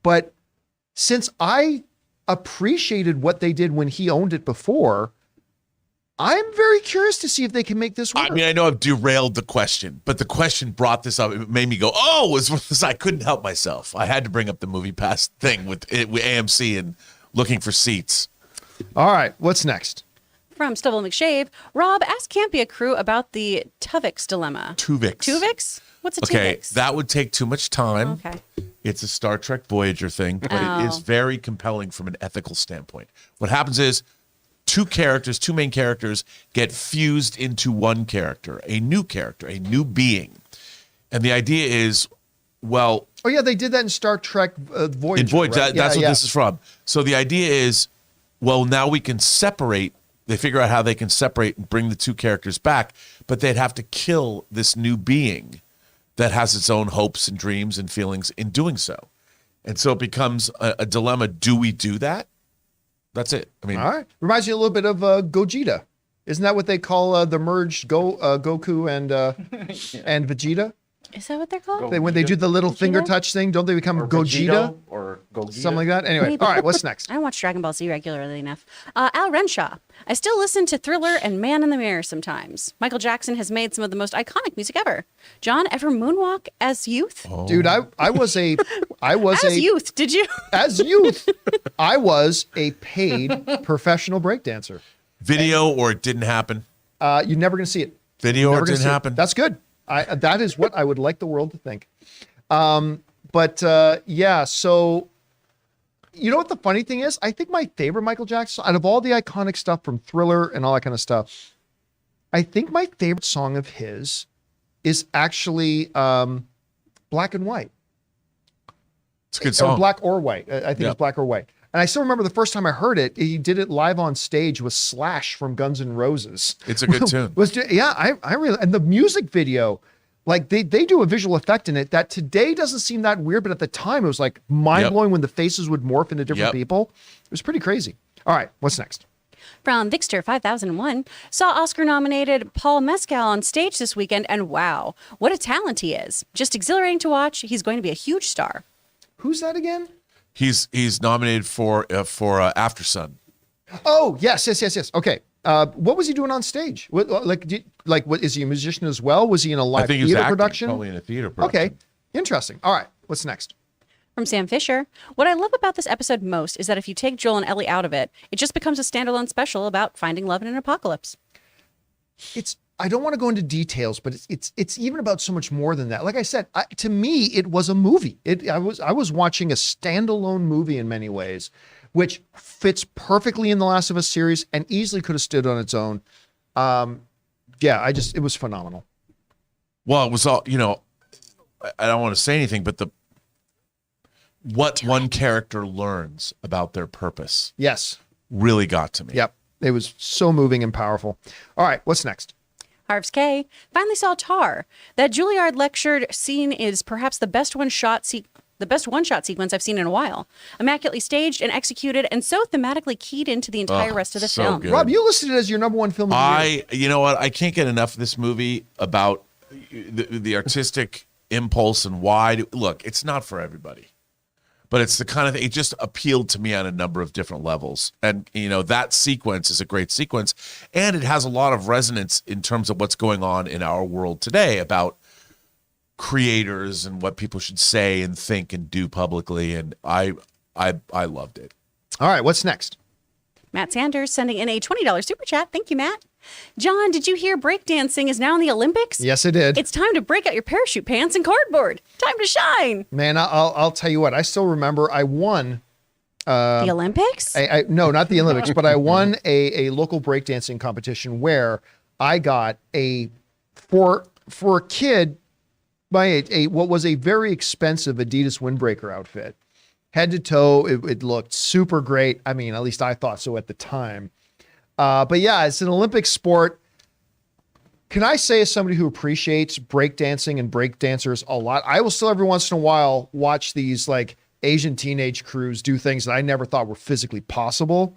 but since I appreciated what they did when he owned it before, I'm very curious to see if they can make this work. I mean, I know I've derailed the question, but the question brought this up. It made me go, I couldn't help myself. I had to bring up the Movie Pass thing with AMC and looking for seats. All right, what's next? From Stubble McShave, Rob, ask Campea crew about the Tuvix dilemma. Tuvix? What's a Tuvix? Okay, that would take too much time. Okay. It's a Star Trek Voyager thing, but it is very compelling from an ethical standpoint. What happens is two main characters get fused into one character, a new being. And the idea is, well... Oh, yeah, they did that in Star Trek Voyager. In Voyager, right? that's what this is from. So the idea is, well, now we can separate. They figure out how they can separate and bring the two characters back, but they'd have to kill this new being that has its own hopes and dreams and feelings in doing so. And so it becomes a dilemma. Do we do that? That's it. I mean, all right. Reminds me a little bit of Gogeta. Isn't that what they call the merged Goku and Vegeta? Is that what they're called? When they do the little finger touch thing, don't they become Gogeta? Or Gogeta? Something like that? Anyway, all right, what's next? I don't watch Dragon Ball Z regularly enough. Al Renshaw. I still listen to Thriller and Man in the Mirror sometimes. Michael Jackson has made some of the most iconic music ever. John, ever moonwalk as youth? Oh. Dude, I was youth, did you? As youth, I was a paid professional breakdancer. video or it didn't happen? You're never going to see it. Video or it didn't happen? That's good. That is what I would like the world to think. Yeah, so you know what the funny thing is? I think my favorite Michael Jackson, out of all the iconic stuff from Thriller and all that kind of stuff, I think my favorite song of his is actually Black and White. It's a good song. Or Black or White. I think Yeah. it's Black or White. And I still remember the first time I heard it, he did it live on stage with Slash from Guns N' Roses. It's a good tune. I really, and the music video, like they do a visual effect in it that today doesn't seem that weird, but at the time it was like mind blowing when the faces would morph into different people. It was pretty crazy. All right, what's next? From Vixter 5001, saw Oscar-nominated Paul Mescal on stage this weekend, and wow, what a talent he is. Just exhilarating to watch. He's going to be a huge star. Who's that again? He's nominated for After Sun. Oh, yes. Okay. What was he doing on stage? What is he a musician as well? Was he in a live theater production? Probably in a theater production. Okay, interesting. All right, what's next? From Sam Fisher, what I love about this episode most is that if you take Joel and Ellie out of it, it just becomes a standalone special about finding love in an apocalypse. I don't want to go into details, but it's even about so much more than that. Like I said, to me, it was a movie. I was watching a standalone movie in many ways, which fits perfectly in the Last of Us series and easily could have stood on its own. It was phenomenal. Well, it was all, I don't want to say anything, but what one character learns about their purpose. Yes. Really got to me. Yep. It was so moving and powerful. All right, what's next? Harv's K finally saw Tar. That Juilliard lectured scene is perhaps the best one-shot sequence I've seen in a while. Immaculately staged and executed, and so thematically keyed into the entire rest of the film. Good. Rob, you listed it as your number one film of the year. You know what? I can't get enough of this movie about the artistic impulse and why. Look, it's not for everybody. But it's the kind of, it just appealed to me on a number of different levels. And, that sequence is a great sequence. And it has a lot of resonance in terms of what's going on in our world today about creators and what people should say and think and do publicly. And I loved it. All right, what's next? Matt Sanders sending in a $20 super chat. Thank you, Matt. John, did you hear breakdancing is now in the Olympics? Yes, I did. It's time to break out your parachute pants and cardboard. Time to shine. Man, I'll tell you what. I still remember I won. The Olympics? No, not the Olympics, but I won a local breakdancing competition where I got for a kid my age, what was a very expensive Adidas windbreaker outfit. Head to toe, it looked super great. I mean, at least I thought so at the time. But yeah, it's an Olympic sport. Can I say, as somebody who appreciates breakdancing and breakdancers a lot, I will still every once in a while watch these like Asian teenage crews do things that I never thought were physically possible.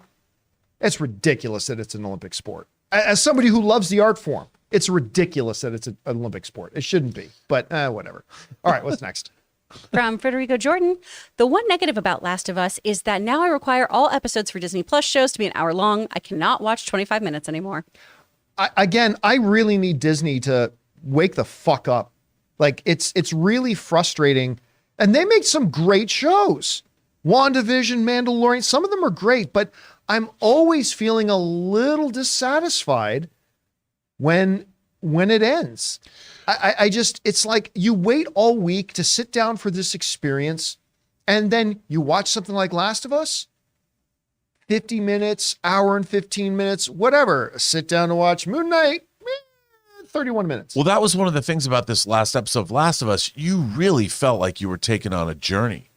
It's ridiculous that it's an Olympic sport. As somebody who loves the art form, it's ridiculous that it's an Olympic sport. It shouldn't be, but whatever. All right, what's next? From Federico Jordan, the one negative about Last of Us is that now I require all episodes for Disney Plus shows to be an hour long. I cannot watch 25 minutes anymore. I really need Disney to wake the fuck up. Like, it's really frustrating. And they make some great shows. WandaVision, Mandalorian, some of them are great, but I'm always feeling a little dissatisfied when it ends. I just, it's like you wait all week to sit down for this experience, and then you watch something like Last of Us, 50 minutes, hour and 15 minutes, whatever. Sit down to watch Moon Knight, 31 minutes. Well, that was one of the things about this last episode of Last of Us. You really felt like you were taken on a journey.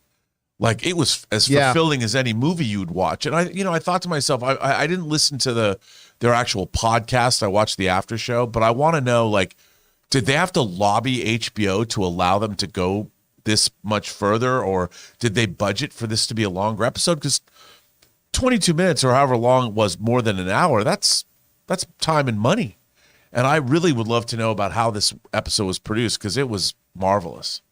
Like it was as fulfilling as any movie you would watch. And I thought to myself, I didn't listen to their actual podcast. I watched the after show, but I want to know, like, did they have to lobby HBO to allow them to go this much further, or did they budget for this to be a longer episode? Because 22 minutes or however long it was, more than an hour, that's time and money. And I really would love to know about how this episode was produced, because it was marvelous.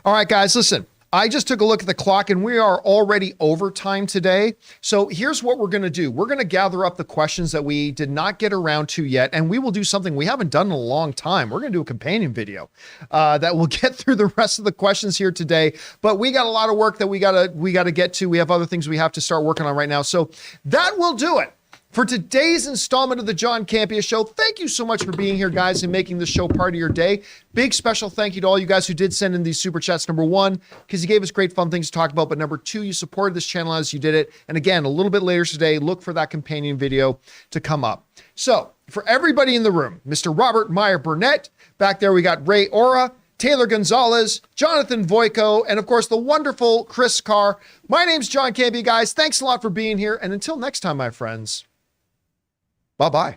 All right, guys, listen. I just took a look at the clock and we are already over time today. So here's what we're going to do. We're going to gather up the questions that we did not get around to yet, and we will do something we haven't done in a long time. We're going to do a companion video that will get through the rest of the questions here today. But we got a lot of work that we got to get to. We have other things we have to start working on right now. So that will do it for today's installment of the John Campea Show. Thank you so much for being here, guys, and making this show part of your day. Big special thank you to all you guys who did send in these super chats. Number one, because you gave us great fun things to talk about. But number two, you supported this channel as you did it. And again, a little bit later today, look for that companion video to come up. So for everybody in the room, Mr. Robert Meyer Burnett, back there we got Ray Ora, Taylor Gonzalez, Jonathan Voico, and of course the wonderful Chris Carr. My name's John Campea, guys. Thanks a lot for being here. And until next time, my friends, bye-bye.